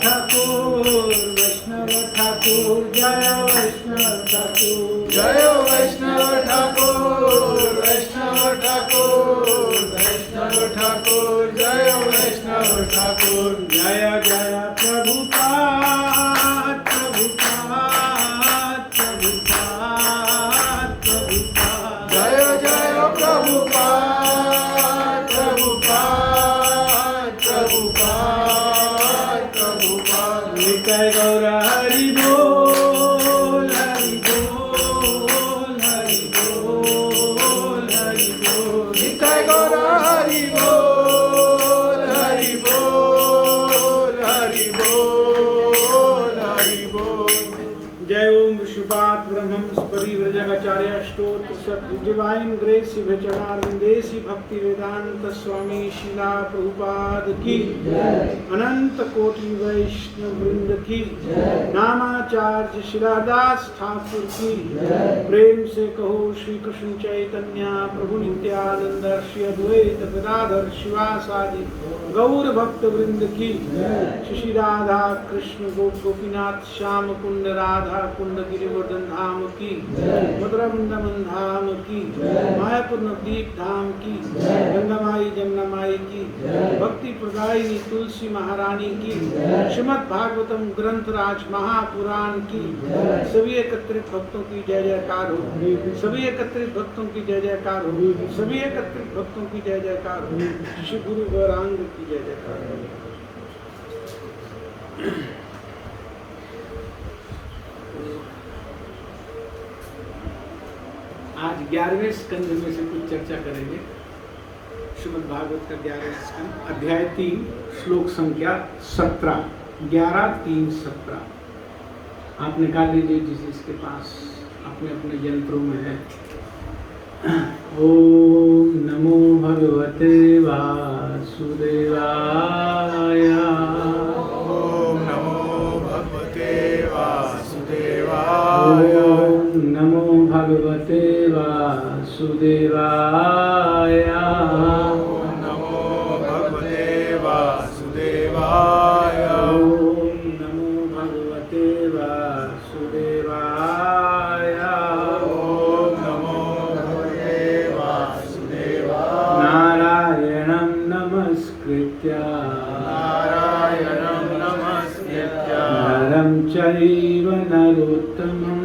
ठाकुर वैष्णव ठाकुर जय वैष्णव ठाकुर जय वैष्णव ठाकुर वैष्णव ठाकुर वैष्णव ठाकुर जय वैष्णव ठाकुर जय जय प्रभुपाद प्रभुपाद प्रभुपाद प्रभुपाद जय जय प्रभुपाद प्रभुपाद प्रभुपाद प्रभुपाद निताय गौर हरि बोल हरि बोल हरि बोल हरि बोल निताय गौर हरि बोल हरि बोल हरि बोल हरि बोल जय ओम विश्वपाद ब्रह्मं परिव्रजकाचार्य स्तोत्र सत डिवाइन ग्रेस विचरणारविंदेसी भक्ति वेदांत स्वामी शिला प्रभुपाद की अनंत कोटि वैष्णव वृंद की नामाचार्य शिलादास ठाकुर की प्रेम से कहो श्री कृष्ण चैतन्य प्रभु नित्यानंद श्री अद्वैत गदाधर शिवासादि गौर भक्त वृंद की श्री राधा कृष्ण गोपीनाथ श्याम कुंड राधा कुंड गिरिवर्धन धाम की मथुरा वृंदावन धाम की मायापुर नवदीप धाम की गंगामाई जमुनामाई की भक्ति प्रदायिनी तुलसी महारानी की श्रीमद् भागवतम ग्रंथ राज महापुराण की सभी एकत्रित भक्तों की जय जयकार हो सभी एकत्रित भक्तों की जय जयकार हो सभी एकत्रित भक्तों की जय जयकार हो श्री गुरु गौरांग की जय जयकार हो। आज 11वें स्कंद में से कुछ चर्चा करेंगे। श्रीमद् भागवत का 11वां स्कंद अध्याय 3 श्लोक संख्या 17 11-3-17 आप निकाल लीजिए जिस जिसके पास अपने अपने यंत्रों में है। ओम नमो भगवते वासुदेवाय ओम नमो भगवते वासुदेवाय ओम नमो भगवते वासुदेवाय ओम नमो भगवते वासुदेवाय ओम नमो भगवते वासुदेवाय ओम नमो भगवते वासुदेवाय नारायणं नमस्कृत्य नारायणं नमस्कृत्य नरं चैव नरोत्तमं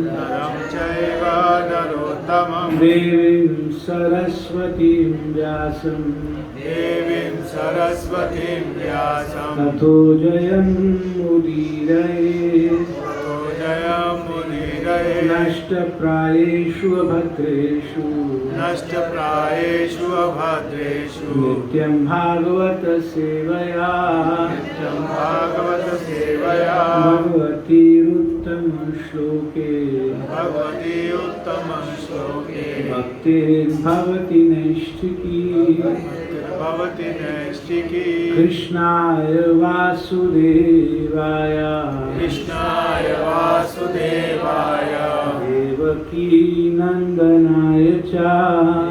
नरं चैव नरोत्तमं देवीं सरस्वतीं व्यासं देवीं सरस्वतीं व्यासं ततो जयमुदीरये ततो जयमुदीरये नष्टप्रायेषु अभद्रेषु नष्टप्रायेषु अभद्रेषु नित्यं भागवत सेवया नित्यं भागवत सेवया भगवतीरुत्तम श्लोके भगवती उत्तमं श्लोके भक्तिर्भवति नैष्ठिकी भवति नैष्ठिकी कृष्णाय वासुदेवाय कृष्णाय वासुदेवाय देवकी नंदनाय च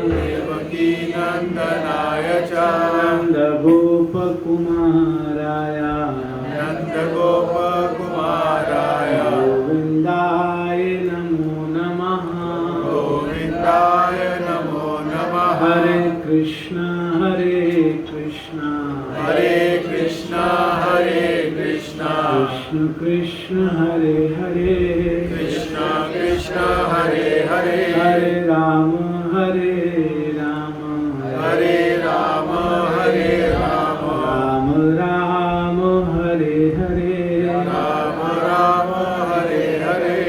देवकी नन्दनाय च नन्दगोपकुमाराय नन्दगोपकुमाराय गोविन्दाय नमो नमः गोविन्दाय नमो नमः हरे कृष्ण कृष्ण कृष्ण कृष्ण कृष्ण हरे हरे कृष्ण कृष्ण हरे हरे हरे राम हरे राम हरे राम राम राम हरे हरे राम राम हरे हरे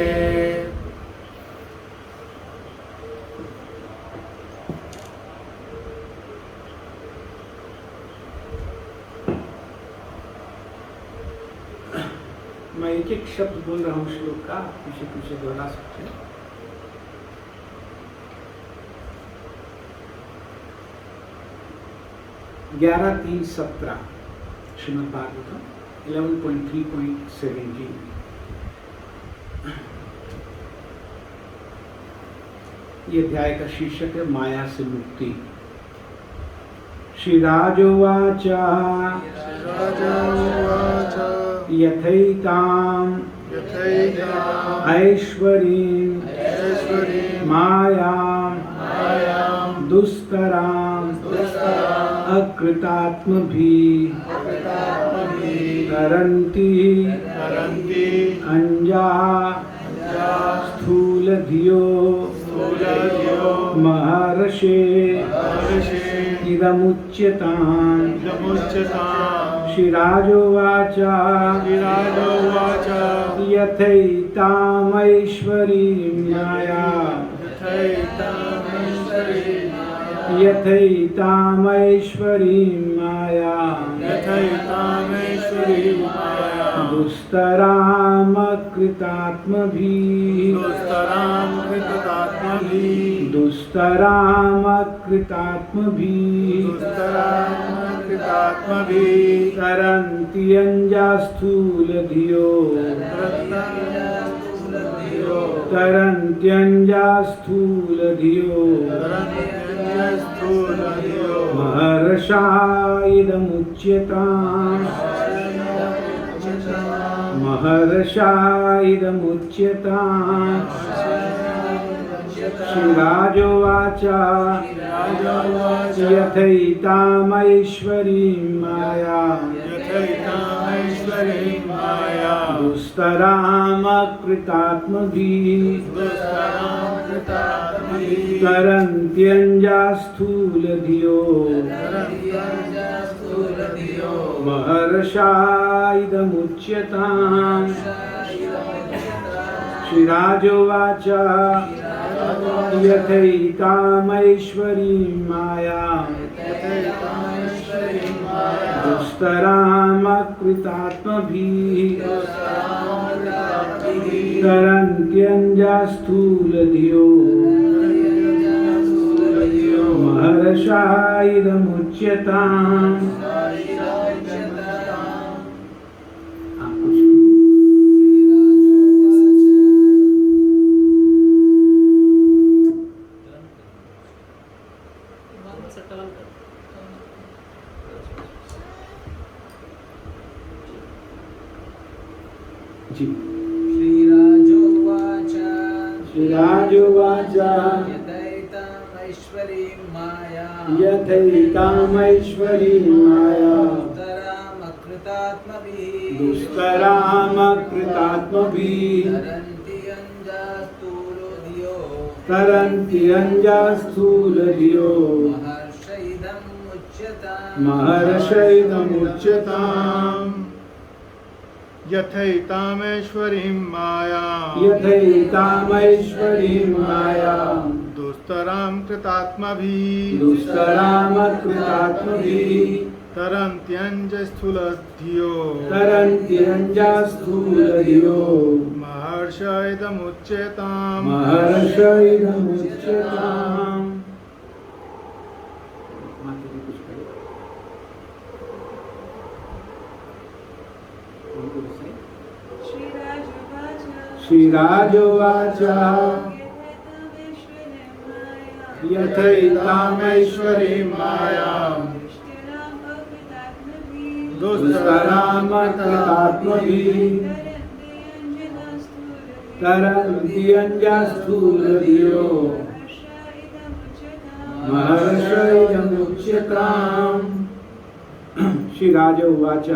मैं एक एक शब्द बोल रहा हूँ श्लोक का, पीछे पीछे दोहरा सकते हैं। 11-3-17 श्रीमद् भागवतम 11.3.17। ये अध्याय का शीर्षक है माया से मुक्ति। श्री राजोवाच यथैताम् यथैताम् ऐश्वरीं ऐश्वरीं मायां मायां दुष्करां दुष्कराम् अकृतात्मभिः अकृतात्मभिः तरन्ति तरन्ति अंजा स्थूलधियो स्थूलधियो महर्षे महर्षे इदमुच्यताम् इदमुच्यताम् श्रीराजोवाच श्रीराजोवाच यथैतामैश्वरीं माया यथैतामैश्वरीं माया यथैतामेश्वरीं माया दुस्तरामकृतात्मभिः दुस्तराम् कृतात्मभिः दुस्तरामकृतात्मभिः दुस्तराम् कृतात्मभिः तरन्ति अंजास्थूलधियो तरन्त्यंजास्थूलधियो स्थूलधियो महर्षा इदमुच्यताम् महर्षा इदमुच्यताम् श्रीराजोवाच यथैतामैश्वरीं माया यथैतामेश्वरीं माया दुस्तरामकृतात्मभिः दुस्तराम् कृतात्मभिः तरन्त्यंजास्थूलधियो महर्षा इदमुच्यताम् श्रीराजोवाच यथैतामैश्वरीं माया दुस्तरामकृतात्मभिः तरन्त्यंजास्थूलधियो महर्षा इदमुच्यताम् जी श्रीराजोवाच श्रीराजोवाच यथैतामैश्वरीं माया यथैतामैश्वरीं माया दुस्तरामकृतात्मभिः दुस्तरामकृतात्मभिः तरन्ति तरन्त्यंजास्थूलधियो महर्षैदमुच्यताम् यथैतामेश्वरीं माया यथैतामैश्वरीं माया दुस्तराम् कृतात्मभिः दुस्तरामकृतात्मभिः तरन्त्यञ्जस्थूलधियो तरन्त्यंजास्थूलधियो महर्षैदमुच्यताम् महर्षैदमुच्यताम् श्रीराजोवाच यथैतामैश्वरीं माया दुस्तरामकृतात्मभिः तरन्त्यंजास्थूलधियो महर्षैदमुच्यताम् श्रीराजोवाच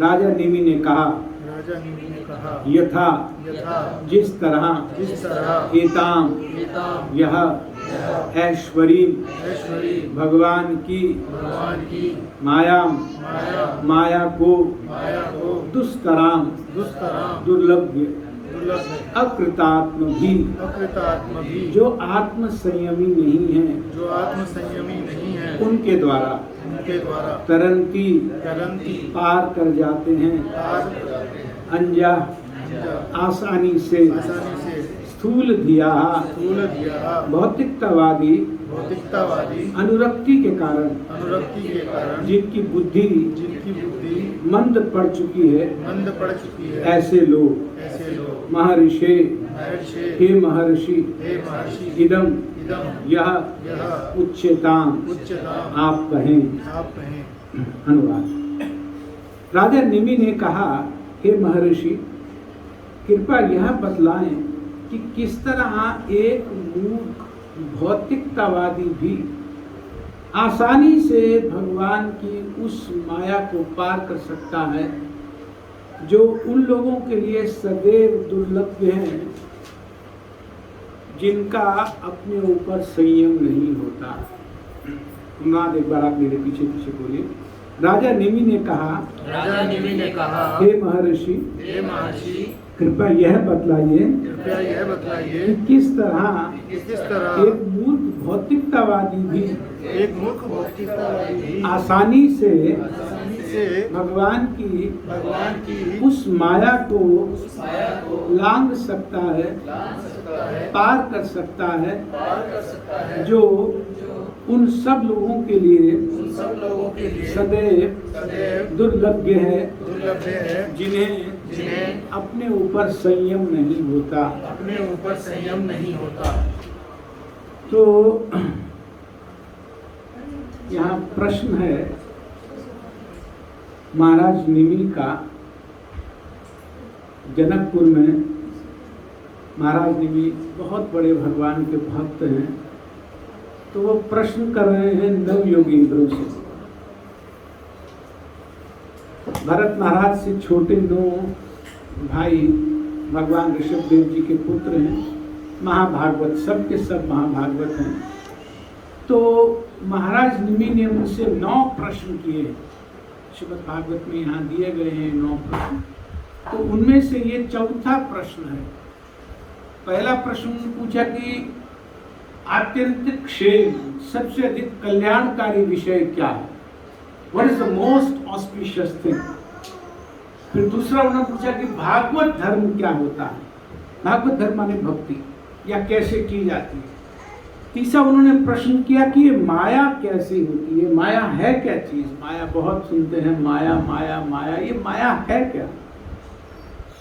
राजा निमि ने कहा राजा निमि ने कहा यथा यथा जिस तरह एताम यह ऐश्वरी भगवान की माया को दुस्तराम दुर्लभ अकृतात्म भी जो आत्म संयमी नहीं है उनके द्वारा तरंती पार कर जाते हैं अंजा आसानी से स्थूल धिया भौतिकतावादी अनुरक्ति के कारण जिनकी बुद्धि मंद पड़ चुकी है ऐसे लोग महर्षि हे महर्षि इदम यह उच्यताम आप कहें। अनुवाद राजा निमि ने कहा, हे महर्षि, कृपया यह बतलाएं कि किस तरह एक मूर्ख भौतिकतावादी भी आसानी से भगवान की उस माया को पार कर सकता है जो उन लोगों के लिए सदैव दुर्लभ है जिनका अपने ऊपर संयम नहीं होता। अनुवाद एक बार आप मेरे पीछे पीछे बोलिए। राजा निमि ने कहा, हे महर्षि, कृपया यह बतलाइए कि किस तरह एक मूर्ख भौतिकतावादी भी आसानी से भगवान की उस माया को लांघ सकता है, पार कर सकता है जो उन सब लोगों के लिए सदैव दुर्लभ है जिन्हें अपने ऊपर संयम नहीं होता। तो यहाँ प्रश्न है महाराज निमि का। जनकपुर में महाराज निमि बहुत बड़े भगवान के भक्त हैं, तो वो प्रश्न कर रहे हैं नव योगींद्रों से। भरत महाराज से छोटे 9 भाई भगवान ऋषभ देव जी के पुत्र हैं, महाभागवत, सबके सब महाभागवत हैं। तो महाराज निमि ने उनसे 9 प्रश्न किए, श्रीमद् भागवत में यहाँ दिए गए हैं 9 प्रश्न। तो उनमें से ये चौथा प्रश्न है। पहला प्रश्न पूछा कि आत्यंतिक क्षेम, सबसे अधिक कल्याणकारी विषय क्या है? What is the most auspicious thing? फिर दूसरा उन्होंने पूछा कि भागवत धर्म क्या होता है? भागवत धर्म माने भक्ति, या कैसे की जाती है? तीसरा उन्होंने प्रश्न किया कि ये माया कैसी होती है? माया है क्या चीज? माया बहुत सुनते हैं, माया माया माया, ये माया है क्या?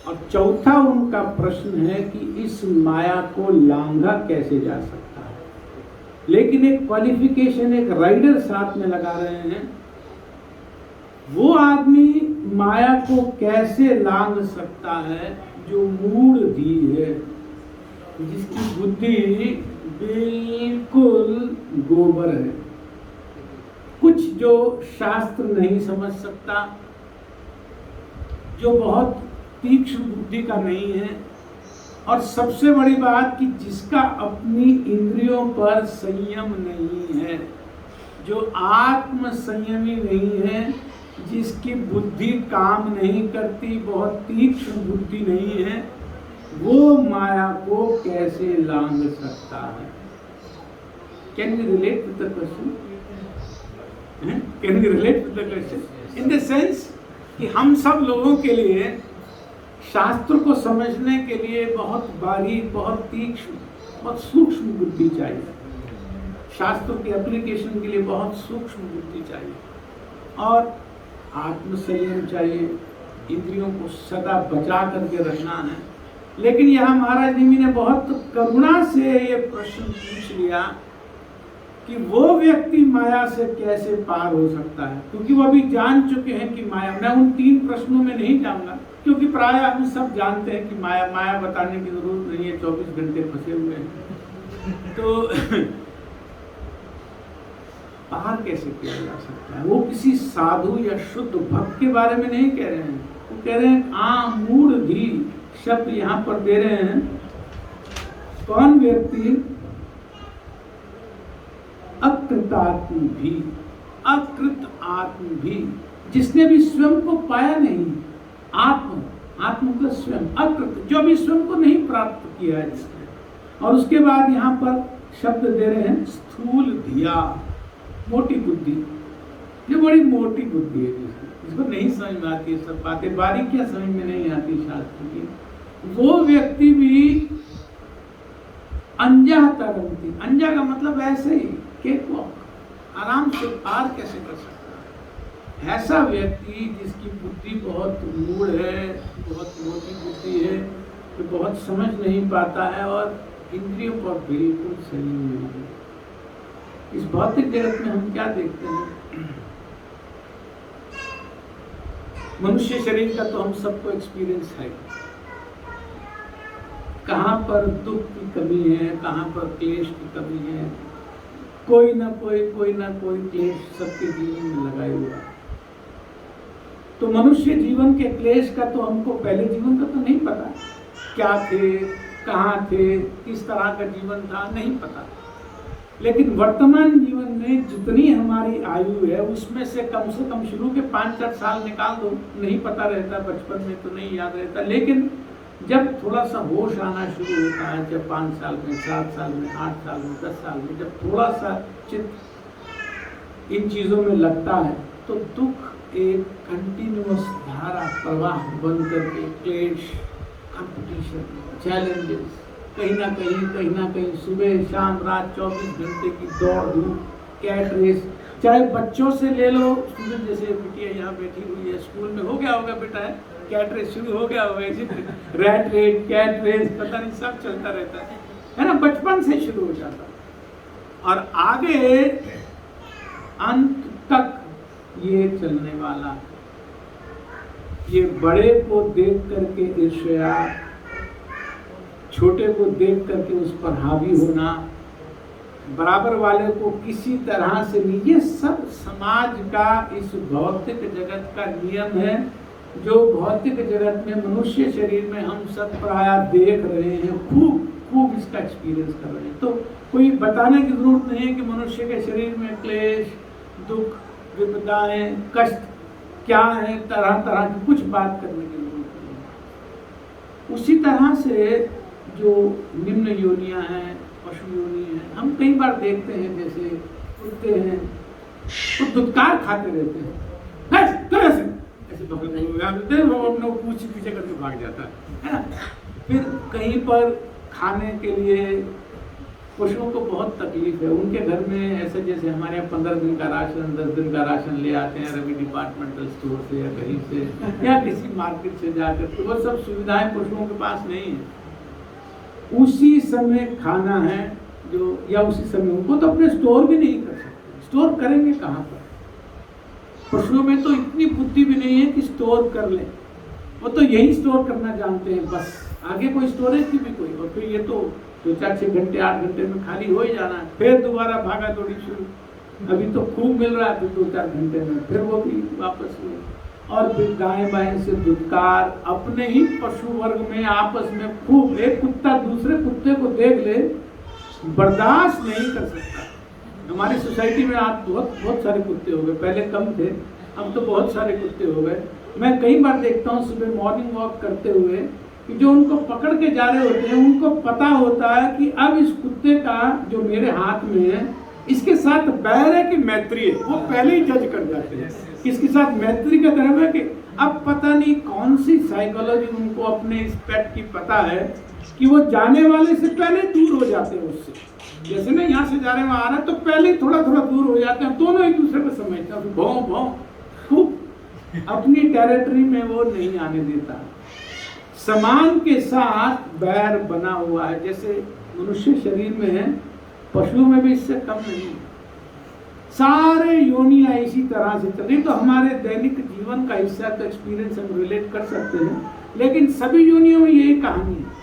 और चौथा उनका प्रश्न है कि इस माया को लांघा कैसे जा सकता है? लेकिन एक क्वालिफिकेशन, एक राइडर साथ में लगा रहे हैं। वो आदमी माया को कैसे लांघ सकता है जो मूढ़धी है, जिसकी बुद्धि बिल्कुल गोबर है, कुछ जो शास्त्र नहीं समझ सकता, जो बहुत तीक्ष्ण बुद्धि का नहीं है, और सबसे बड़ी बात कि जिसका अपनी इंद्रियों पर संयम नहीं है, जो आत्म संयमी नहीं है, जिसकी बुद्धि काम नहीं करती, बहुत तीक्ष्ण बुद्धि नहीं है, वो माया को कैसे लांघ सकता है? Can we relate with the question? Can we relate with the question? In the sense कि हम सब लोगों के लिए शास्त्र को समझने के लिए बहुत बारीक, बहुत तीक्ष्ण, बहुत सूक्ष्म बुद्धि चाहिए। शास्त्रों के एप्लीकेशन के लिए बहुत सूक्ष्म बुद्धि चाहिए, और आत्मसंयम चाहिए, इंद्रियों को सदा बचा करके रखना है। लेकिन यहाँ महाराज निमि ने बहुत करुणा से ये प्रश्न पूछ लिया कि वो व्यक्ति माया से कैसे पार हो सकता है, क्योंकि वो अभी जान चुके हैं कि माया। मैं उन 3 प्रश्नों में नहीं जाऊंगा, क्योंकि प्राय हम सब जानते हैं कि माया बताने की जरूरत नहीं है, 24 घंटे फंसे हुए हैं। तो पार कैसे किया जा सकता है? वो किसी साधु या शुद्ध भक्त के बारे में नहीं कह रहे हैं, वो कह रहे हैं मूढ़धी शब्द यहाँ पर दे रहे हैं। कौन व्यक्ति अकृत आत्म भी, जिसने भी स्वयं को पाया नहीं, आत्म का स्वयं, अकृत, जो भी स्वयं को नहीं प्राप्त किया है जिसने। और उसके बाद यहाँ पर शब्द दे रहे हैं स्थूल धिया, मोटी बुद्धि। ये बड़ी मोटी बुद्धि है, जिसको नहीं समझ में आती है सब बातें, बारीकियां समझ में नहीं आती शास्त्र की। वो व्यक्ति भी अंजा तरंती, अंजा का मतलब ऐसे ही केक वॉक, आराम से पार कैसे कर सकता है? ऐसा व्यक्ति जिसकी बुद्धि बहुत मूढ़ है, बहुत मोटी बुद्धि है, जो बहुत समझ नहीं पाता है और इंद्रियों पर बिल्कुल सही नहीं है। इस भौतिक जगत में हम क्या देखते हैं? मनुष्य शरीर का तो हम सबको एक्सपीरियंस है। कहाँ पर दुख की कमी है, कहाँ पर क्लेश की कमी है, कोई ना कोई क्लेश सबके जीवन में लगाए हुआ है। तो मनुष्य जीवन के क्लेश का तो हमको पहले जीवन का तो नहीं पता, क्या थे, कहाँ थे, किस तरह का जीवन था, नहीं पता। लेकिन वर्तमान जीवन में जितनी हमारी आयु है उसमें से कम शुरू के 5-8 साल निकाल दो, नहीं पता रहता, बचपन में तो नहीं याद रहता। लेकिन जब थोड़ा सा होश आना शुरू होता है, जब 5 साल में, 7 साल में, 8 साल में, 10 साल में, जब थोड़ा सा चित्त इन चीज़ों में लगता है तो दुख एक कंटिन्यूअस धारा प्रवाह बन करके क्लेश, कंपटीशन, चैलेंजेस, कहीं ना कहीं सुबह शाम रात 24 घंटे की दौड़ धूप, कैट रेस, चाहे बच्चों से ले लो, स्टूडेंट जैसे बिटिया यहाँ बैठी हुई है, स्कूल में हो गया होगा बेटा, है कैट रेस शुरू हो गया होगा, रैट रेस, कैट रेस, पता नहीं सब चलता रहता है ना, बचपन से शुरू हो जाता और आगे अंत तक ये चलने वाला। ये बड़े को देख करके ईर्ष्या, छोटे को देख करके उस पर हावी होना, बराबर वाले को किसी तरह से नहीं, ये सब समाज का, इस भौतिक जगत का नियम है जो भौतिक जगत में मनुष्य शरीर में हम सब प्रायः देख रहे हैं, खूब इसका एक्सपीरियंस कर रहे हैं। तो कोई बताने की जरूरत नहीं है कि मनुष्य के शरीर में क्लेश, दुख, विपदाएं, कष्ट क्या है, तरह तरह की कुछ बात करने की जरूरत नहीं है। उसी तरह से जो निम्न योनियां हैं, पशु योनि है, हम कई बार देखते हैं, जैसे कुत्ते हैं तो दुत्कार खाते रहते हैं, ऐसे पूछ पीछे करके भाग जाता है ना। फिर कहीं पर खाने के लिए पशुओं को बहुत तकलीफ है, उनके घर में ऐसे जैसे हमारे यहाँ 15 दिन का राशन, 10 दिन का राशन ले आते हैं रवि डिपार्टमेंटल स्टोर से या कहीं से या किसी मार्केट से जाकर, तो वो सब सुविधाएं पशुओं के पास नहीं है। उसी समय खाना है जो, या उसी समय उनको तो अपने स्टोर भी नहीं कर सकते, स्टोर करेंगे कहाँ पर? पशुओं में तो इतनी बुद्धि भी नहीं है कि स्टोर कर ले, वो तो यही स्टोर करना जानते हैं बस, आगे कोई स्टोरेज की भी कोई, और फिर ये तो 2-4-6 घंटे 8 घंटे में खाली हो ही जाना है, फिर दोबारा भागा दौड़ी शुरू। अभी तो खूब मिल रहा है, फिर 2-4 घंटे में फिर वो भी वापस हुए, और फिर गाय भैंस से दुत्कार, अपने ही पशु वर्ग में आपस में खूब, एक कुत्ता दूसरे कुत्ते को देख ले बर्दाश्त नहीं कर सकता। हमारी सोसाइटी में आप बहुत सारे कुत्ते हो गए, पहले कम थे, अब तो बहुत सारे कुत्ते हो गए। मैं कई बार देखता हूँ सुबह मॉर्निंग वॉक करते हुए कि जो उनको पकड़ के जा रहे होते हैं उनको पता होता है कि अब इस कुत्ते का जो मेरे हाथ में है इसके साथ बैर है कि मैत्री है, वो पहले ही जज कर जाते हैं किसके साथ मैत्री का धर्म है। कि अब पता नहीं कौन सी साइकोलॉजी उनको अपने इस पेट की पता है कि वो जाने वाले से पहले दूर हो जाते हैं उससे। जैसे ना यहाँ से जा रहे हैं वहाँ आ रहा है तो पहले थोड़ा दूर हो जाते हैं, दोनों एक दूसरे को समझते हैं, भौं खूब अपनी टेरिटरी में वो नहीं आने देता। समान के साथ बैर बना हुआ है, जैसे मनुष्य शरीर में है, पशुओं में भी इससे कम नहीं। सारे योनियां इसी तरह से चल रही, तो हमारे दैनिक जीवन का हिस्सा तो एक्सपीरियंस हम रिलेट कर सकते हैं, लेकिन सभी योनियों में यही कहानी है।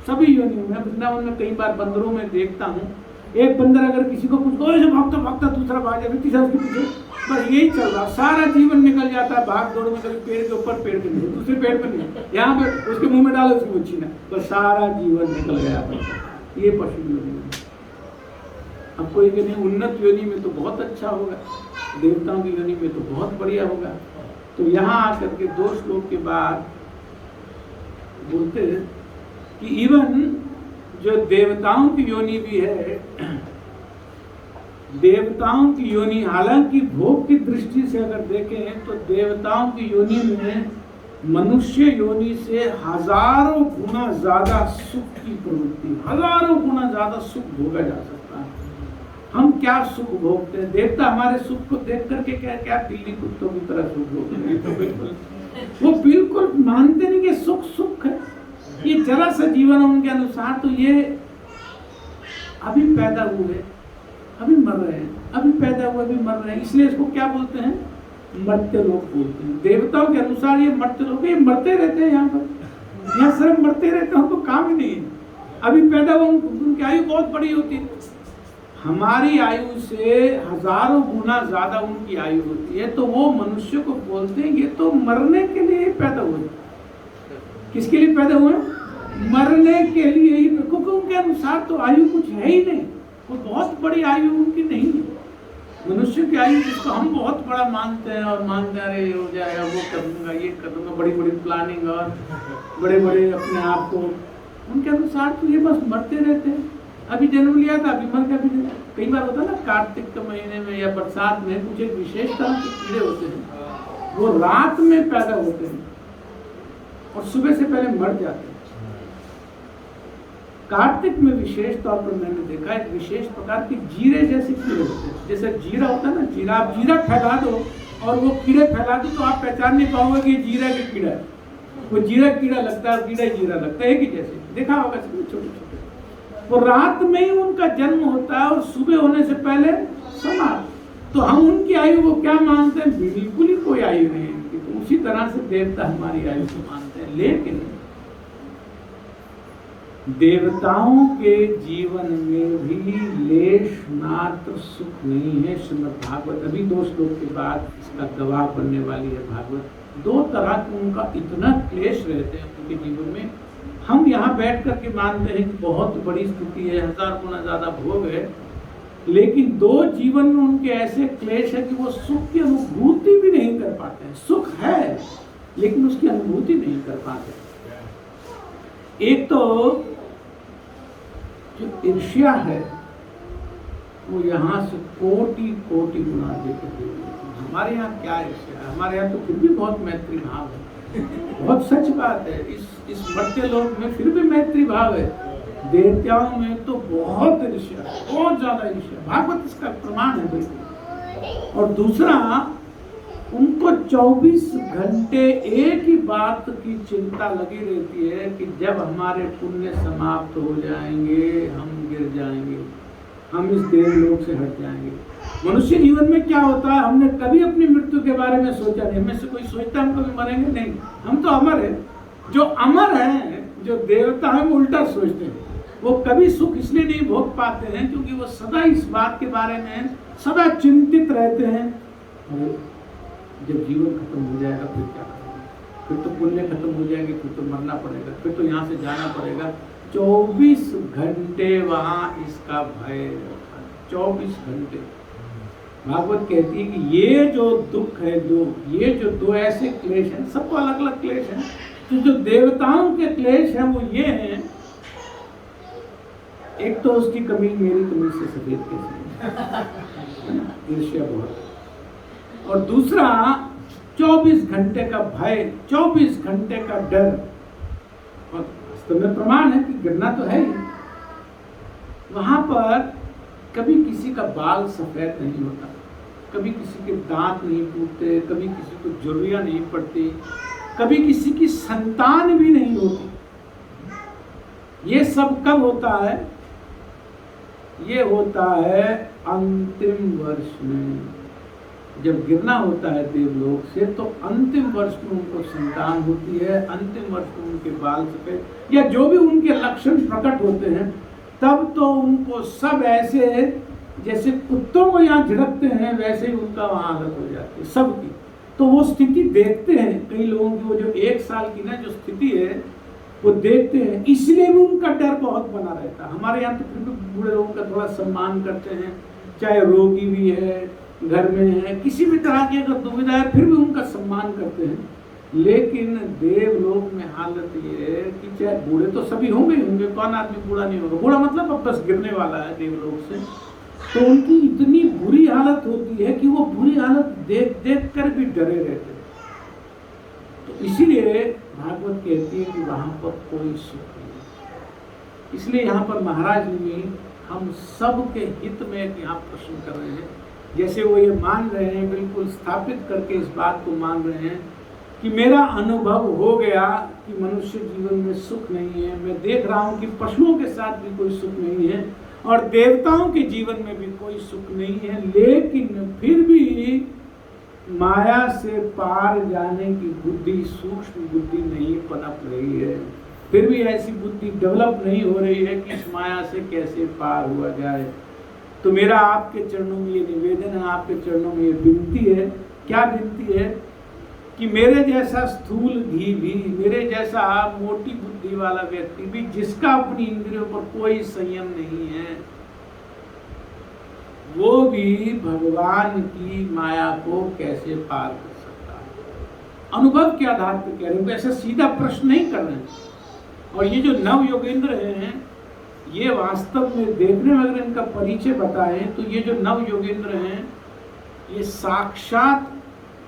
सभी योनियों में, वृंदावन में कई बार बंदरों में देखता हूँ, एक बंदर अगर किसी को कुछ भागता दूसरा भाग जाए, तीसरा उसके पीछे, बस यही चल रहा, सारा जीवन निकल जाता है भाग दौड़ में, कभी पेड़ के ऊपर, पेड़ के नीचे, दूसरे पेड़ पर नहीं, यहाँ पे उसके मुंह में डालो उसकी मुच्छी ना, बस सारा जीवन निकल गया। ये पशु योनि है। अब कोई कि नहीं उन्नत योनि में तो बहुत अच्छा होगा, देवताओं की योनि में तो बहुत बढ़िया होगा। तो यहाँ आकर के 2 श्लोक के बाद बोलते हैं कि इवन जो देवताओं की योनि भी है, देवताओं की योनि, हालांकि भोग की दृष्टि से अगर देखें तो देवताओं की योनि में मनुष्य योनि से हजारों गुना ज्यादा सुख की प्रवृत्ति, हजारों गुना ज्यादा सुख भोगा जा सकता है। हम क्या सुख भोगते हैं? देवता हमारे सुख को देख करके क्या बिल्ली कुत्तों की तरह सुख भोगते हैं? तो बिल्कुल वो बिल्कुल मानते नहीं कि सुख है, ये जरा सा जीवन उनके अनुसार। तो ये अभी पैदा हुए अभी मर रहे हैं, अभी पैदा हुए अभी मर रहे हैं, इसलिए इसको क्या बोलते हैं? मर्त्य लोग बोलते हैं। देवताओं के अनुसार ये मर्त्य लोग, ये मरते रहते हैं यहाँ पर, यहाँ सिर्फ मरते रहते हैं, उनको काम ही नहीं है। अभी पैदा हुआ उनकी आयु बहुत बड़ी होती है, हमारी आयु से हजारों गुना ज्यादा उनकी आयु होती है। तो वो मनुष्य को बोलते हैं ये तो मरने के लिए ही पैदा हुए। किसके लिए पैदा हुए? मरने के लिए ही, क्योंकि उनके अनुसार तो आयु कुछ है ही नहीं, कोई बहुत बड़ी आयु उनकी नहीं है। मनुष्य की आयु जिसको हम बहुत बड़ा मानते हैं और मानते हैं अरे हो जाएगा, वो कर दूंगा, ये कर दूंगा, बड़ी बड़ी प्लानिंग और बड़े बड़े अपने आप को, उनके अनुसार तो ये बस मरते रहते हैं। अभी जन्म लिया था, अभी मर गया। अभी कई बार होता है ना, कार्तिक के महीने में या बरसात में कुछ एक विशेष तरह के कीड़े होते हैं, वो रात में पैदा होते हैं और सुबह से पहले मर जाते हैं। कार्तिक में विशेष तौर पर मैंने देखा एक विशेष प्रकार की जीरे जैसे कीड़े होते हैं। जैसे जीरा होता है ना, जीरा, आप जीरा फैला दो और वो कीड़े फैला दो तो आप पहचान नहीं पाओगे कि ये जीरा के कीड़ा है। वो जीरा कीड़ा लगता है, कीड़ा जीरा लगता है, एक ही जैसे देखा होगा छोटे छोटे। वो रात में ही उनका जन्म होता है और सुबह होने से पहले समाप्त। तो हम उनकी आयु को क्या मानते हैं? बिल्कुल ही कोई आयु नहीं है। तो उसी तरह से देवता हमारी आयु को मानते हैं। लेकिन देवताओं के जीवन में भी लेश मात्र सुख नहीं है। श्रीमद् भागवत अभी 2 श्लोक के बाद इसका गवाह बनने वाली है। भागवत 2 तरह के उनका इतना क्लेश रहते हैं उनके जीवन में। हम यहाँ बैठ कर के मानते हैं कि बहुत बड़ी स्थिति है, 1000 गुना ज्यादा भोग है, लेकिन 2 जीवन में उनके ऐसे क्लेश है कि वो सुख की अनुभूति भी नहीं कर पाते हैं। सुख है लेकिन उसकी अनुभूति नहीं कर पाते। एक तो जो ईर्ष्या है वो यहाँ से कोटि कोटि गुना देखते हैं। हमारे यहाँ क्या ईर्ष्या है? हमारे यहाँ तो फिर भी बहुत मैत्री भाव है, बहुत सच बात है। इस मर्त्य लोक में फिर भी मैत्री भाव है। देवताओं में तो बहुत ईर्ष्या, बहुत ज्यादा ईर्ष्या। भागवत इसका प्रमाण है बिल्कुल। और दूसरा, उनको 24 घंटे एक ही बात की चिंता लगी रहती है कि जब हमारे पुण्य समाप्त हो जाएंगे हम गिर जाएंगे, हम इस देवलोक से हट जाएंगे। मनुष्य जीवन में क्या होता है, हमने कभी अपनी मृत्यु के बारे में सोचा नहीं। हमें से कोई सोचता है हम कभी मरेंगे? नहीं, हम तो अमर है। जो अमर हैं, जो देवता हैं, वो उल्टा सोचते हैं। वो कभी सुख इसलिए नहीं भोग पाते हैं क्योंकि वो सदा इस बात के बारे में सदा चिंतित रहते हैं, जब जीवन खत्म हो जाएगा फिर क्या करेंगे, फिर तो पुण्य खत्म हो जाएंगे, फिर तो मरना पड़ेगा, फिर तो यहाँ से जाना पड़ेगा। 24 घंटे वहाँ इसका भय, 24 घंटे। भागवत कहती है कि ये जो दुख है, ये जो 2 ऐसे क्लेश हैं, सबको अलग अलग क्लेश हैं। तो जो देवताओं के क्लेश हैं वो ये हैं, एक तो उसकी कमी मेरी कमी से सफेद कैसे, ईर्ष्या बहुत। और दूसरा 24 घंटे का भय, 24 घंटे का डर। और वास्तव में प्रमाण है कि गिरना तो है ही। वहां पर कभी किसी का बाल सफेद नहीं होता, कभी किसी के दांत नहीं टूटते, कभी किसी को जुर्रियां नहीं पड़ती, कभी किसी की संतान भी नहीं होती। ये सब कब होता है? ये होता है अंतिम वर्ष में। जब गिरना होता है देवलोक से तो अंतिम वर्ष में उनको संतान होती है, अंतिम वर्ष में उनके बाल सफेद या जो भी उनके लक्षण प्रकट होते हैं, तब तो उनको सब ऐसे जैसे कुत्तों को यहाँ झिड़कते हैं वैसे ही उनका वहाँ हालत हो जाती है सबकी। तो वो स्थिति देखते हैं कई लोगों की, वो जो 1 साल की ना जो स्थिति है वो देखते हैं, इसलिए भी उनका डर बहुत बना रहता है। हमारे यहाँ तो फिर भी बूढ़े लोगों का थोड़ा सम्मान करते हैं, चाहे रोगी भी है, घर में है, किसी भी तरह की अगर दुविधा है फिर भी उनका सम्मान करते हैं। लेकिन देवलोक में हालत ये है कि चाहे बूढ़े तो सभी होंगे ही होंगे, कौन आदमी बूढ़ा नहीं होगा। बूढ़ा मतलब अब बस गिरने वाला है देवलोक से, तो उनकी इतनी बुरी हालत होती है कि वो बुरी हालत देख देख कर भी डरे रहते हैं। तो इसीलिए भागवत कहती है कि वहाँ पर कोई सुख नहीं। इसलिए यहाँ पर महाराज ने हम सब के हित में यहाँ प्रश्न कर रहे हैं, जैसे वो ये मान रहे हैं, बिल्कुल स्थापित करके इस बात को मान रहे हैं कि मेरा अनुभव हो गया कि मनुष्य जीवन में सुख नहीं है। मैं देख रहा हूँ कि पशुओं के साथ भी कोई सुख नहीं है और देवताओं के जीवन में भी कोई सुख नहीं है, लेकिन फिर भी माया से पार जाने की बुद्धि, सूक्ष्म बुद्धि नहीं पनप रही है, फिर भी ऐसी बुद्धि डेवलप नहीं हो रही है कि इस माया से कैसे पार हुआ जाए। तो मेरा आपके चरणों में ये निवेदन है, आपके चरणों में ये विनती है। क्या विनती है? कि मेरे जैसा स्थूल घी भी, मेरे जैसा मोटी बुद्धि वाला व्यक्ति भी, जिसका अपनी इंद्रियों पर कोई संयम नहीं है, वो भी भगवान की माया को कैसे पार कर सकता है। अनुभव के आधार पर कह रहे हैं, ऐसा सीधा प्रश्न नहीं कर रहे हैं। और ये जो नव योगेंद्र हैं, ये वास्तव में देखने में अगर इनका परिचय बताएं तो ये जो नव योगेंद्र हैं, ये साक्षात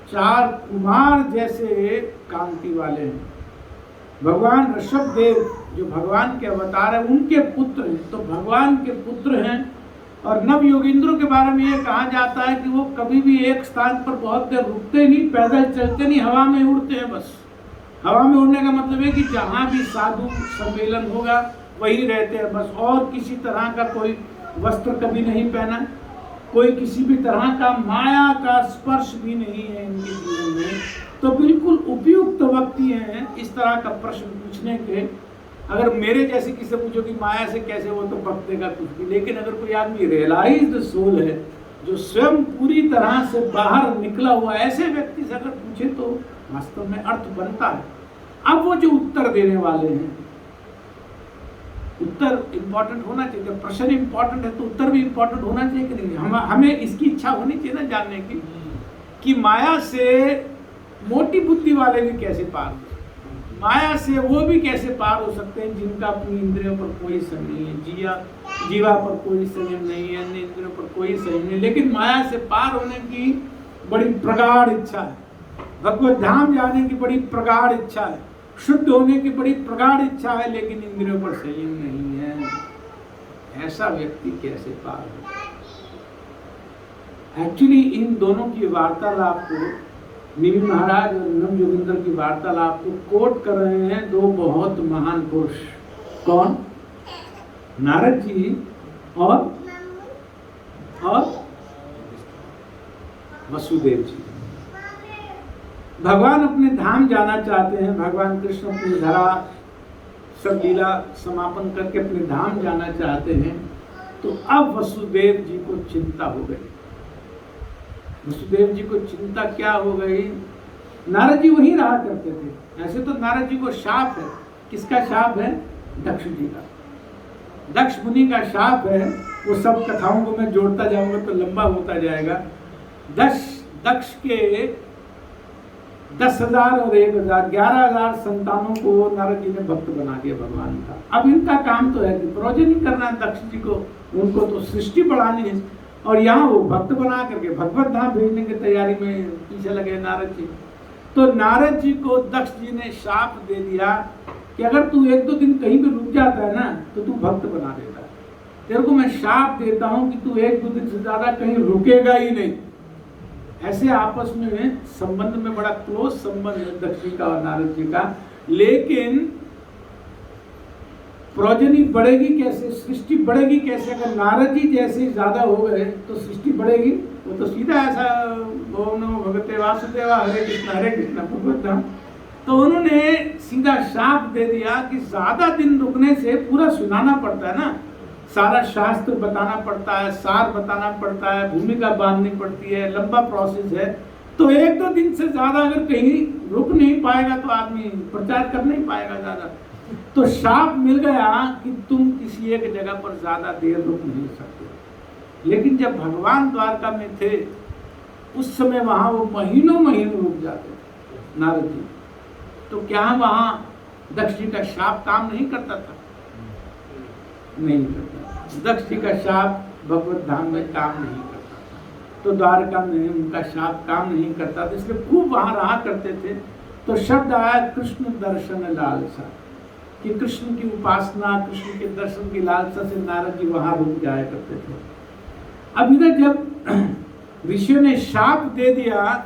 4 कुमार जैसे कांति वाले हैं। भगवान ऋषभ देव जो भगवान के अवतार हैं, उनके पुत्र हैं। तो भगवान के पुत्र हैं। और नव योगेंद्रों के बारे में ये कहा जाता है कि वो कभी भी एक स्थान पर बहुत देर रुकते नहीं, पैदल चलते नहीं, हवा में उड़ते हैं बस। हवा में उड़ने का मतलब है कि जहाँ भी साधु सम्मेलन होगा वहीं रहते हैं बस, और किसी तरह का कोई वस्त्र कभी नहीं पहना, कोई किसी भी तरह का माया का स्पर्श भी नहीं है इनके जीवन में। तो बिल्कुल उपयुक्त व्यक्ति हैं इस तरह का प्रश्न पूछने के। अगर मेरे जैसे किसी पूछो कि माया से कैसे, वो तो बकतेगा कुछ भी। लेकिन अगर कोई आदमी रियलाइज्ड सोल है, जो स्वयं पूरी तरह से बाहर निकला हुआ, ऐसे व्यक्ति से अगर पूछे तो वास्तव में अर्थ बनता है। अब वो जो उत्तर देने वाले हैं, उत्तर इंपॉर्टेंट होना चाहिए। जब प्रश्न इंपॉर्टेंट है तो उत्तर भी इंपॉर्टेंट होना चाहिए कि नहीं? हमें इसकी इच्छा होनी चाहिए ना जानने की कि माया से मोटी बुद्धि वाले भी कैसे पार हो, माया से वो भी कैसे पार हो सकते हैं जिनका अपनी इंद्रियों पर कोई संयम नहीं है, जीवा पर कोई संयम नहीं है, अन्य इंद्रियों पर कोई संयम नहीं, लेकिन माया से पार होने की बड़ी प्रगाढ़ इच्छा है, भगवत धाम जाने की बड़ी प्रगाढ़ इच्छा है, शुद्ध होने की बड़ी प्रगाढ़ इच्छा है, लेकिन इंद्रियों पर संयम नहीं है। ऐसा व्यक्ति कैसे पार हो? एक्चुअली इन दोनों की वार्तालाप को, निमि महाराज और नव योगेंद्र की वार्तालाप को कोट कर रहे हैं 2 बहुत महान पुरुष। कौन? नारद जी और वसुदेव जी। भगवान अपने धाम जाना चाहते हैं, भगवान कृष्ण अपनी धरा सब लीला समापन करके अपने धाम जाना चाहते हैं। तो अब वसुदेव जी को चिंता हो गई। वसुदेव जी को चिंता क्या हो गई? नारद जी वहीं रहा करते थे। ऐसे तो नारद जी को शाप है। किसका शाप है? दक्ष जी का। दक्ष मुनि का शाप है। वो सब कथाओं को मैं जोड़ता जाऊंगा तो लंबा होता जाएगा। दक्ष के 10,000 और 1,000 11,000 संतानों को नारद जी ने भक्त बना दिया भगवान का। अब इनका काम तो है कि प्रोजनी करना है दक्ष जी को, उनको तो सृष्टि बढ़ानी है, और यहाँ वो भक्त बना करके भगवत धाम भेजने की तैयारी में पीछे लगे नारद जी। तो नारद जी को दक्ष जी ने शाप दे दिया कि अगर तू 1-2 दिन कहीं पे रुक जाता है ना तो तू भक्त बना देता है। तेरे को मैं शाप देता हूँ कि तू 1-2 दिन से ज्यादा कहीं रुकेगा ही नहीं। ऐसे आपस में संबंध में बड़ा क्लोज संबंध है दक्ष जी का और नारद जी का। लेकिन प्रोजनी बढ़ेगी कैसे, सृष्टि बढ़ेगी कैसे? अगर नारद जी जैसे ज्यादा हो गए तो सृष्टि बढ़ेगी? वो तो सीधा ऐसा ओम नमो भगवते वासुदेवा हरे कृष्ण भगवत धाम। तो उन्होंने सीधा शाप दे दिया कि ज्यादा दिन रुकने से पूरा सुनाना पड़ता है ना, सारा शास्त्र बताना पड़ता है, सार बताना पड़ता है, भूमिका बांधनी पड़ती है, लंबा प्रोसेस है। तो 1-2 दिन से ज्यादा अगर कहीं रुक नहीं पाएगा तो आदमी प्रचार कर नहीं पाएगा ज्यादा। तो शाप मिल गया कि तुम किसी एक जगह पर ज्यादा देर रुक नहीं सकते। लेकिन जब भगवान द्वारका में थे उस समय वहां वो महीनों रुक जाते थे नारद जी। तो क्या वहां दक्ष जी का शाप काम नहीं करता था? नहीं करता। दक्ष जी का शाप भगवत धाम में काम नहीं करता था, तो द्वारका में उनका शाप काम नहीं करता था, इसलिए खूब वहां रहा करते थे। तो शब्द आया कृष्ण दर्शन लालसा, कि कृष्ण की उपासना, कृष्ण के दर्शन की लालसा से नारद जी वहां रुक जाया करते थे। अब इधर जब ऋषियों ने शाप दे दिया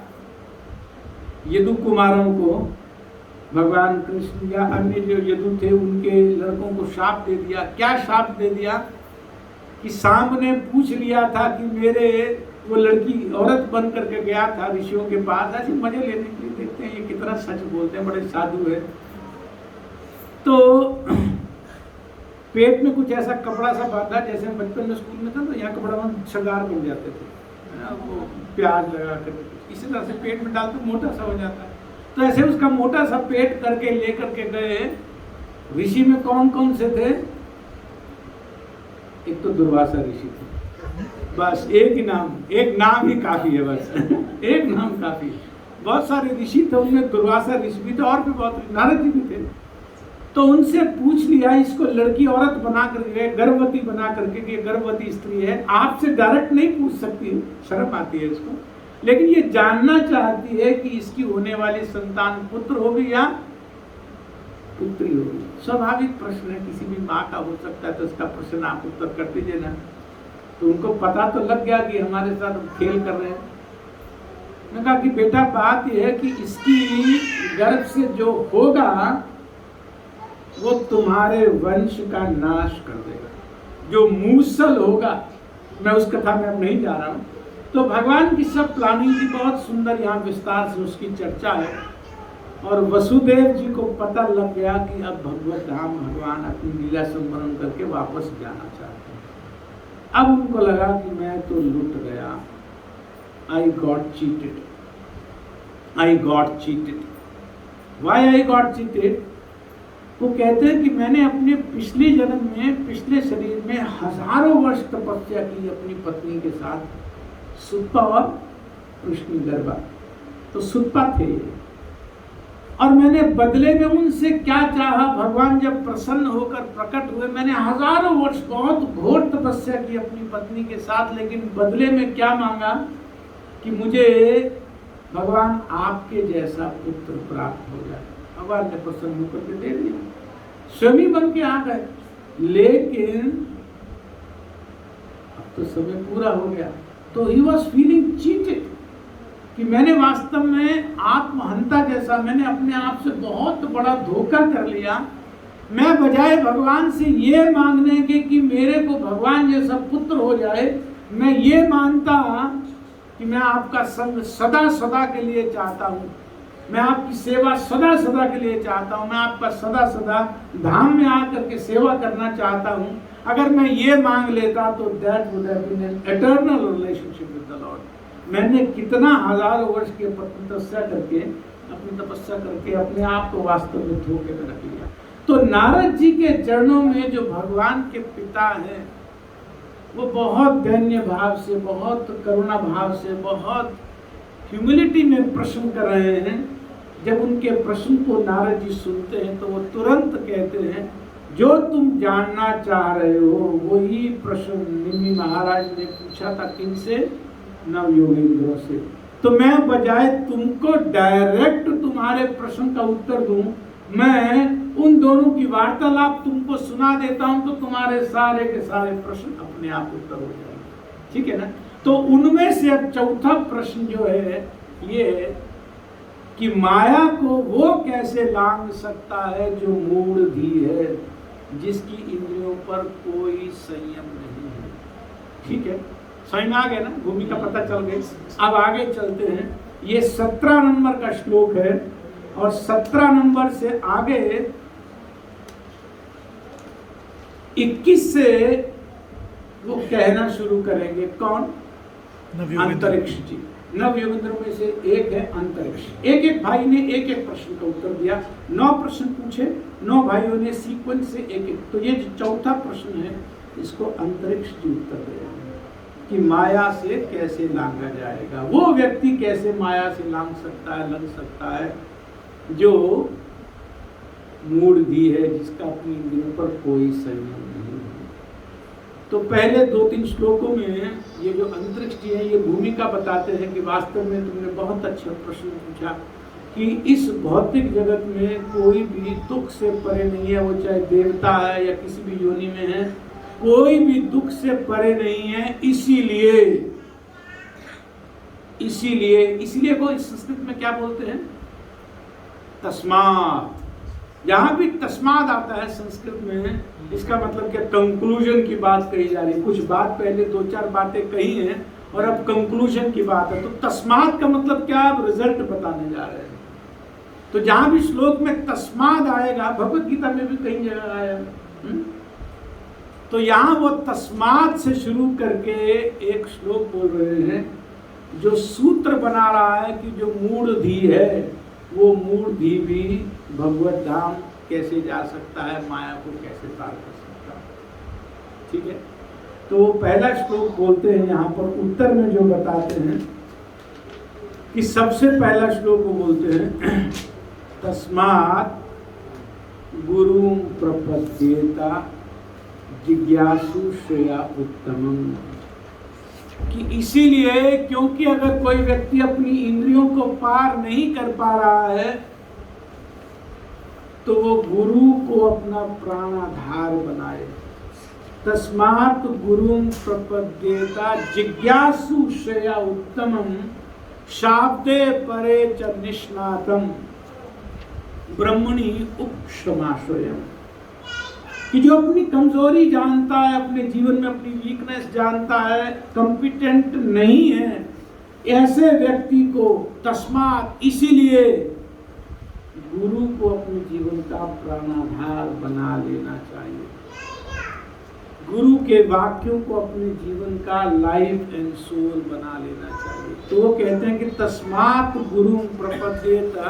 यदु कुमारों को, भगवान कृष्ण या अन्य जो यदु थे उनके लड़कों को शाप दे दिया। क्या शाप दे दिया? कि सांब ने पूछ लिया था कि मेरे वो लड़की औरत बन करके गया था ऋषियों के पास, ऐसे मजे लेने के लिए, देखते हैं ये कितना सच बोलते हैं, बड़े साधु है। तो पेट में कुछ ऐसा कपड़ा सा बांधा, जैसे हम बचपन में स्कूल में था तो यहाँ कपड़ा में श्रृंगार बन जाते थे, वो प्याज लगा कर इसी तरह से पेट में डालते मोटा सा हो जाता है। तो ऐसे उसका मोटा सा पेट करके लेकर के गए। ऋषि में कौन कौन से थे? एक तो दुर्वासा ऋषि थे, बस एक ही नाम, एक नाम ही काफी है, बस एक नाम काफी है। बहुत सारे ऋषि थे, उनमें दुर्वासा ऋषि भी थे और भी बहुत, नारद जी भी थे। तो उनसे पूछ लिया, इसको लड़की औरत बना करके, गर्भवती बना करके कि गर्भवती स्त्री है, आपसे डायरेक्ट नहीं पूछ सकती, शर्म आती है इसको, लेकिन ये जानना चाहती है कि इसकी होने वाली संतान पुत्र होगी या पुत्री होगी। स्वाभाविक प्रश्न है, किसी भी माँ का हो सकता है, तो इसका प्रश्न आप उत्तर कर दीजिए ना। तो उनको पता तो लग गया कि हमारे साथ खेल कर रहे हैं। मैंने कहा कि बेटा बात यह है कि इसकी गर्भ से जो होगा वो तुम्हारे वंश का नाश कर देगा, जो मूसल होगा। मैं उस कथा में अब नहीं जा रहा हूँ। तो भगवान की सब प्लानिंग थी, बहुत सुंदर, यहाँ विस्तार से उसकी चर्चा है। और वसुदेव जी को पता लग गया कि अब भगवत धाम भगवान अपनी लीला संवरण करके वापस जाना चाहते हैं। अब उनको लगा कि मैं तो लुट गया, I got cheated, I got cheated. Why I got cheated? वो कहते हैं कि मैंने अपने पिछले जन्म में, पिछले शरीर में हजारों वर्ष तपस्या की अपनी पत्नी के साथ, सुत्पा और कृष्णगर्भा, तो सुत्पा थे। और मैंने बदले में उनसे क्या चाहा, भगवान जब प्रसन्न होकर प्रकट हुए, मैंने हजारों वर्ष बहुत घोर तपस्या की अपनी पत्नी के साथ, लेकिन बदले में क्या मांगा कि मुझे भगवान आपके जैसा पुत्र प्राप्त हो जाए। भगवान ने प्रसन्न होकर के दे दिया, स्वामी बन के आ गए। लेकिन अब तो समय पूरा हो गया, तो ही वॉज फीलिंग चीटेड कि मैंने वास्तव में आत्महंता जैसा, मैंने अपने आप से बहुत बड़ा धोखा कर लिया। मैं बजाय भगवान से ये मांगने के कि मेरे को भगवान जैसा पुत्र हो जाए, मैं ये मानता कि मैं आपका संग सदा सदा के लिए चाहता हूँ, मैं आपकी सेवा सदा सदा के लिए चाहता हूँ, मैं आपका सदा सदा धाम में आकर के सेवा करना चाहता हूँ। अगर मैं ये मांग लेता तो that would have been an eternal relationship with the Lord. मैंने कितना हजारों वर्ष की तपस्या करके अपने आप को वास्तव में धोखे में रख लिया। तो नारद जी के चरणों में जो भगवान के पिता हैं, वो बहुत दैन्य भाव से, बहुत करुणा भाव से, बहुत ह्यूमिलिटी में प्रश्न कर रहे हैं। जब उनके प्रश्न को नारद जी सुनते हैं तो वो तुरंत कहते हैं, जो तुम जानना चाह रहे हो वही प्रश्न निमि महाराज ने पूछा था, किनसे? नव योगेंद्र से। तो मैं बजाय तुमको डायरेक्ट तुम्हारे प्रश्न का उत्तर दूं, मैं उन दोनों की वार्तालाप तुमको सुना देता हूं, तो तुम्हारे सारे के सारे प्रश्न अपने आप उत्तर हो जाएंगे। ठीक है ना? तो उनमें से अब चौथा प्रश्न जो है ये कि माया को वो कैसे लांघ सकता है जो मूढ़धी है, जिसकी इंद्रियों पर कोई संयम नहीं है। ठीक है, समझ में आ गया ना? भूमिका पता चल गई। अब आगे चलते हैं। ये 17 नंबर का श्लोक है और 17 नंबर से आगे 21 से वो कहना शुरू करेंगे। कौन? अंतरिक्ष जी। नव योगेंद्र में से एक है अंतरिक्ष। एक एक भाई ने एक एक प्रश्न का उत्तर दिया। 9 प्रश्न पूछे, 9 भाइयों ने सीक्वेंस से एक एक। तो ये जो चौथा प्रश्न है, इसको अंतरिक्ष जी उत्तर दे रहे हैं कि माया से कैसे लांघा जाएगा। वो व्यक्ति कैसे माया से लांघ सकता है, लग सकता है, जो मूढ़धी है, जिसका अपनी इंद्रियों पर कोई संयम नहीं है। तो पहले 2-3 श्लोकों में ये जो अंतरिक्ष जी है, ये भूमिका बताते हैं कि वास्तव में तुमने बहुत अच्छा प्रश्न पूछा कि इस भौतिक जगत में कोई भी दुख से परे नहीं है, वो चाहे देवता है या किसी भी योनि में है, कोई भी दुख से परे नहीं है। इसीलिए को संस्कृत में क्या बोलते हैं? तस्मात्। जहां भी तस्माद आता है संस्कृत में, इसका मतलब क्या? कंक्लूजन की बात कही जा रही है। कुछ बात पहले 2-4 बातें कही हैं और अब कंक्लूजन की बात है। तो तस्मात का मतलब क्या, आप रिजल्ट बताने जा रहे हैं। तो जहां भी श्लोक में तस्माद आएगा, भगवत गीता में भी कई जगह आया है, तो यहां वो तस्माद से शुरू करके एक श्लोक बोल रहे हैं जो सूत्र बना रहा है कि जो मूढ़धी है वो मूढ़धी भी भगवत धाम कैसे जा सकता है, माया को कैसे पार कर सकता है। ठीक है, तो पहला श्लोक बोलते हैं यहाँ पर, उत्तर में जो बताते हैं कि सबसे पहला श्लोक वो बोलते हैं तस्मात् गुरु प्रपद्येता जिज्ञासु श्रेया उत्तमम, कि इसीलिए क्योंकि अगर कोई व्यक्ति अपनी इंद्रियों को पार नहीं कर पा रहा है तो वो गुरु को अपना प्राणाधार बनाए। तस्मात् गुरुं प्रपद्येता जिज्ञासु श्रेया उत्तमम शाब्दे परे च निष्णातम ब्रह्मणि उपशमाश्रयम्, कि जो अपनी कमजोरी जानता है, अपने जीवन में अपनी वीकनेस जानता है, कॉम्पिटेंट नहीं है, ऐसे व्यक्ति को तस्मात् इसीलिए गुरु को अपने जीवन का प्राणाधार बना लेना चाहिए, गुरु के वाक्यों को अपने जीवन का लाइफ एंड सोल बना लेना चाहिए। तो वो कहते हैं कि तस्मात् गुरु प्रपद्येता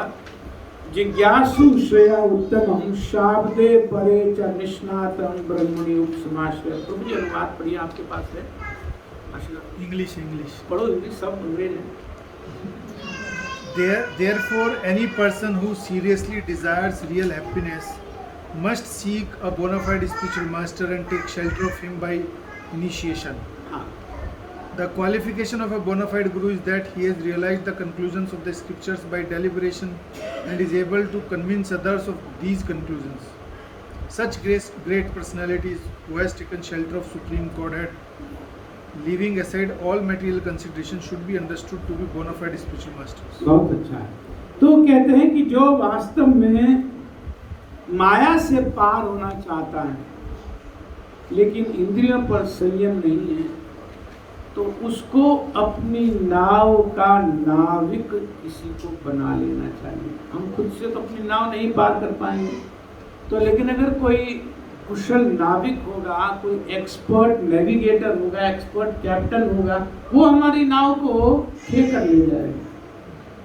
जिज्ञासु श्रेया उत्तमम शाब्दे परे च निष्णातम ब्रह्मणि उपसमाश्रय। प्रभु जी अनुवाद पढ़िए, आपके पास है इंग्लिश पढ़ो, इंग्लिश सब अंग्रेज है। Therefore, any person who seriously desires real happiness must seek a bona fide spiritual master and take shelter of him by initiation. हाँ, The qualification of a bona fide guru is that he has realized the conclusions of the scriptures by deliberation and is able to convince others of these conclusions. Such great personalities who has taken shelter of Supreme Godhead, leaving aside all material considerations, should be understood to be bona fide spiritual masters. बहुत अच्छा है। तो कहते हैं कि जो वास्तव में माया से पार होना चाहता है लेकिन इंद्रियों पर संयम नहीं है, तो उसको अपनी नाव का नाविक किसी को बना लेना चाहिए। हम खुद से तो अपनी नाव नहीं पार कर पाएंगे, तो लेकिन अगर कोई कुशल नाविक होगा, कोई एक्सपर्ट नेविगेटर होगा, एक्सपर्ट कैप्टन होगा, वो हमारी नाव को खे कर ले जाएगा,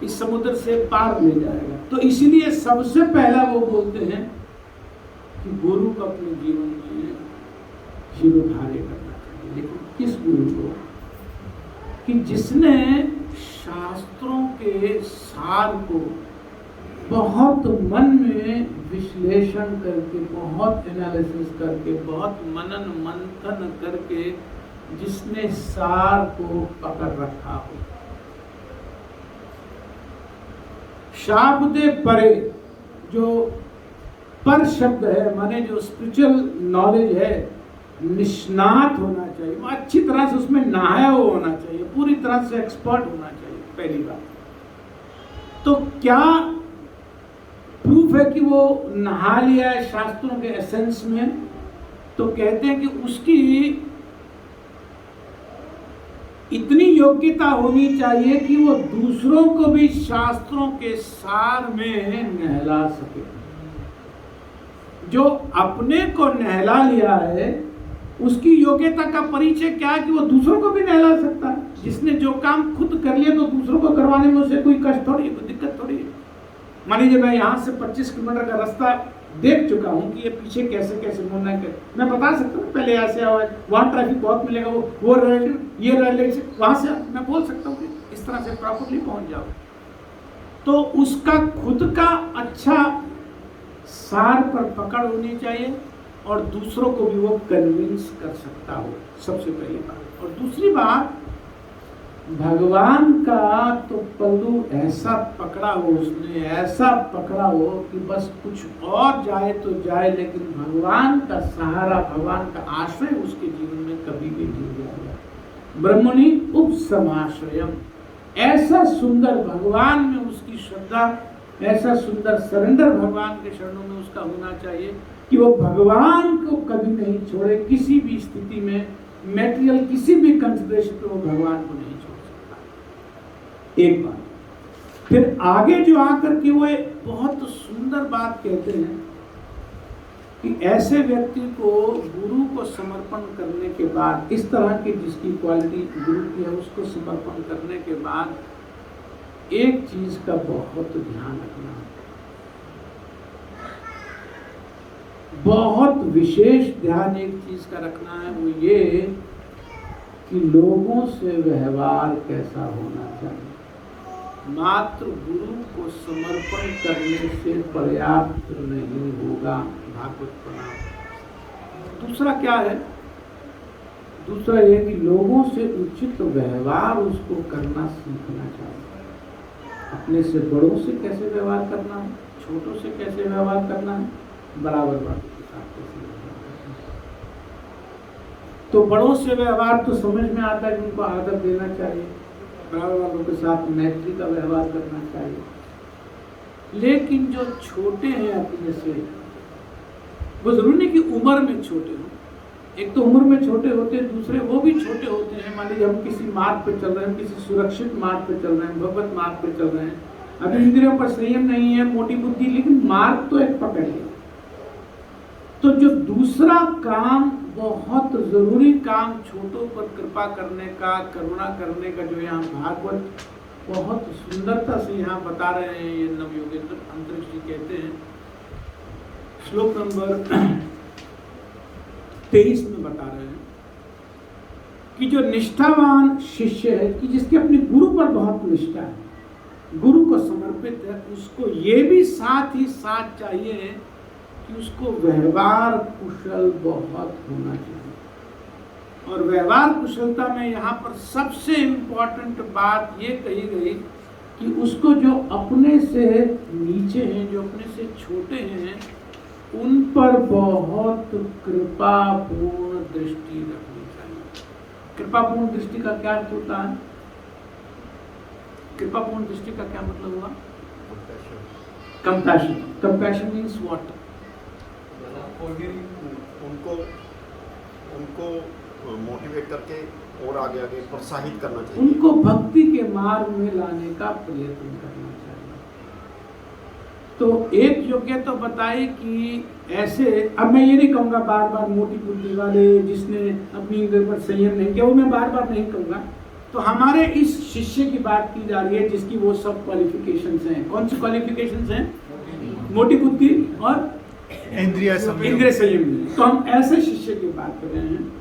इस समुद्र से पार ले जाएगा। तो इसीलिए सबसे पहला वो बोलते हैं कि गुरु को अपने जीवन में शिरोधार्य करना चाहिए। लेकिन किस गुरु को? कि जिसने शास्त्रों के सार को बहुत मन में विश्लेषण करके, बहुत एनालिसिस करके, बहुत मनन मंथन करके जिसने सार को पकड़ रखा हो। शाब्दे परे, जो पर शब्द है माने जो स्पिरिचुअल नॉलेज है, निष्णात होना चाहिए, वो अच्छी तरह से उसमें नहाया हुआ होना चाहिए, पूरी तरह से एक्सपर्ट होना चाहिए। पहली बात तो क्या प्रूफ है कि वो नहा लिया है शास्त्रों के एसेंस में? तो कहते हैं कि उसकी इतनी योग्यता होनी चाहिए कि वो दूसरों को भी शास्त्रों के सार में नहला सके। जो अपने को नहला लिया है उसकी योग्यता का परिचय क्या है कि वो दूसरों को भी नहला सकता है। जिसने जो काम खुद कर लिया तो दूसरों को करवाने में उसे कोई कष्ट थोड़ी, कोई दिक्कत थोड़ी है। मान लीजिए मैं यहाँ से 25 किलोमीटर का रास्ता देख चुका हूँ कि ये पीछे कैसे कैसे मुड़ना है, मैं बता सकता हूँ पहले ऐसे आवा, वहाँ ट्रैफिक बहुत मिलेगा, वो रेल ये रेलवे से वहाँ से मैं बोल सकता हूँ कि इस तरह से प्रॉपरली पहुँच जाओ। तो उसका खुद का अच्छा सार पर पकड़ होनी चाहिए और दूसरों को भी वो कन्विंस कर सकता हो, सबसे पहली बात। और दूसरी बात, भगवान का तो पल्लू ऐसा पकड़ा हो उसने, ऐसा पकड़ा हो कि बस कुछ और जाए तो जाए, लेकिन भगवान का सहारा, भगवान का आश्रय उसके जीवन में कभी भी नहीं जाएगा। ब्रह्मणि उपसमाश्रयम, ऐसा सुंदर भगवान में उसकी श्रद्धा, ऐसा सुंदर सरेंडर भगवान के शरणों में उसका होना चाहिए कि वो भगवान को कभी नहीं छोड़े, किसी भी स्थिति में मेटेरियल किसी भी कंसिडरेशन पे वो भगवान को नहीं छोड़ सकता। एक बात। फिर आगे जो आकर के वो एक बहुत सुंदर बात कहते हैं कि ऐसे व्यक्ति को गुरु को समर्पण करने के बाद, इस तरह की जिसकी क्वालिटी गुरु की है, उसको समर्पण करने के बाद एक चीज का बहुत ध्यान रखना है, बहुत विशेष ध्यान एक चीज का रखना है, वो ये कि लोगों से व्यवहार कैसा होना चाहिए। मात्र गुरु को समर्पण करने से पर्याप्त नहीं होगा भागवत प्रणाम। दूसरा क्या है? दूसरा यह कि लोगों से उचित व्यवहार उसको करना सीखना चाहिए। अपने से बड़ों से कैसे व्यवहार करना है, छोटों से कैसे व्यवहार करना है, बराबर बात के साथ कैसे व्यवहार करना है। तो बड़ों से व्यवहार तो समझ में आता है कि उनको आदर देना चाहिए, बराबर वालों के साथ मैत्री का व्यवहार करना चाहिए। लेकिन जो छोटे हैं अपने से, वो जरूरी नहीं कि उम्र में छोटे हों, एक तो उम्र में छोटे होते हैं, दूसरे वो भी छोटे होते हैं। मान लीजिए हम किसी मार्ग पे चल रहे हैं, किसी सुरक्षित मार्ग पे चल रहे हैं, भगवत मार्ग पे चल रहे हैं, अभी इंद्रियों पर संयम नहीं है, मोटी बुद्धि, लेकिन मार्ग तो एक पकड़ लिया। तो जो दूसरा काम, बहुत जरूरी काम, छोटों पर कृपा करने का, करुणा करने का, जो यहाँ भागवत बहुत सुंदरता से यहाँ बता रहे हैं, ये नवयोगेंद्र अंतरिक्ष जी कहते हैं, श्लोक नंबर 23 में बता रहे हैं कि जो निष्ठावान शिष्य है, कि जिसके अपने गुरु पर बहुत निष्ठा है, गुरु को समर्पित है, उसको ये भी साथ ही साथ चाहिए कि उसको व्यवहार कुशल बहुत होना चाहिए। और व्यवहार कुशलता में यहाँ पर सबसे इम्पोर्टेंट बात ये कही गई कि उसको जो अपने से नीचे हैं, जो अपने से छोटे हैं, उन पर बहुत कृपापूर्ण दृष्टि रखनी चाहिए। कृपापूर्ण दृष्टि का क्या अर्थ होता है? कृपापूर्ण दृष्टि का क्या मतलब हुआ? कंपैशन। Compassion means what? उनको मोटिवेट करके और आगे आगे प्रोत्साहित करना चाहिए, उनको भक्ति के मार्ग में लाने का प्रयत्न करना चाहिए। तो एक योग्य तो बताई कि ऐसे, अब मैं ये नहीं कहूँगा बार बार मोटी बुद्धि वाले, जिसने अपनी इंद्रियों पर संयम नहीं किया, वो मैं बार बार नहीं कहूँगा। तो हमारे इस शिष्य की बात की जा रही है जिसकी वो सब क्वालिफिकेशंस हैं। कौन सी क्वालिफिकेशंस हैं? मोटी बुद्धि और इंद्रिय संयम। तो हम ऐसे शिष्य की बात कर रहे हैं।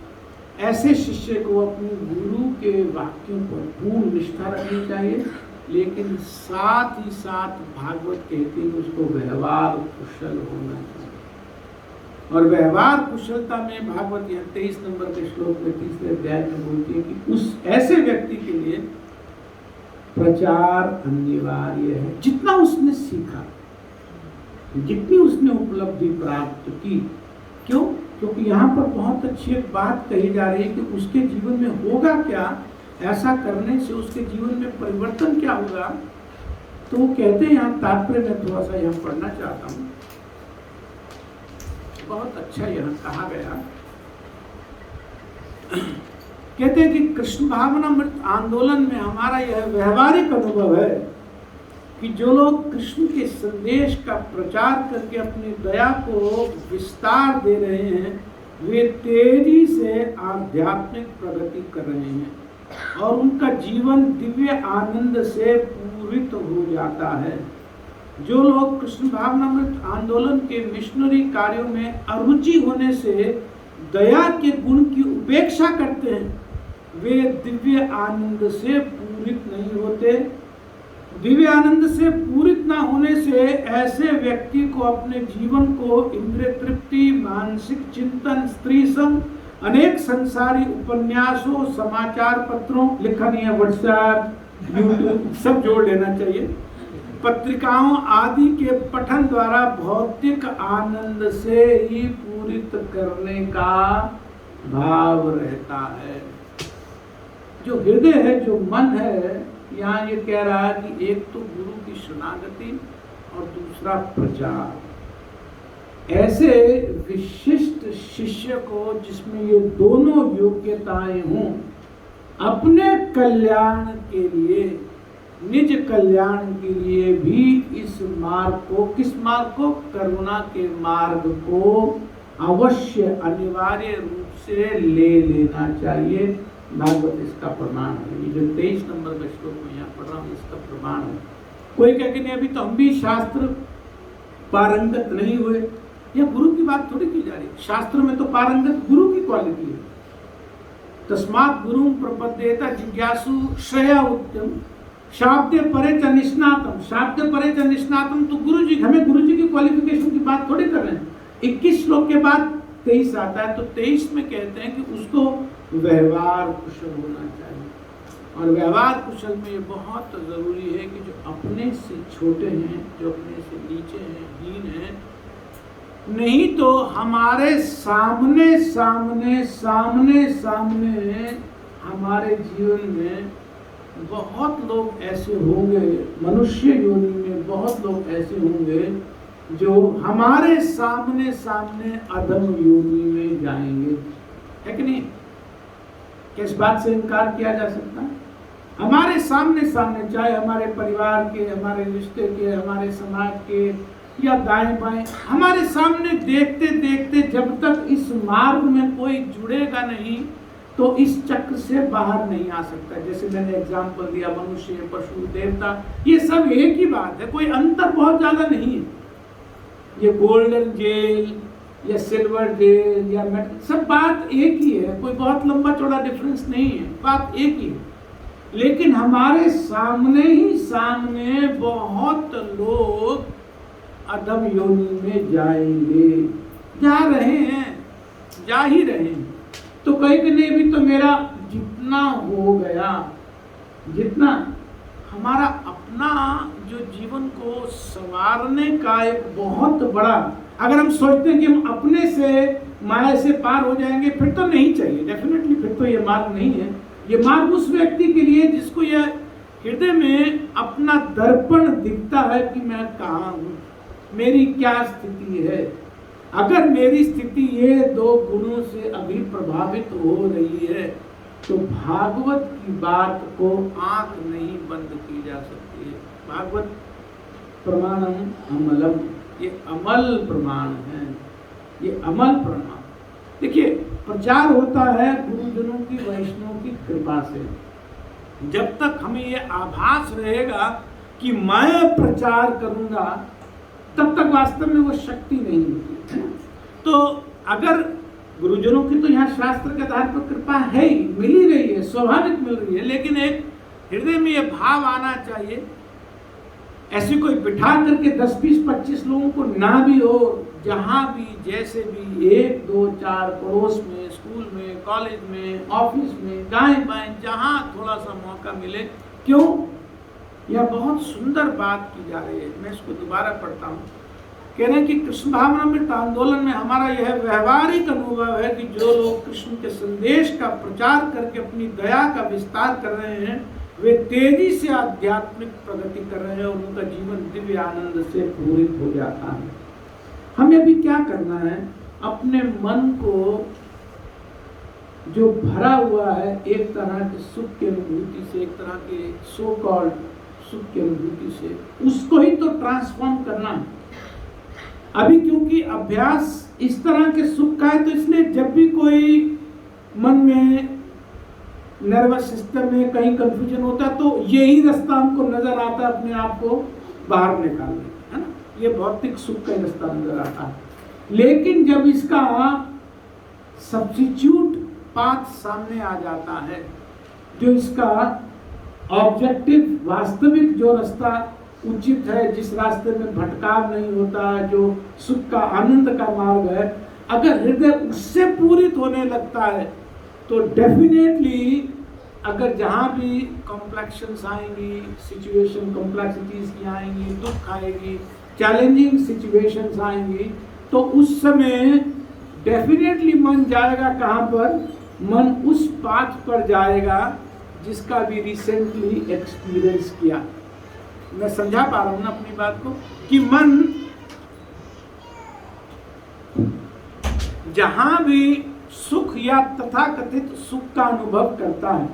ऐसे शिष्य को अपने गुरु के वाक्यों पर पूर्ण निष्ठा रखनी चाहिए, लेकिन साथ ही साथ भागवत कहती है उसको व्यवहार कुशल होना चाहिए। और व्यवहार कुशलता में भागवत 23 नंबर के श्लोक में 3 अध्याय में बोलती है कि उस ऐसे व्यक्ति के लिए प्रचार अनिवार्य है। जितना उसने सीखा, जितनी उसने उपलब्धि प्राप्त की, क्यों? क्योंकि यहाँ पर बहुत अच्छी एक बात कही जा रही है कि उसके जीवन में होगा क्या, ऐसा करने से उसके जीवन में परिवर्तन क्या होगा। तो वो कहते हैं, यहाँ तात्पर्य में थोड़ा सा यहाँ पढ़ना चाहता हूँ, बहुत अच्छा यहाँ कहा गया। कहते हैं कि कृष्ण भावनामृत आंदोलन में हमारा यह व्यवहारिक अनुभव है कि जो लोग कृष्ण के संदेश का प्रचार करके अपनी दया को विस्तार दे रहे हैं, वे तेजी से आध्यात्मिक प्रगति कर रहे हैं और उनका जीवन दिव्य आनंद से पूरित हो जाता है। जो लोग कृष्ण भावनामृत आंदोलन के मिशनरी कार्यों में अरुचि होने से दया के गुण की उपेक्षा करते हैं, वे दिव्य आनंद से पूरित नहीं होते। दिव्य आनंद से पूरित ना होने से ऐसे व्यक्ति को अपने जीवन को इंद्रिय तृप्ति, मानसिक चिंतन, स्त्री संग, अनेक संसारी उपन्यासों, समाचार पत्रों, लिखा नहीं है, व्हाट्सएप, यूट्यूब सब जोड़ लेना चाहिए, पत्रिकाओं आदि के पठन द्वारा भौतिक आनंद से ही पूरित करने का भाव रहता है। जो हृदय है, जो मन है, यहाँ ये कह रहा है कि एक तो गुरु की शरणागति और दूसरा प्रचार। ऐसे विशिष्ट शिष्य को जिसमें ये दोनों योग्यताएं हों, अपने कल्याण के लिए, निज कल्याण के लिए भी इस मार्ग को, किस मार्ग को, करुणा के मार्ग को अवश्य अनिवार्य रूप से ले लेना चाहिए। भागवत इसका प्रमाण है। ये जो 23 नंबर का श्लोक मैं यहाँ पढ़ रहा हूँ इसका प्रमाण है। कोई कह के नहीं अभी तो हम भी शास्त्र पारंगत नहीं हुए, यह गुरु की बात थोड़ी की जा रही है। शास्त्र में तो पारंगत गुरु की क्वालिटी है। तस्मात् गुरुं प्रपद्येत जिज्ञासु श्रेया उत्तम शाब्दे परे च निष्णातम। शाब्दे परे च निष्णातम तो गुरु जी, हमें गुरु जी की क्वालिफिकेशन की बात थोड़ी कर रहे हैं। 21 श्लोक के बाद 23 आता है, तो 23 में कहते हैं कि उसको व्यवहार कुशल होना चाहिए। और व्यवहार कुशल में ये बहुत जरूरी है कि जो अपने से छोटे हैं, जो अपने से नीचे हैं, हीन हैं, नहीं तो हमारे सामने सामने सामने सामने हमारे जीवन में बहुत लोग ऐसे होंगे, मनुष्य योनि में बहुत लोग ऐसे होंगे जो हमारे सामने सामने अधम योनि में जाएंगे, है कि नहीं? किस बात से इनकार किया जा सकता है? हमारे सामने सामने, चाहे हमारे परिवार के, हमारे रिश्ते के, हमारे समाज के या दाएं बाएं, हमारे सामने देखते देखते जब तक इस मार्ग में कोई जुड़ेगा नहीं तो इस चक्र से बाहर नहीं आ सकता। जैसे मैंने एग्जाम्पल दिया, मनुष्य, पशु, देवता, ये सब एक ही बात है, कोई अंतर बहुत ज्यादा नहीं है। ये गोल्डन जेल या सिल्वर जेल या मेटल, सब बात एक ही है, कोई बहुत लंबा चौड़ा डिफरेंस नहीं है, बात एक ही है। लेकिन हमारे सामने ही सामने बहुत लोग अधम योनि में जाएंगे, जा रहे हैं, जा ही रहे हैं। तो कहीं कि नहीं भी तो मेरा जितना हो गया, जितना हमारा अपना जो जीवन को संवारने का एक बहुत बड़ा, अगर हम सोचते हैं कि हम अपने से माया से पार हो जाएंगे, फिर तो नहीं चाहिए, डेफिनेटली फिर तो ये मार्ग नहीं है। ये मार्ग उस व्यक्ति के लिए जिसको यह हृदय में अपना दर्पण दिखता है कि मैं कहाँ हूँ, मेरी क्या स्थिति है। अगर मेरी स्थिति ये दो गुणों से अभी प्रभावित हो रही है तो भागवत की बात को आंख नहीं बंद की जा सकती है। भागवत प्रमाणम अमलम, ये अमल प्रमाण है, ये अमल प्रमाण। देखिए, प्रचार होता है गुरुजनों की, वैष्णव की कृपा से। जब तक हमें ये आभास रहेगा कि मैं प्रचार करूंगा, तब तक वास्तव में वो शक्ति नहीं होती है। तो अगर गुरुजनों की तो यहाँ शास्त्र के आधार पर कृपा है ही, मिल ही रही है, स्वाभाविक मिल रही है, लेकिन एक हृदय में ये भाव आना चाहिए। ऐसे कोई बिठा करके 10, 20, 25 लोगों को ना भी हो, जहाँ भी, जैसे भी, 1, 2, 4 पड़ोस में, स्कूल में, कॉलेज में, ऑफिस में, दाएं बाएं, जहाँ थोड़ा सा मौका मिले। क्यों? यह बहुत सुंदर बात की जा रही है। मैं इसको दोबारा पढ़ता हूँ। कह रहे हैं कि कृष्ण भावनामृत आंदोलन में हमारा यह व्यवहारिक अनुभव है कि जो लोग कृष्ण के संदेश का प्रचार करके अपनी दया का विस्तार कर रहे हैं, वे तेजी से आध्यात्मिक प्रगति कर रहे हैं और उनका जीवन दिव्य आनंद से पूरित हो जाता है। हमें अभी क्या करना है? अपने मन को जो भरा हुआ है एक तरह के सुख की अनुभूति से, एक तरह के सो कॉल्ड सुख की अनुभूति से, उसको ही तो ट्रांसफॉर्म करना है। अभी क्योंकि अभ्यास इस तरह के सुख का है, तो इसलिए जब भी कोई मन में, नर्वस सिस्टम में कहीं कंफ्यूजन होता है, तो यही रास्ता हमको नजर आता है अपने आप को बाहर निकालने, है ना? ये भौतिक सुख का रास्ता नजर आता है। लेकिन जब इसका सब्स्टिट्यूट पाथ सामने आ जाता है, जो इसका ऑब्जेक्टिव, वास्तविक जो रास्ता उचित है, जिस रास्ते में भटकाव नहीं होता, जो सुख का, आनंद का मार्ग है, अगर हृदय उससे पूरित होने लगता है तो डेफिनेटली अगर जहाँ भी कॉम्प्लेक्शंस आएंगी, सिचुएशन कॉम्प्लेक्सिटीज की आएंगी, दुख आएगी, चैलेंजिंग सिचुएशंस आएंगी, तो उस समय डेफिनेटली मन जाएगा कहाँ पर? मन उस पाथ पर जाएगा जिसका भी रिसेंटली एक्सपीरियंस किया। मैं समझा पा रहा हूँ ना अपनी बात को, कि मन जहां भी सुख या तथाकथित सुख का अनुभव करता है,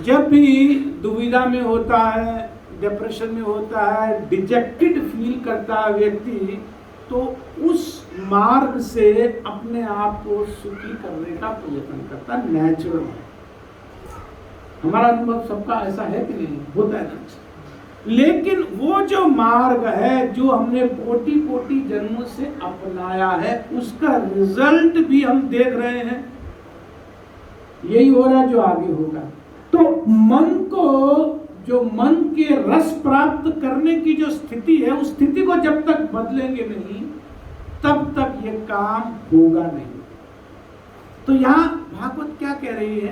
जब भी दुविधा में होता है, डिप्रेशन में होता है, डिजेक्टेड फील करता है व्यक्ति, तो उस मार्ग से अपने आप को सुखी करने का प्रयत्न करता है। नेचुरल है, हमारा अनुभव सबका ऐसा है कि नहीं, होता है ना। लेकिन वो जो मार्ग है जो हमने कोटि कोटि जन्मों से अपनाया है, उसका रिजल्ट भी हम देख रहे हैं, यही हो रहा है जो आगे होगा। तो मन को, जो मन के रस प्राप्त करने की जो स्थिति है, उस स्थिति को जब तक बदलेंगे नहीं, तब तक ये काम होगा नहीं। तो यहां भागवत क्या कह रही है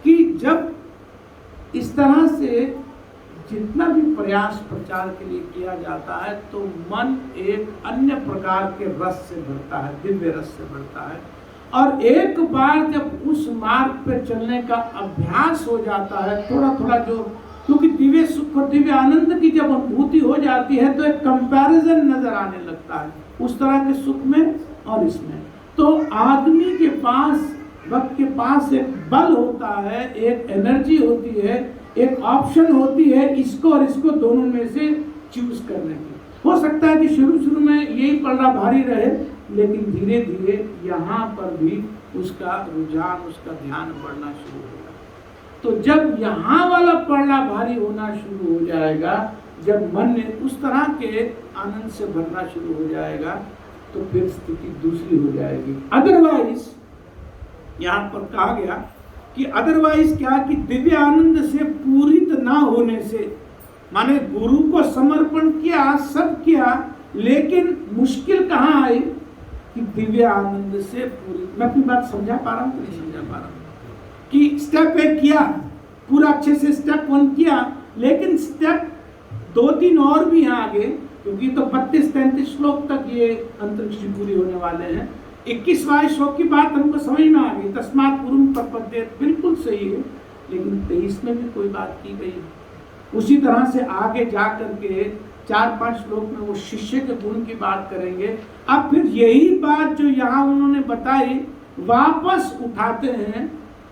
कि जब इस तरह से जितना भी प्रयास प्रचार के लिए किया जाता है, तो मन एक अन्य प्रकार के रस से भरता है, दिव्य रस से भरता है। और एक बार जब उस मार्ग पर चलने का अभ्यास हो जाता है, थोड़ा थोड़ा जो, क्योंकि दिव्य सुख और दिव्य आनंद की जब अनुभूति हो जाती है, तो एक कंपैरिजन नजर आने लगता है उस तरह के सुख में और इसमें। तो आदमी के पास, भक्त के पास एक बल होता है, एक एनर्जी होती है, एक ऑप्शन होती है, इसको और इसको दोनों में से चूज करने की। हो सकता है कि शुरू में यही पलड़ा भारी रहे, लेकिन धीरे धीरे यहाँ पर भी उसका रुझान, उसका ध्यान बढ़ना शुरू होगा। तो जब यहाँ वाला पलड़ा भारी होना शुरू हो जाएगा, जब मन ने उस तरह के आनंद से भरना शुरू हो जाएगा, तो फिर स्थिति दूसरी हो जाएगी। अदरवाइज यहाँ पर कहा गया कि अदरवाइज क्या, कि दिव्य आनंद से पूरित ना होने से, माने गुरु को समर्पण किया, सब किया, लेकिन मुश्किल कहाँ आई कि दिव्य आनंद से पूरित। मैं अपनी बात समझा पा रहा हूँ कि नहीं समझा पा रहा हूँ? कि स्टेप 1 किया, पूरा अच्छे से स्टेप 1 किया, लेकिन स्टेप 2-3 और भी हैं आगे, क्योंकि तो 32-33 श्लोक तक ये अंतरिक्ष पूरी होने वाले हैं। 21वां श्लोक की बात हमको समझ में आ गई, तस्मात् गुरुं प्रपद्येत, बिल्कुल सही है, लेकिन 23 में भी कोई बात की गई। उसी तरह से आगे जा करके 4-5 श्लोक में वो शिष्य के गुण की बात करेंगे। अब फिर यही बात जो यहाँ उन्होंने बताई वापस उठाते हैं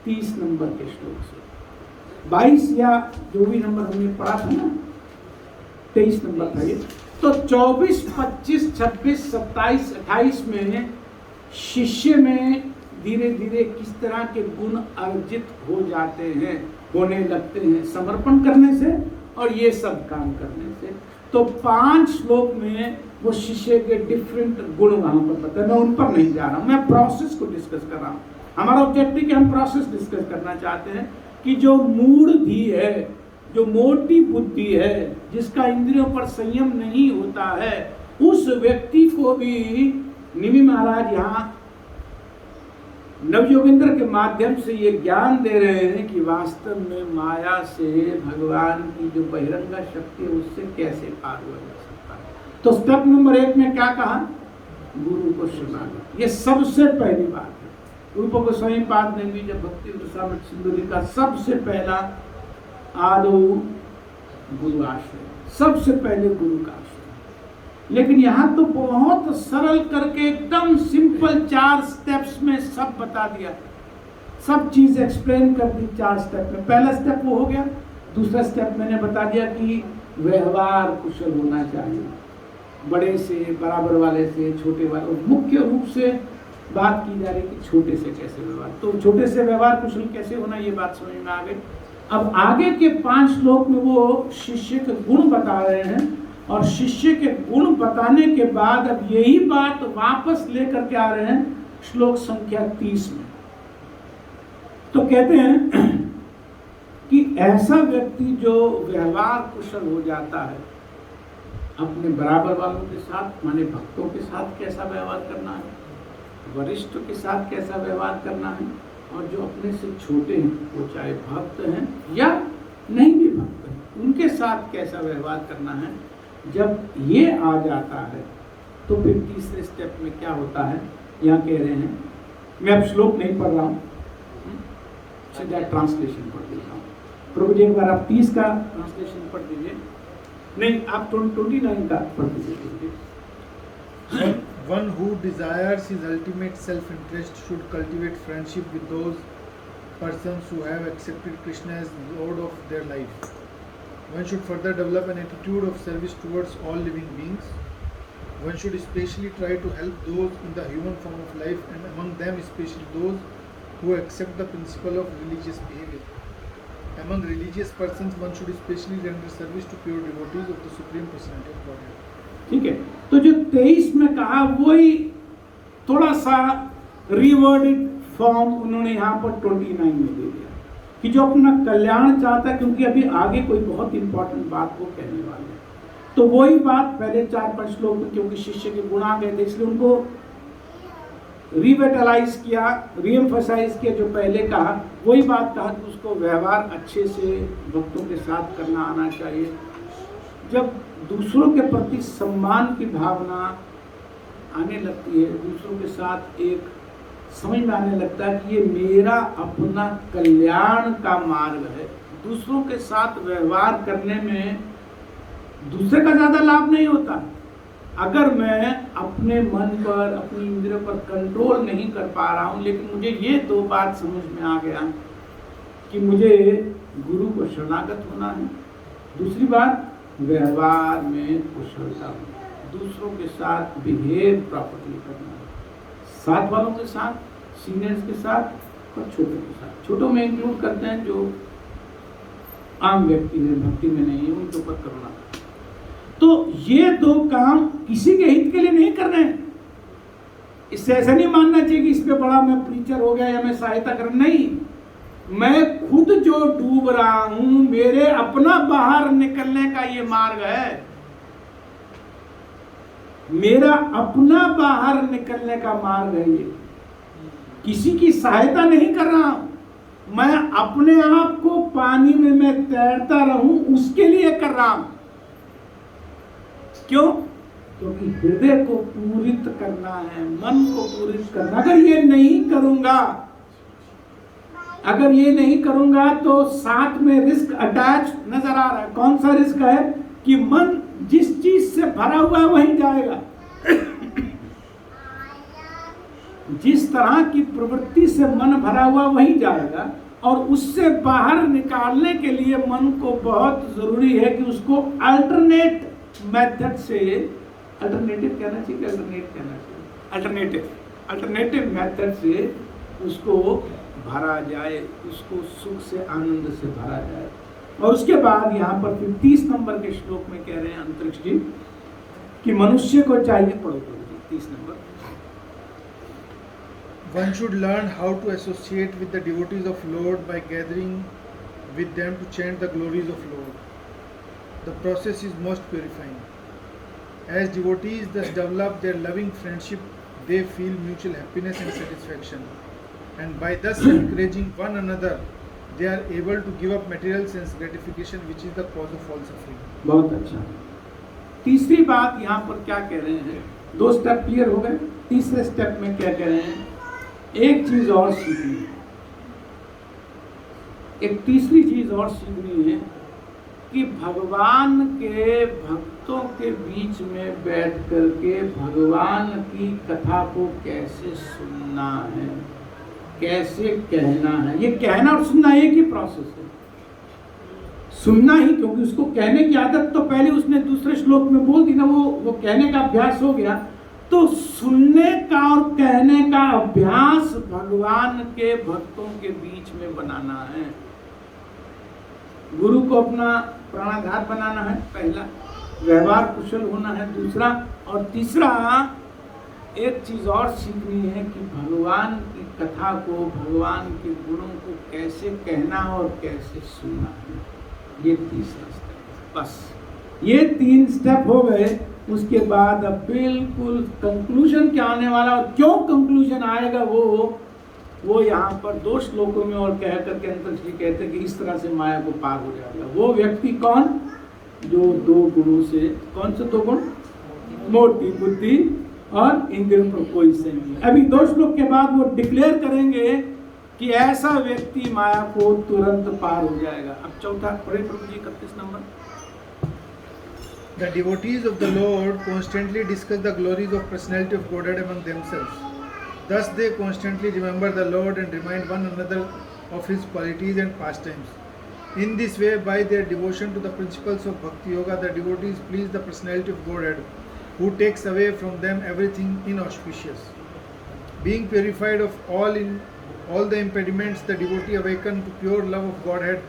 30 नंबर के श्लोक से, 22 या जो भी नंबर हमने पढ़ा था ना, 23 नंबर था ये। तो 24, 25, 26, 27, 28 में शिष्य में धीरे धीरे किस तरह के गुण अर्जित हो जाते हैं, होने लगते हैं, समर्पण करने से और ये सब काम करने से। तो 5 श्लोक में वो शिष्य के डिफरेंट गुण वहां पर बताए। मैं उन पर नहीं जा रहा हूं, मैं प्रोसेस को डिस्कस कर रहा हूं। हमारा ऑब्जेक्टिव हम प्रोसेस डिस्कस करना चाहते हैं कि जो मूढ़ धी है, जो मोटी बुद्धि है, जिसका इंद्रियों पर संयम नहीं होता है, उस व्यक्ति को भी निमि महाराज यहाँ नवयोगेंद्र के माध्यम से ये ज्ञान दे रहे हैं कि वास्तव में माया से भगवान की जो बहिरंग शक्ति है, उससे कैसे पार हुआ जा सकता है। तो स्टेप नंबर 1 में क्या कहा, गुरु को सुनाना, ये सबसे पहली बात है। रूप गोस्वामी पाद ने भी जब भक्ति रसामृत सिंधु का सबसे पहला आदो गुरु आश्रय, सबसे पहले गुरु का आश्रय। लेकिन यहाँ तो बहुत सरल करके एकदम सिंपल 4 स्टेप्स में सब बता दिया, सब चीज एक्सप्लेन कर दी 4 स्टेप में। पहला स्टेप वो हो गया। दूसरा स्टेप मैंने बता दिया कि व्यवहार कुशल होना चाहिए, बड़े से, बराबर वाले से, छोटे वाले। मुख्य रूप से बात की जा रही कि छोटे से कैसे व्यवहार, तो छोटे से व्यवहार कुशल कैसे होना, ये बात समझ में आ गई। अब आगे के 5 श्लोक में वो शिष्य के गुण बता रहे हैं, और शिष्य के गुण बताने के बाद अब यही बात वापस लेकर के आ रहे हैं श्लोक संख्या 30 में। तो कहते हैं कि ऐसा व्यक्ति जो व्यवहार कुशल हो जाता है, अपने बराबर वालों के साथ, माने भक्तों के साथ कैसा व्यवहार करना है, वरिष्ठ के साथ कैसा व्यवहार करना है, और जो अपने से छोटे हैं, वो चाहे भक्त हैं या नहीं भी भक्त हैं, उनके साथ कैसा व्यवहार करना है। जब ये आ जाता है तो फिर तीसरे स्टेप में क्या होता है, यहाँ कह रहे हैं, मैं अब श्लोक नहीं पढ़ रहा हूँ, सीधा ट्रांसलेशन पढ़ देता हूँ। प्रभु जी एक बार आप 30 का ट्रांसलेशन पढ़ दीजिए, नहीं आप 29 का पढ़ दीजिए। One who desires his ultimate self-interest should cultivate friendship with those persons who have accepted Krishna as Lord of their life. One should further develop an attitude of service towards all living beings. One should especially try to help those in the human form of life, and among them especially those who accept the principle of religious behavior. Among religious persons, one should especially render service to pure devotees of the Supreme Personality of Godhead. ठीक है, तो जो 23 में कहा वही थोड़ा सा रिवर्डेड form उन्होंने यहाँ पर 29 में दे दिया कि जो अपना कल्याण चाहता है, क्योंकि अभी आगे कोई बहुत इंपॉर्टेंट बात वो कहने वाले हैं। तो वही बात पहले 4-5 श्लोक में, क्योंकि शिष्य के गुण आ गए थे, इसलिए उनको रिवेटलाइज किया, रीएम्फसाइज किया। जो पहले कहा वही बात कहा कि उसको व्यवहार अच्छे से भक्तों के साथ करना आना चाहिए। जब दूसरों के प्रति सम्मान की भावना आने लगती है, दूसरों के साथ एक समझ में आने लगता है कि ये मेरा अपना कल्याण का मार्ग है, दूसरों के साथ व्यवहार करने में दूसरे का ज़्यादा लाभ नहीं होता। अगर मैं अपने मन पर, अपनी इंद्रियों पर कंट्रोल नहीं कर पा रहा हूँ, लेकिन मुझे ये 2 बात समझ में आ गया कि मुझे गुरु को शरणागत होना है, दूसरी बात व्यवहार में कुशलता हो, दूसरों के साथ बिहेव प्रॉपर्ली करना है, साथ वालों के साथ, सीनियर्स के साथ और छोटों के साथ। छोटों में इंक्लूड करते हैं जो आम व्यक्ति है, भक्ति में नहीं है, उनके ऊपर करुणा। तो ये 2 काम किसी के हित के लिए नहीं करने हैं। इससे ऐसा नहीं मानना चाहिए कि इस पे बड़ा मैं प्रीचर हो गया या मैं सहायता कर, नहीं, मैं खुद जो डूब रहा हूं, मेरे अपना बाहर निकलने का ये मार्ग है, मेरा अपना बाहर निकलने का मार्ग है। ये किसी की सहायता नहीं कर रहा हूं, मैं अपने आप को पानी में मैं तैरता रहूं उसके लिए कर रहा हूं। क्यों? क्योंकि हृदय को पूरित करना है, मन को पूरित करना। अगर ये नहीं करूंगा, अगर ये नहीं करूंगा तो साथ में रिस्क अटैच नजर आ रहा है। कौन सा रिस्क है? कि मन जिस चीज से भरा हुआ है वहीं जाएगा। जिस तरह की प्रवृत्ति से मन भरा हुआ वहीं जाएगा, और उससे बाहर निकालने के लिए मन को बहुत जरूरी है कि उसको अल्टरनेट मेथड से, अल्टरनेटिव कहना चाहिए, अल्टरनेट कहना चाहिए, अल्टरनेटिव मेथड से उसको भरा जाए, उसको सुख से, आनंद से भरा जाए। और उसके बाद यहाँ पर फिर 30 नंबर के श्लोक में कह रहे हैं अंतरिक्ष जी कि मनुष्य को चाहिए, पढ़ो 30 number. One should learn how to associate with the devotees of Lord by gathering with them to chant the glories of Lord. The process is most purifying. As devotees thus develop their loving friendship, they feel mutual happiness and satisfaction. And by thus encouraging one another, they are able to give up material sense gratification, which is the cause of all suffering. बहुत अच्छा। तीसरी बात यहाँ पर क्या कह रहे हैं? 2 स्टेप क्लियर हो गए। तीसरे स्टेप में क्या कह रहे हैं? एक चीज और सीखनी है, एक तीसरी चीज और सीखनी है कि भगवान के भक्तों के बीच में बैठ करके भगवान की कथा को कैसे सुनना है, कैसे कहना है। ये कहना और सुनना एक ही प्रोसेस है। सुनना ही, क्योंकि उसको कहने की आदत तो पहले उसने दूसरे श्लोक में बोल दी ना, वो कहने का अभ्यास हो गया। तो सुनने का और कहने का अभ्यास भगवान के भक्तों के बीच में बनाना है। गुरु को अपना प्राणाधार बनाना है, पहला। व्यवहार कुशल होना है, दूसरा। और तीसरा एक चीज और सीखनी है कि भगवान की कथा को, भगवान के गुणों को कैसे कहना और कैसे सुनना है। ये तीसरा स्टेप। बस ये 3 स्टेप हो गए। उसके बाद अब बिल्कुल कंक्लूजन क्या आने वाला, और क्यों कंक्लूजन आएगा वो यहाँ पर 2 श्लोकों में और कह करके अंतरिक्ष जी कहते हैं कि इस तरह से माया को पार हो जाएगा वो व्यक्ति। कौन? जो 2 गुणों से, कौन से 2 गुण? मोटी बुद्धि और इंद्रियों पर कोई से नहीं। अभी 2 श्लोक के बाद वो डिक्लेयर करेंगे कि ऐसा व्यक्ति माया को तुरंत पार हो जाएगा। अब चौथा पढ़े प्रभु जी 31 number. The devotees of the Lord constantly discuss the glories of personality of Godhead among themselves. Thus they constantly remember the Lord and remind one another of His qualities and pastimes. In this way, by their devotion to the principles of Bhakti Yoga, the devotees please the personality of Godhead, who takes away from them everything inauspicious. Being purified of all the impediments, the devotee awaken to pure love of Godhead,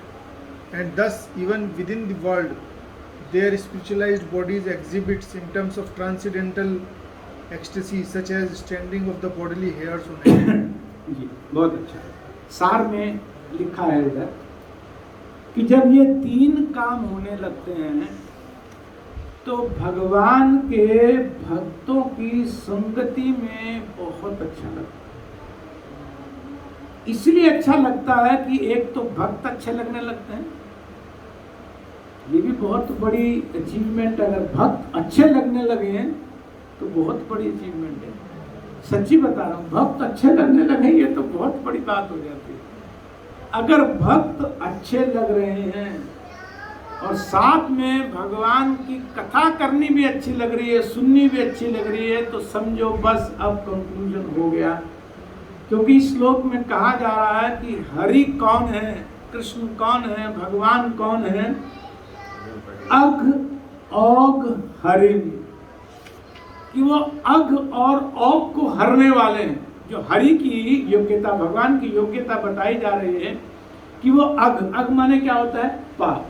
and thus even within the world, their spiritualized bodies exhibit symptoms of transcendental ecstasy, such as standing of the bodily hairs on head. जी बहुत अच्छा। सार में लिखा है इधर कि जब ये तीन काम होने लगते हैं तो भगवान के भक्तों की संगति में बहुत अच्छा लगता है। इसलिए अच्छा लगता है कि एक तो भक्त अच्छे लगने लगते हैं, ये भी बहुत बड़ी अचीवमेंट। अगर भक्त अच्छे लगने लगे हैं तो बहुत बड़ी अचीवमेंट है, सच्ची बता रहा हूँ। भक्त अच्छे लगने लगे ये तो बहुत बड़ी बात हो जाती है। अगर भक्त अच्छे लग रहे हैं और साथ में भगवान की कथा करनी भी अच्छी लग रही है, सुननी भी अच्छी लग रही है, तो समझो बस अब कंक्लूजन हो गया। क्योंकि इस श्लोक में कहा जा रहा है कि हरि कौन है, कृष्ण कौन है, भगवान कौन है। अघ औघ हरिम, कि वो अघ और औघ को हरने वाले हैं। जो हरि की योग्यता, भगवान की योग्यता बताई जा रही है कि वो अघ, अघ माने क्या होता है? पाप।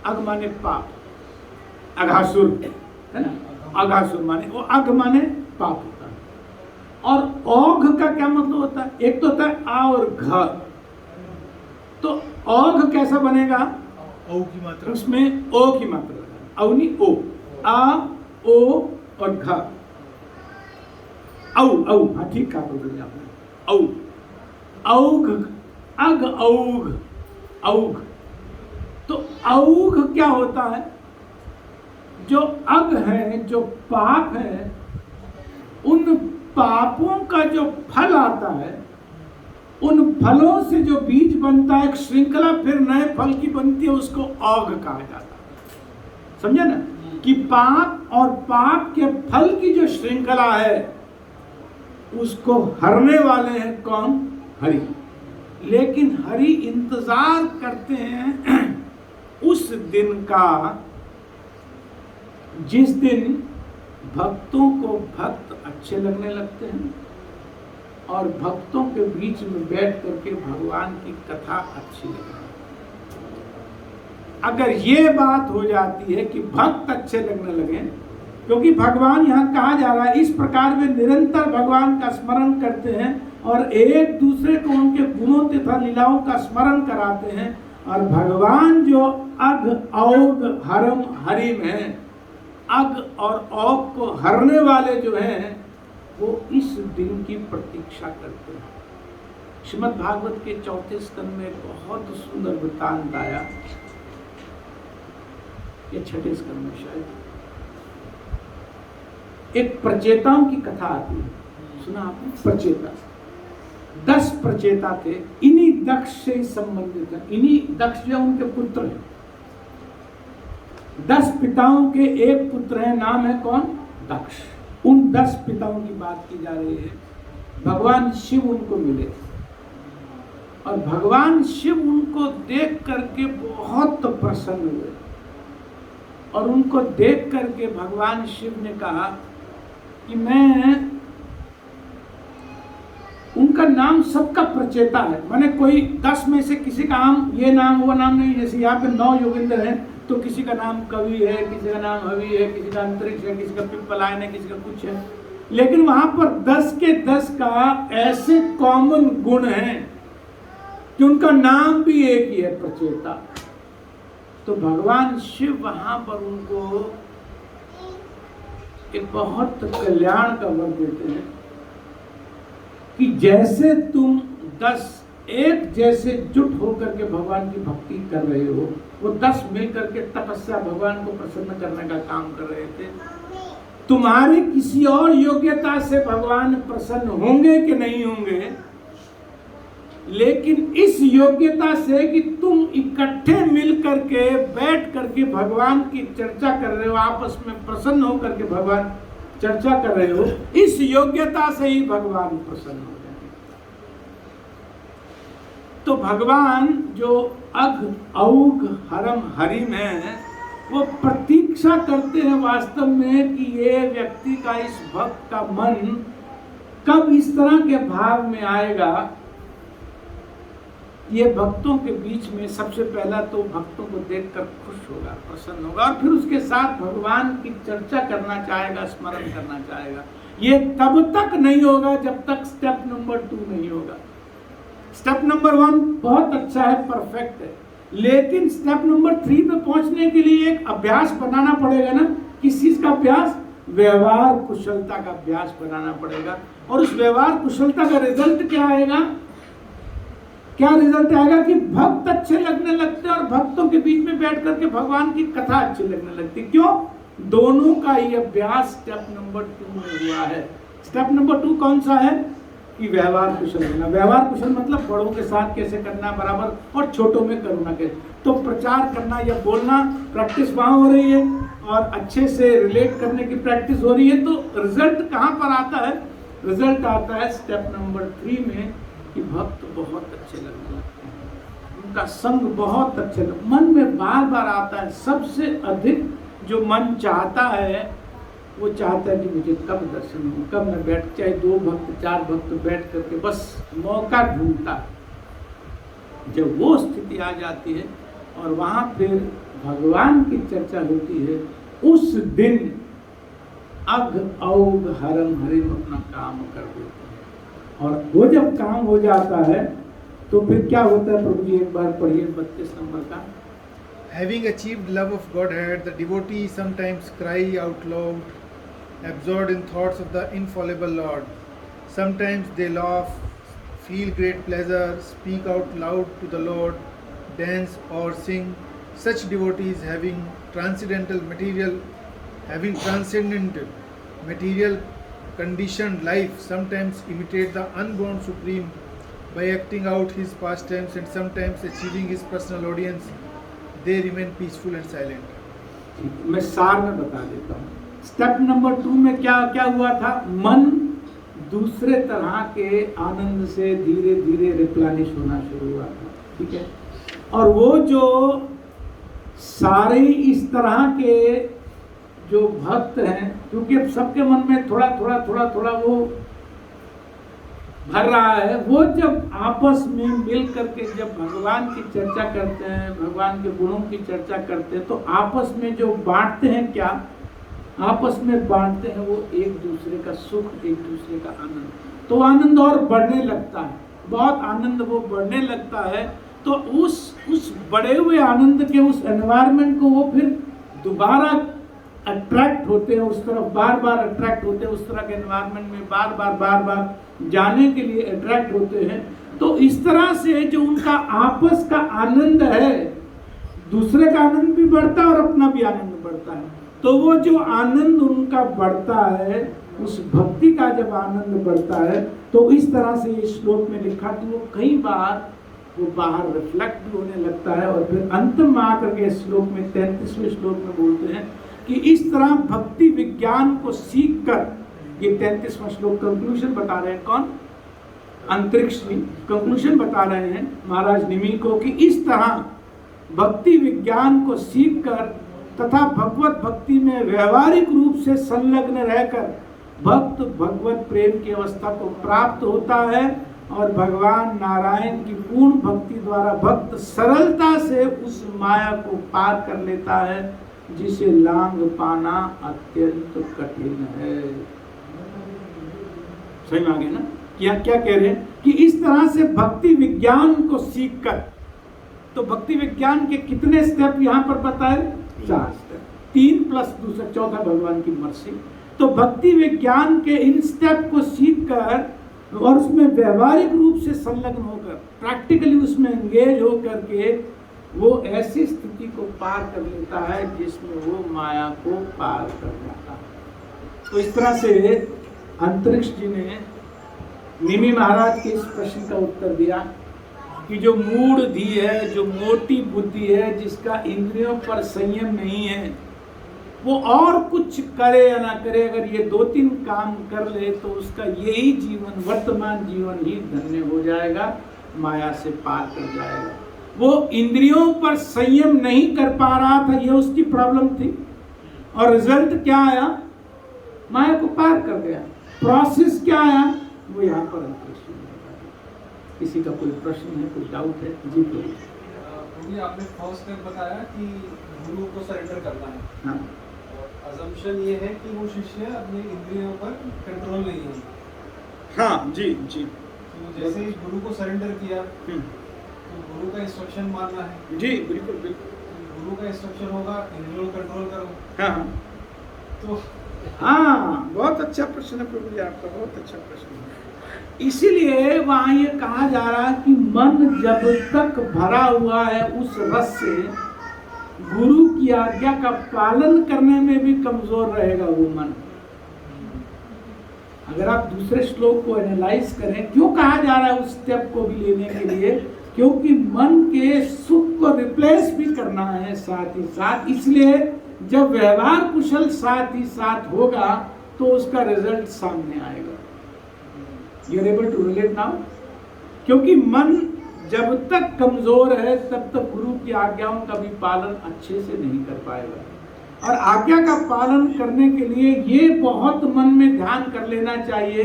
अघ माने पाप, अघासुर है ना, अघासुर माने वो अघ माने पाप होता है। और औघ का क्या मतलब होता है? एक तो होता है आ और घ, तो औघ कैसा बनेगा? औ की मात्रा, उसमें ओ की मात्रा, औ नहीं ओ, आ ओ और घ, औ औ, हाँ ठीक कहा बोलिए आपने, औ, औघ, अघ औघ, औघ। तो औघ क्या होता है? जो अघ है, जो पाप है, उन पापों का जो फल आता है, उन फलों से जो बीज बनता है, एक श्रृंखला फिर नए फल की बनती है, उसको औघ कहा जाता है। समझे ना कि पाप और पाप के फल की जो श्रृंखला है उसको हरने वाले हैं कौन? हरि। लेकिन हरि इंतजार करते हैं उस दिन का जिस दिन भक्तों को भक्त अच्छे लगने लगते हैं और भक्तों के बीच में बैठ करके भगवान की कथा अच्छी लगती है। अगर ये बात हो जाती है कि भक्त अच्छे लगने लगे, क्योंकि भगवान यहाँ कहा जा रहा है इस प्रकार वे निरंतर भगवान का स्मरण करते हैं और एक दूसरे को उनके गुणों तथा लीलाओं का स्मरण कराते हैं। और भगवान जो अघ औघ हरम हरिम है, अघ और औघ को हरने वाले जो हैं, वो इस दिन की प्रतीक्षा करते हैं। श्रीमद् भागवत के 4 स्कंद में बहुत सुंदर वृत्तांत आया, ये 6 स्कंद में शायद, एक प्रचेताओं की कथा आती है, सुना आपने? प्रचेता 10 प्रचेता थे, इन्हीं दक्ष से संबंधित है। इन्हीं दक्ष जो उनके पुत्र हैं, 10 पिताओं के एक पुत्र है, नाम है कौन? दक्ष। उन 10 पिताओं की बात की जा रही है। भगवान शिव उनको मिले और भगवान शिव उनको देख करके बहुत प्रसन्न हुए और उनको देख करके भगवान शिव ने कहा कि मैं, उनका नाम सबका प्रचेता है, माने कोई 10 में से किसी का नाम ये नाम वो नाम नहीं। जैसे यहाँ पे 9 योगेंद्र हैं तो किसी का नाम कवि है, किसी का नाम हवि है, किसी का अंतरिक्ष है, किसी का पिप्पलायन है, किसी का कुछ है। लेकिन वहां पर 10 के 10 का ऐसे कॉमन गुण हैं कि उनका नाम भी एक ही है, प्रचेता। तो भगवान शिव वहां पर उनको एक बहुत कल्याण का वर देते हैं कि जैसे तुम 10 एक जैसे जुट होकर के भगवान की भक्ति कर रहे हो, वो 10 मिलकर के तपस्या भगवान को प्रसन्न करने का काम कर रहे थे। तुम्हारी किसी और योग्यता से भगवान प्रसन्न होंगे कि नहीं होंगे, लेकिन इस योग्यता से कि तुम इकट्ठे मिल करके बैठ करके भगवान की चर्चा कर रहे हो, आपस में प्रसन्न होकर के भगवान चर्चा कर रहे हो, इस योग्यता से ही भगवान प्रसन्न हो जाएंगे। तो भगवान जो अघ औघ हरम हरिम है, वो प्रतीक्षा करते हैं वास्तव में कि ये व्यक्ति का, इस भक्त का मन कब इस तरह के भाव में आएगा। ये भक्तों के बीच में सबसे पहला तो भक्तों को देखकर खुश होगा, प्रसन्न होगा, और फिर उसके साथ भगवान की चर्चा करना चाहेगा, स्मरण करना चाहेगा। ये तब तक नहीं होगा जब तक स्टेप नंबर 2 नहीं होगा। स्टेप नंबर 1 बहुत अच्छा है, परफेक्ट है, लेकिन स्टेप नंबर 3 पे पहुंचने के लिए एक अभ्यास बनाना पड़ेगा ना। किस चीज का अभ्यास? व्यवहार कुशलता का अभ्यास बनाना पड़ेगा। और उस व्यवहार कुशलता का रिजल्ट क्या आएगा? क्या रिजल्ट आएगा कि भक्त अच्छे लगने लगते हैं और भक्तों के बीच में बैठ करके भगवान की कथा अच्छी लगने लगती। क्यों? दोनों का ही अभ्यास स्टेप नंबर 2 में हुआ है। स्टेप नंबर 2 कौन सा है? कि व्यवहार कुशल होना। व्यवहार कुशल मतलब बड़ों के साथ कैसे करना बराबर, और छोटों में करुणा कैसे। तो प्रचार करना या बोलना प्रैक्टिस वहां हो रही है, और अच्छे से रिलेट करने की प्रैक्टिस हो रही है। तो रिजल्ट कहां पर आता है? रिजल्ट आता है स्टेप नंबर 3 में, कि भक्त बहुत अच्छे लगने लगते हैं, उनका संग बहुत अच्छे मन में बार बार आता है। सबसे अधिक जो मन चाहता है, वो चाहता है कि मुझे कब दर्शन हो, कब मैं बैठ, चाहे 2 भक्त 4 भक्त बैठ करके बस मौका ढूंढता है। जब वो स्थिति आ जाती है और वहां फिर भगवान की चर्चा होती है, उस दिन अघ औघ हरम हरिम अपना काम कर देते हैं। और वो जब काम हो जाता है तो फिर क्या होता है? प्रभु जी एक बार पढ़िए 32 नंबर का। Having achieved love of Godhead, the devotee sometimes cry out loud, absorbed in thoughts of the infallible Lord. Sometimes they laugh, feel great pleasure, speak out loud to the Lord, dance or sing. Such devotees having transcendental material conditioned life sometimes imitate the unborn Supreme by acting out his pastimes and sometimes achieving his personal audience. They remain peaceful and silent. मैं सार में बता देता हूँ। Step number 2 में क्या क्या हुआ था? मन दूसरे तरह के आनंद से धीरे धीरे रिप्लेनिश होना शुरू हुआ था, ठीक है। और वो जो सारे इस तरह के जो भक्त हैं, क्योंकि अब सबके मन में थोड़ा थोड़ा वो भर रहा है, वो जब आपस में मिल करके जब भगवान की चर्चा करते हैं, भगवान के गुणों की चर्चा करते हैं, तो आपस में जो बांटते हैं, क्या आपस में बांटते हैं? वो एक दूसरे का सुख, एक दूसरे का आनंद। तो आनंद और बढ़ने लगता है, बहुत आनंद वो बढ़ने लगता है। तो उस बढ़े हुए आनंद के उस एनवायरनमेंट को वो फिर दोबारा अट्रैक्ट होते हैं, उस तरफ बार बार अट्रैक्ट होते हैं, उस तरह के एनवायरनमेंट में बार बार जाने के लिए अट्रैक्ट होते हैं। तो इस तरह से जो उनका आपस का आनंद है, दूसरे का आनंद भी बढ़ता है और अपना भी आनंद बढ़ता है। तो वो जो आनंद उनका बढ़ता है, उस भक्ति का जब आनंद बढ़ता है, तो इस तरह से ये श्लोक में लिखा कि वो कई बार वो बाहर रिफ्लेक्ट भी होने लगता है। और फिर अंत में आकर के श्लोक में 33वें श्लोक में बोलते हैं कि इस तरह भक्ति विज्ञान को सीख कर, ये 33वां श्लोक कंक्लूजन बता रहे हैं, कौन? अंतरिक्ष जी कंक्लूजन बता रहे हैं महाराज निमि को, कि इस तरह भक्ति विज्ञान को सीख कर तथा भगवत भक्ति में व्यवहारिक रूप से संलग्न रहकर भक्त भगवत प्रेम की अवस्था को प्राप्त होता है, और भगवान नारायण की पूर्ण भक्ति द्वारा भक्त सरलता से उस माया को पार कर लेता है, जिसे लांग पाना अत्यंत कठिन है। सही में आ गया ना? क्या कह रहे हैं कि इस तरह से भक्ति विज्ञान को सीखकर, तो भक्ति विज्ञान के कितने स्टेप यहाँ पर बताए? 4 स्टेप, 3 प्लस दूसरा 4 भगवान की मर्जी। तो भक्ति विज्ञान के इन स्टेप को सीखकर और उसमें व्यवहारिक रूप से संलग्न होकर, प्रैक्टिकली उसमें एंगेज होकर के वो ऐसी स्थिति को पार कर लेता है जिसमें वो माया को पार कर जाता है। तो इस तरह से अंतरिक्ष जी ने निमि महाराज के इस प्रश्न का उत्तर दिया कि जो मूढ़ है, जो मोटी बुद्धि है, जिसका इंद्रियों पर संयम नहीं है, वो और कुछ करे या ना करे, अगर ये 2-3 काम कर ले तो उसका यही जीवन, वर्तमान जीवन ही धन्य हो जाएगा, माया से पार कर जाएगा। वो इंद्रियों पर संयम नहीं कर पा रहा था, ये उसकी प्रॉब्लम थी, और रिजल्ट क्या आया? माया को पार कर गया। प्रोसेस क्या आया? वो यहाँ पर अंतरिक्ष में लगा। किसी का कोई प्रश्न है, कोई डाउट है? जी प्रभु, आपने फर्स्ट स्टेप बताया कि गुरु को सरेंडर करना है। हाँ। और अजम्पशन ये है कि वो शिष्य अपने इंद्रियों पर कंट्रोल नहीं है। हाँ जी जी। तो जैसे ही गुरु को सरेंडर किया तो गुरु का इंस्ट्रक्शन मानना है। जी बिल्कुल बिल्कुल। गुरु का इंस्ट्रक्शन होगा इंद्रियों को कंट्रोल करो। हाँ तो हाँ, बहुत अच्छा प्रश्न है प्रभु जी आपका, बहुत अच्छा प्रश्न है। इसीलिए वहां ये कहा जा रहा है कि मन जब तक भरा हुआ है उस रस से, गुरु की आज्ञा का पालन करने में भी कमजोर रहेगा वो मन। अगर आप दूसरे श्लोक को एनालाइज करें, क्यों कहा जा रहा है उस स्टेप को भी लेने के लिए? क्योंकि मन के सुख को रिप्लेस भी करना है साथ ही साथ। इसलिए जब व्यवहार कुशल साथ ही साथ होगा तो उसका रिजल्ट सामने आएगा। You are able to relate now? क्योंकि मन जब तक कमजोर है तब तक गुरु की आज्ञाओं का भी पालन अच्छे से नहीं कर पाएगा। और आज्ञा का पालन करने के लिए ये बहुत मन में ध्यान कर लेना चाहिए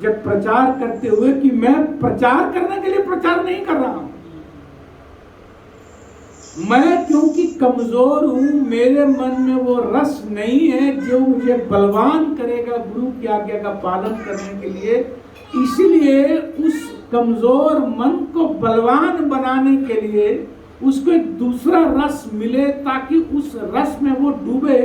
जब प्रचार करते हुए कि मैं प्रचार करने के लिए प्रचार नहीं कर रहा हूं। मैं क्योंकि कमजोर हूं, मेरे मन में वो रस नहीं है जो मुझे बलवान करेगा गुरु की आज्ञा का पालन करने के लिए। इसलिए उस कमजोर मन को बलवान बनाने के लिए उसको एक दूसरा रस मिले ताकि उस रस में वो डूबे,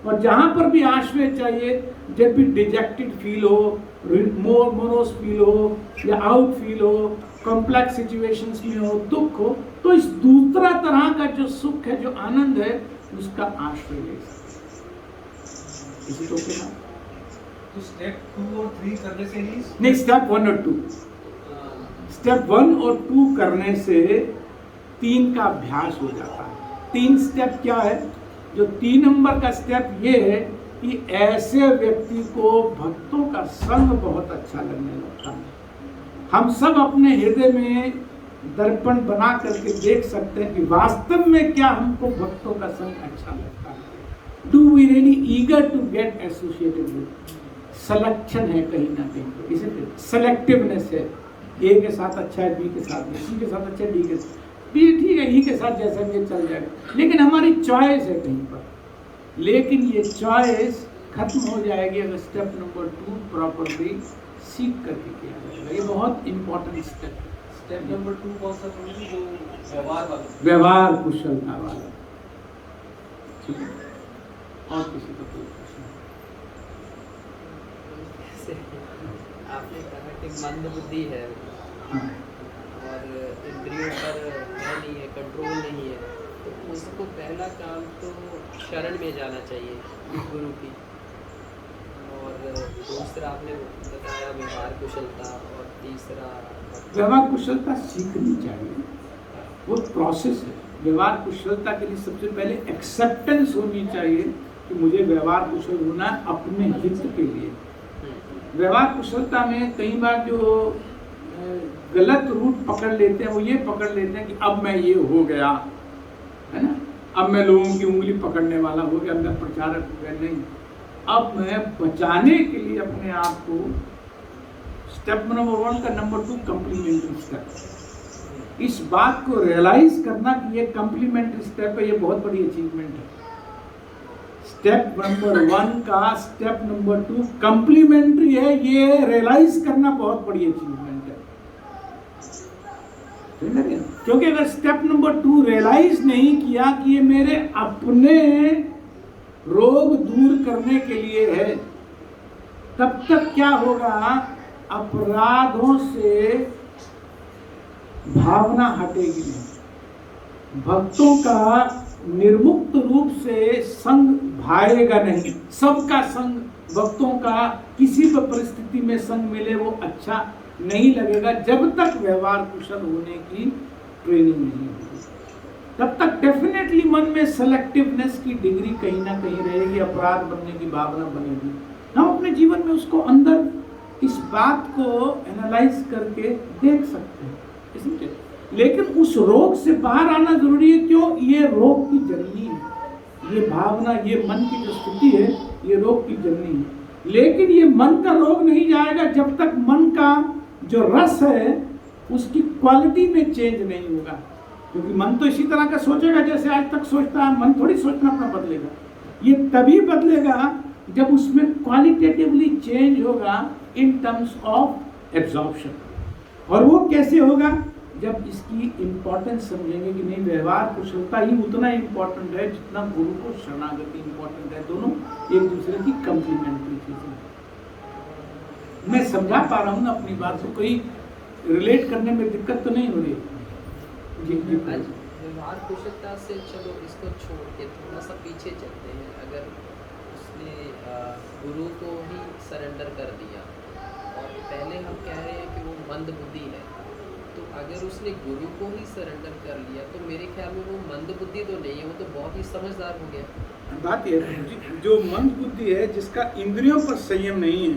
और जहां पर भी आश्रय चाहिए, जब भी डिजेक्टेड फील हो, मोरोस फील हो या आउट फील हो, कॉम्प्लेक्स सिचुएशंस में हो, दुख हो, तो इस दूसरा तरह का जो सुख है, जो आनंद है, उसका आश्रय ले सकते। इसी तो क्या? तो स्टेप 2 और 3 करने से ही नहीं, स्टेप 1 और 2। स्टेप 1 और 2 करने से 3 का अभ्यास हो जाता है। 3 स्टेप क्या है? जो 3 नंबर का स्टेप ये है कि ऐसे व्यक्ति को भक्तों का संग बहुत अच्छा लगने लगता है। हम सब अपने हृदय में दर्पण बना करके देख सकते हैं कि वास्तव में क्या हमको भक्तों का संग अच्छा लगता है। Do we really eager to get associated with? Selection है कहीं ना कहीं, इसे सेलेक्टिवनेस है। ए के साथ अच्छा है, बी के साथ नहीं, सी के साथ अच्छा है, डी के साथ भी ठीक है, ई के साथ जैसा भी चल जाएगा, लेकिन हमारी चॉइस है कहीं पर। लेकिन ये चॉइस खत्म हो जाएगी अगर स्टेप नंबर 2 प्रॉपरली सीख करके किया जाएगा। ये बहुत इंपॉर्टेंट स्टेप है। स्टेप नंबर 2 कौन सा प्रभु जी? जो व्यवहार वाला। व्यवहार कुशलता वाला। ठीक है, और किसी का कोई प्रश्न? आपने कहा कि मंद बुद्धि है हाँ। और इंद्रियों पर है नहीं है, कंट्रोल नहीं है, तो उसको पहला काम तो शरण में जाना चाहिए गुरु की, और दूसरा आपने बताया व्यवहार कुशलता, और तीसरा व्यवहार कुशलता सीखनी चाहिए, वो प्रोसेस है। व्यवहार कुशलता के लिए सबसे पहले एक्सेप्टेंस होनी चाहिए कि मुझे व्यवहार कुशल होना है अपने हित के लिए। व्यवहार कुशलता में कई बार जो गलत रूट पकड़ लेते हैं, वो ये पकड़ लेते हैं कि अब मैं ये हो गया, है ना, अब मैं लोगों की उंगली पकड़ने वाला हो गया, मैं प्रचारक हो गया। नहीं, अब मैं बचाने के लिए अपने आप को, स्टेप नंबर 1 का नंबर 2 कम्प्लीमेंट्री स्टेप। इस बात को रियलाइज करना कि ये कम्प्लीमेंट्री स्टेप है, ये बहुत बड़ी अचीवमेंट है। स्टेप नंबर 1 का स्टेप नंबर 2 कम्प्लीमेंट्री है, ये रियलाइज करना बहुत बड़ी अचीवमेंट है। क्योंकि अगर स्टेप नंबर 2 रियलाइज नहीं किया कि ये मेरे अपने रोग दूर करने के लिए है, तब तक क्या होगा? अपराधों से भावना हटेगी नहीं, भक्तों का निर्मुक्त रूप से संग भाएगा नहीं। सबका संग, भक्तों का किसी भी परिस्थिति में संग मिले वो अच्छा, नहीं लगेगा जब तक व्यवहार कुशल होने की ट्रेनिंग नहीं होगी। तब तक डेफिनेटली मन में सेलेक्टिवनेस की डिग्री कहीं ना कहीं रहेगी, अपराध बनने की भावना बनेगी। हम अपने जीवन में उसको अंदर इस बात को एनालाइज करके देख सकते हैं, isn't it? लेकिन उस रोग से बाहर आना जरूरी है। क्यों? ये रोग की जननी है, ये भावना, ये मन की जो स्थिति है, ये रोग की जननी है। लेकिन ये मन का रोग नहीं जाएगा जब तक मन का जो रस है उसकी क्वालिटी में चेंज नहीं होगा। क्योंकि मन तो इसी तरह का सोचेगा जैसे आज तक सोचता है। मन थोड़ी सोचना अपना बदलेगा। ये तभी बदलेगा जब उसमें क्वालिटेटिवली चेंज होगा इन टर्म्स ऑफ एब्जॉर्प्शन। और वो कैसे होगा? जब इसकी इंपॉर्टेंस समझेंगे कि नहीं, व्यवहार कुशलता ही उतना इंपॉर्टेंट है जितना गुरु को शरणागति इंपॉर्टेंट है। दोनों एक दूसरे की कंप्लीमेंट्री चीजें। मैं समझा पा रहा हूँ ना अपनी बात को? कोई रिलेट करने में दिक्कत तो नहीं हो रही? जी जी। व्यवहार कुशलता से चलो इसको छोड़ के थोड़ा सा पीछे चलते हैं। अगर उसने गुरु को ही सरेंडर कर दिया और पहले हम कह रहे हैं कि वो मंद बुद्धि है, तो अगर उसने गुरु को ही सरेंडर कर लिया तो मेरे ख्याल में वो मंद बुद्धि तो नहीं है, वो तो बहुत ही समझदार हो गया। बात ये है जो मंद बुद्धि है, जिसका इंद्रियों पर संयम नहीं है,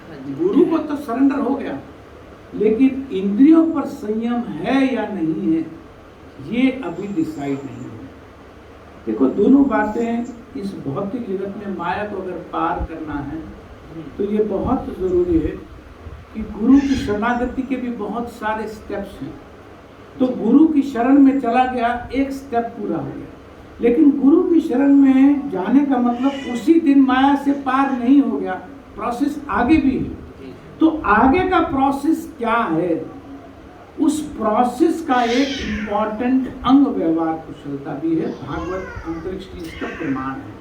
हाँ जी। गुरु को तो सरेंडर हो गया, लेकिन इंद्रियों पर संयम है या नहीं है ये अभी डिसाइड नहीं है। देखो, दोनों बातें इस भौतिक जगत में माया को अगर पार करना है तो ये बहुत जरूरी है कि गुरु की शरणागति के भी बहुत सारे स्टेप्स हैं। तो गुरु की शरण में चला गया, एक स्टेप पूरा हो गया। लेकिन गुरु की शरण में जाने का मतलब उसी दिन माया से पार नहीं हो गया, प्रोसेस आगे भी है। तो आगे का प्रोसेस क्या है? उस प्रोसेस का एक इम्पॉर्टेंट अंग व्यवहार कुशलता भी है। भागवत अंतरिक्ष की इसका प्रमाण है।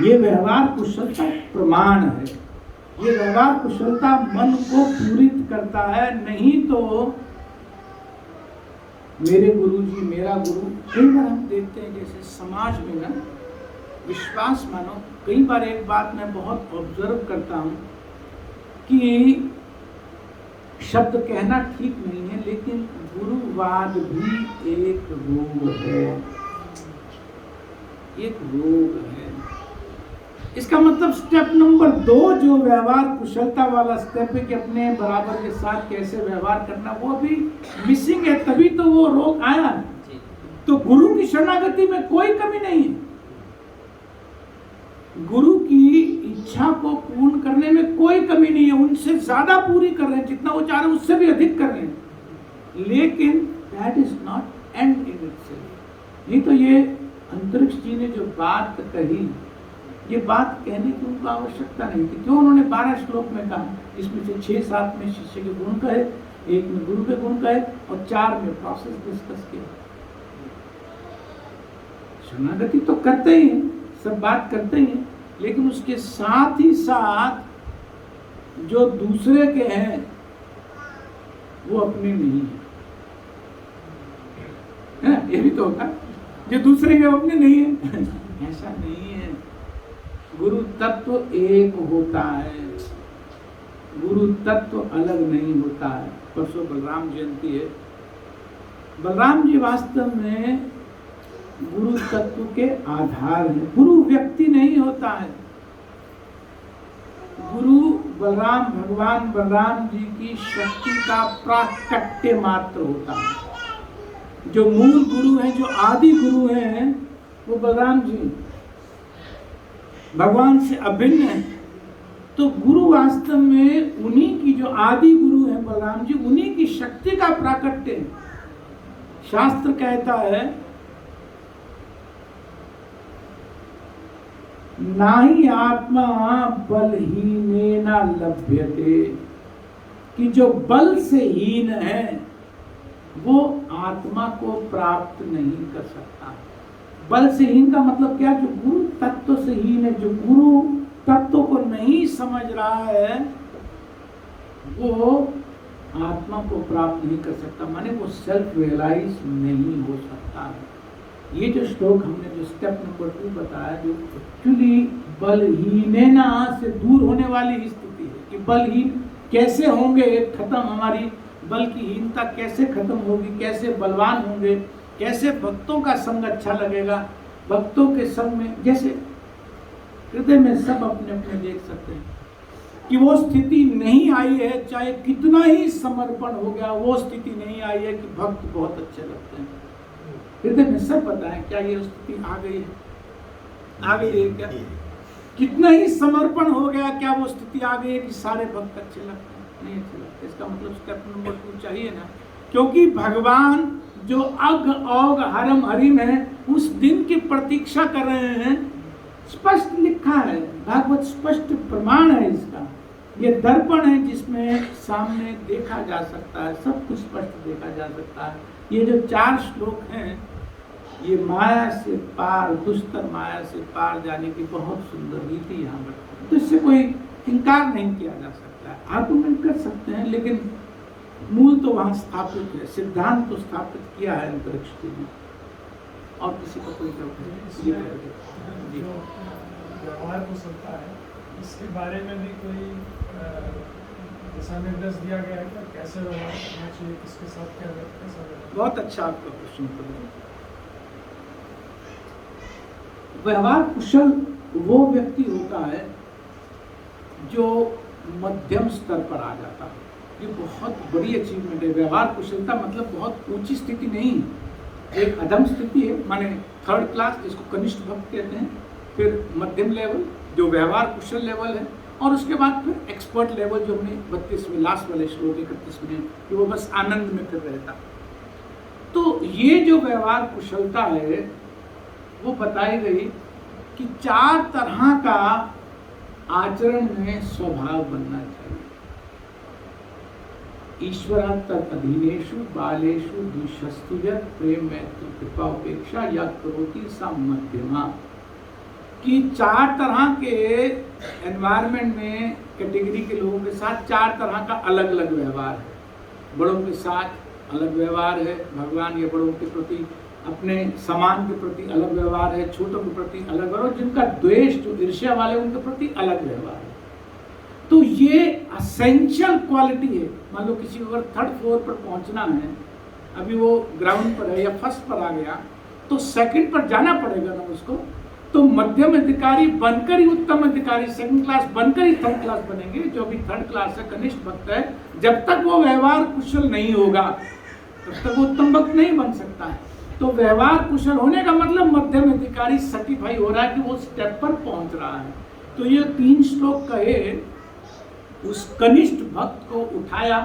ये व्यवहार कुशलता प्रमाण है। ये व्यवहार कुशलता मन को पूरित करता है। नहीं तो मेरे गुरु जी, मेरा गुरु, कई बार हम देखते हैं जैसे समाज में ना विश्वास मानो, कई बार एक बात मैं बहुत ऑब्जर्व करता हूँ कि शब्द कहना ठीक नहीं है, लेकिन गुरुवाद भी एक रोग है, एक रोग है। इसका मतलब स्टेप नंबर 2 जो व्यवहार कुशलता वाला स्टेप है कि अपने बराबर के साथ कैसे व्यवहार करना, वो भी मिसिंग है। तभी तो वो रोग आया। तो गुरु की शरणागति में कोई कमी नहीं है। गुरु की इच्छा को पूर्ण करने में कोई कमी नहीं है। उनसे ज्यादा पूरी कर रहे हैं, जितना वो चाह रहे हैं उससे भी अधिक कर रहे हैं। लेकिन that is not and in itself. नहीं तो ये अंतरिक्ष जी ने जो बात कही, ये बात कहने की उनको आवश्यकता नहीं थी। क्यों? उन्होंने 12 श्लोक में कहा, जिसमें से 6-7 में शिष्य के गुण कहे, 1 में गुरु के गुण कहे और 4 में प्रोसेस डिस्कस किया। शरणागति तो करते ही हैं, सब बात करते ही हैं, लेकिन उसके साथ ही साथ जो दूसरे के हैं वो अपने नहीं है। ये भी तो होता, जो दूसरे के अपने नहीं है। ऐसा नहीं है। गुरु तत्व एक होता है, गुरु तत्व अलग नहीं होता है। परसों बलराम जयंती है। बलराम जी वास्तव में गुरु तत्व के आधार है। गुरु व्यक्ति नहीं होता है। गुरु बलराम, भगवान बलराम जी की शक्ति का प्राकट्य मात्र होता है। जो मूल गुरु हैं, जो आदि गुरु हैं, वो बलराम जी भगवान से अभिन्न है। तो गुरु वास्तव में उन्हीं की, जो आदि गुरु हैं बलराम जी, उन्हीं की शक्ति का प्राकट्य है। शास्त्र कहता है नाहि आत्मा बलहीनेन लभ्यते, कि जो बल से हीन है वो आत्मा को प्राप्त नहीं कर सकता। बल से हीन का मतलब क्या? जो गुरु तत्व से हीन है, जो गुरु तत्व को नहीं समझ रहा है, वो आत्मा को प्राप्त नहीं कर सकता, माने वो सेल्फ रियलाइज नहीं हो सकता है। ये जो श्लोक हमने जो स्टेप नंबर 2 बताया, जो एक्चुअली बलहीनेना से दूर होने वाली स्थिति है कि बलहीन कैसे होंगे खत्म, हमारी बल की हीनता कैसे खत्म होगी, कैसे बलवान होंगे, कैसे भक्तों का संग अच्छा लगेगा। भक्तों के संग में जैसे हृदय में सब अपने अपने देख सकते हैं कि वो स्थिति नहीं आई है, चाहे कितना ही समर्पण हो गया, वो स्थिति नहीं आई है कि भक्त बहुत अच्छे लगते हैं। हृदय में सब पता है क्या ये स्थिति आ गई है, आ गई है क्या, कितना ही समर्पण हो गया क्या वो स्थिति आ गई है कि सारे भक्त अच्छे लगते हैं, नहीं अच्छे लगते। इसका मतलब स्टेप नंबर 2 चाहिए ना, क्योंकि भगवान जो अग औग हरम हरिम है उस दिन की प्रतीक्षा कर रहे हैं। स्पष्ट लिखा है, भागवत स्पष्ट प्रमाण है इसका। ये दर्पण है जिसमें सामने देखा जा सकता है, सब कुछ स्पष्ट देखा जा सकता है। ये जो 4 श्लोक हैं ये माया से पार, दुष्टर माया से पार जाने की बहुत सुंदर रीति यहाँ पर, तो इससे कोई इनकार नहीं किया जा सकता है। आर्गुमेंट कर सकते हैं लेकिन मूल तो वहाँ स्थापित है, सिद्धांत तो स्थापित किया है अंतरिक्ष के लिए। और किसी का कोई जो व्यवहार को चलता है इसके बारे में भी कोई दिशा निर्देश दिया गया है क्या, कैसे व्यवहार करना चाहिए, किसके साथ क्या कैसा व्यवहार? बहुत अच्छा आपका प्रश्न है। व्यवहार कुशल वो व्यक्ति होता है जो मध्यम स्तर पर आ जाता है। ये बहुत बड़ी अचीवमेंट है। व्यवहार कुशलता मतलब बहुत ऊंची स्थिति नहीं, एक अधम स्थिति है, माने 3rd क्लास जिसको कनिष्ठ भक्त कहते हैं, फिर मध्यम लेवल जो व्यवहार कुशल लेवल है, और उसके बाद फिर एक्सपर्ट लेवल जो हमने 32वें लास्ट वाले श्लोक 31 में कि वो बस आनंद में फिर रहता। तो ये जो व्यवहार कुशलता है वो बताई गई कि 4 तरह का आचरण में स्वभाव बनना चाहिए। ईश्वरात् अधीनेषु बालेषु द्विषस्तु यत् प्रेम मैत्री कृपा उपेक्षा या करोति सा मध्यमा, कि 4 तरह के एनवायरनमेंट में कैटेगरी के लोगों के साथ 4 तरह का अलग अलग व्यवहार है। बड़ों के साथ अलग व्यवहार है, भगवान या बड़ों के प्रति अपने समान के प्रति अलग व्यवहार है, छोटों के प्रति अलग, और जिनका द्वेष जो ईर्ष्या वाले उनके प्रति अलग व्यवहार है। तो ये असेंशियल क्वालिटी है। मान लो किसी को अगर 3rd फ्लोर पर पहुंचना है, अभी वो ग्राउंड पर है या 1st पर आ गया, तो 2nd पर जाना पड़ेगा ना उसको। तो मध्यम अधिकारी बनकर ही उत्तम अधिकारी, 2nd क्लास बनकर ही 3rd क्लास बनेंगे। जो भी 3rd क्लास है, कनिष्ठ भक्त है, जब तक वो व्यवहार कुशल नहीं होगा तब तक वो उत्तम भक्त नहीं बन सकता है। तो व्यवहार कुशल होने का मतलब मध्यम अधिकारी सर्टिफाई हो रहा है कि वो स्टेप पर पहुंच रहा है। तो ये 3 श्लोक कहे, उस कनिष्ठ भक्त को उठाया,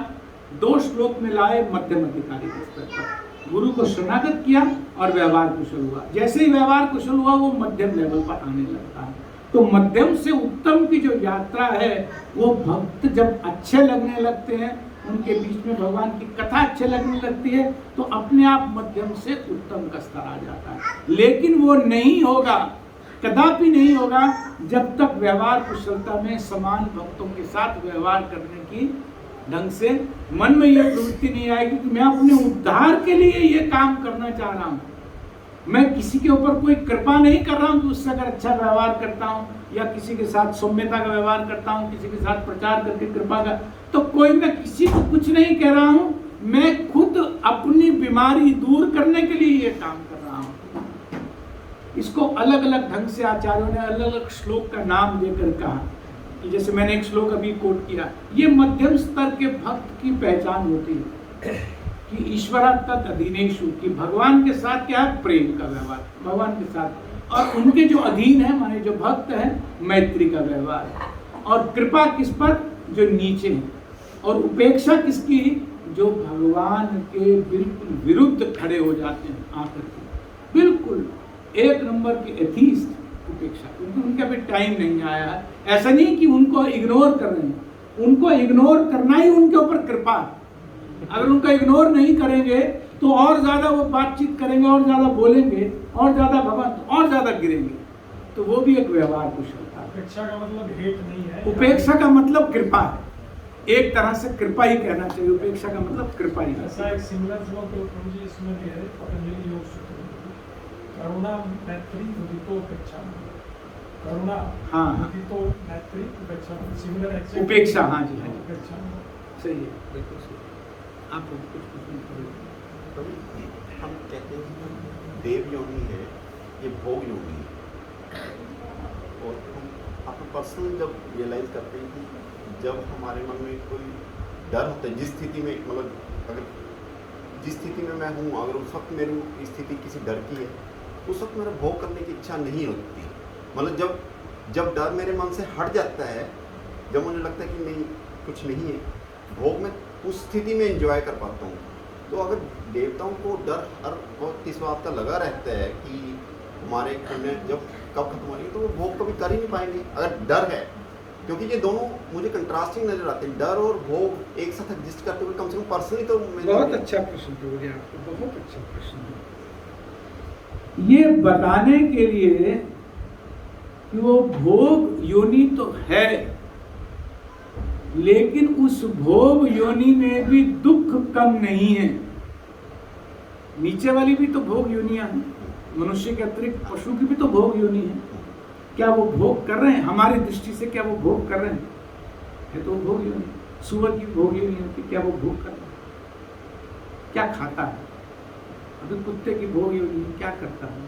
2 श्लोक में लाए मध्यम अधिकारी के स्तर पर, गुरु को शरणागत किया और व्यवहार कुशल हुआ। जैसे ही व्यवहार कुशल हुआ वो मध्यम लेवल पर आने लगता है। तो मध्यम से उत्तम की जो यात्रा है वो भक्त जब अच्छे लगने लगते हैं, उनके बीच में भगवान की कथा अच्छे लगने लगती है, तो अपने आप मध्यम से उत्तम का स्तर आ जाता है। लेकिन वो नहीं होगा, कदापि नहीं होगा, जब तक व्यवहार कुशलता में समान भक्तों के साथ व्यवहार करने की ढंग से मन में यह प्रवृत्ति नहीं आएगी कि मैं अपने उद्धार के लिए ये काम करना चाह रहा हूँ। मैं किसी के ऊपर कोई कृपा नहीं कर रहा हूँ कि उससे अगर अच्छा व्यवहार करता हूँ या किसी के साथ सौम्यता का व्यवहार करता हूँ, किसी के साथ प्रचार करके कृपा का, तो कोई मैं किसी को कुछ नहीं कह रहा हूँ, मैं खुद अपनी बीमारी दूर करने के लिए ये काम कर रहा हूँ। इसको अलग अलग ढंग से आचार्यों ने अलग अलग श्लोक का नाम देकर कहा कि जैसे मैंने एक श्लोक अभी कोट किया, ये मध्यम स्तर के भक्त की पहचान होती है कि ईश्वरात् अधीनेषु, कि भगवान के साथ क्या है, प्रेम का व्यवहार भगवान के साथ, और उनके जो अधीन है माने जो भक्त है, मैत्री का व्यवहार, और कृपा किस पर, जो नीचे है, और उपेक्षा किसकी, जो भगवान के बिल्कुल विरुद्ध खड़े हो जाते हैं आकर के, बिल्कुल 1 नंबर के एथीस्ट उपेक्षा, क्योंकि उनका भी टाइम नहीं आया है। ऐसा नहीं कि उनको इग्नोर कर रहे हैं, उनको इग्नोर करना ही उनके ऊपर कृपा है। अगर उनका इग्नोर नहीं करेंगे तो और ज्यादा वो बातचीत करेंगे, और ज्यादा बोलेंगे, और ज्यादा भगवान और ज्यादा गिरेंगे। तो वो भी एक व्यवहार कुशलता है। उपेक्षा का मतलब हेट नहीं है, उपेक्षा का मतलब कृपा है, एक तरह से कृपा ही कहना चाहिए। उपेक्षा का मतलब कृपा ही। ऐसा एक सिमिलर श्लोक प्रभु जी इसमें भी है, पतंजलि योग सूत्र में, करुणा मैत्री उदितो उपेक्षा। करुणा, हाँ, हाँ। ये तो मैत्री, उपेक्षा, सिमिलर एक्सेप्ट, उपेक्षा, हाँ जी, हाँ जी। उपेक्षा। सही है, बिल्कुल सही। आप कुछ हम कहते हैं कि देव योनि है, ये भोग योनि है। और हम अपना पर्सनल जब रियलाइज करते हैं कि जब हमारे मन में कोई डर होता है, जिस स्थिति में मतलब अगर जिस स्थिति में मैं हूँ, अगर उस वक्त मेरी स्थिति किसी डर की है, उस वक्त मेरा भोग करने की इच्छा नहीं होती। मतलब जब डर मेरे मन से हट जाता है, जब मुझे लगता है कि नहीं कुछ नहीं है, भोग में उस स्थिति में एंजॉय कर पाता हूँ। तो अगर देवताओं को डर हर वक्त इस बात का लगा रहता है कि हमारे पुण्य जब कब खत्म होंगे, तो वो भोग कभी कर ही नहीं पाएंगे अगर डर है। क्योंकि ये दोनों मुझे कंट्रास्टिंग नजर आते हैं, डर और भोग एक साथ एग्जिस्ट करते हुए, कम से कम पर्सनली तो बहुत अच्छा प्रश्न हो गया आपको, बहुत अच्छा प्रश्न है। ये बताने के लिए कि वो भोग योनि तो है, लेकिन उस भोग योनि में भी दुख कम नहीं है। नीचे वाली भी तो भोग योनियां हैं, मनुष्य के अतिरिक्त पशु की भी तो भोग योनि है। क्या वो भोग कर रहे हैं? हमारी दृष्टि से क्या वो भोग कर रहे हैं? है तो वो भोग योनि। सुअर की भोग योनि होती, क्या वो भोग कर रहे हैं? क्या खाता है? अभी कुत्ते की भोग योनि क्या करता है?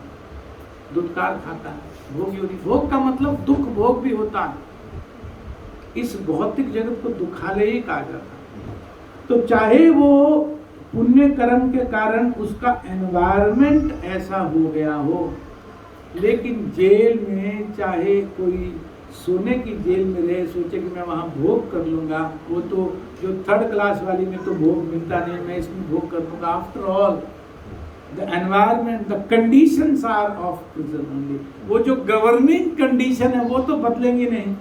दुधकार खाता है, भोग योनि। भोग का मतलब दुख भोग भी होता है। इस भौतिक जगत को दुखालय ही कहा जाता है। तो चाहे वो पुण्य कर्म के कारण उसका एनवायरनमेंट ऐसा हो गया हो, लेकिन जेल में चाहे कोई सोने की जेल में रहे, सोचे कि मैं वहाँ भोग कर लूँगा, वो तो जो 3rd क्लास वाली में तो भोग मिलता नहीं, मैं इसमें भोग कर लूँगा। After all the environment, the conditions are of prison only. वो जो गवर्निंग कंडीशन है वो तो बदलेंगे नहीं,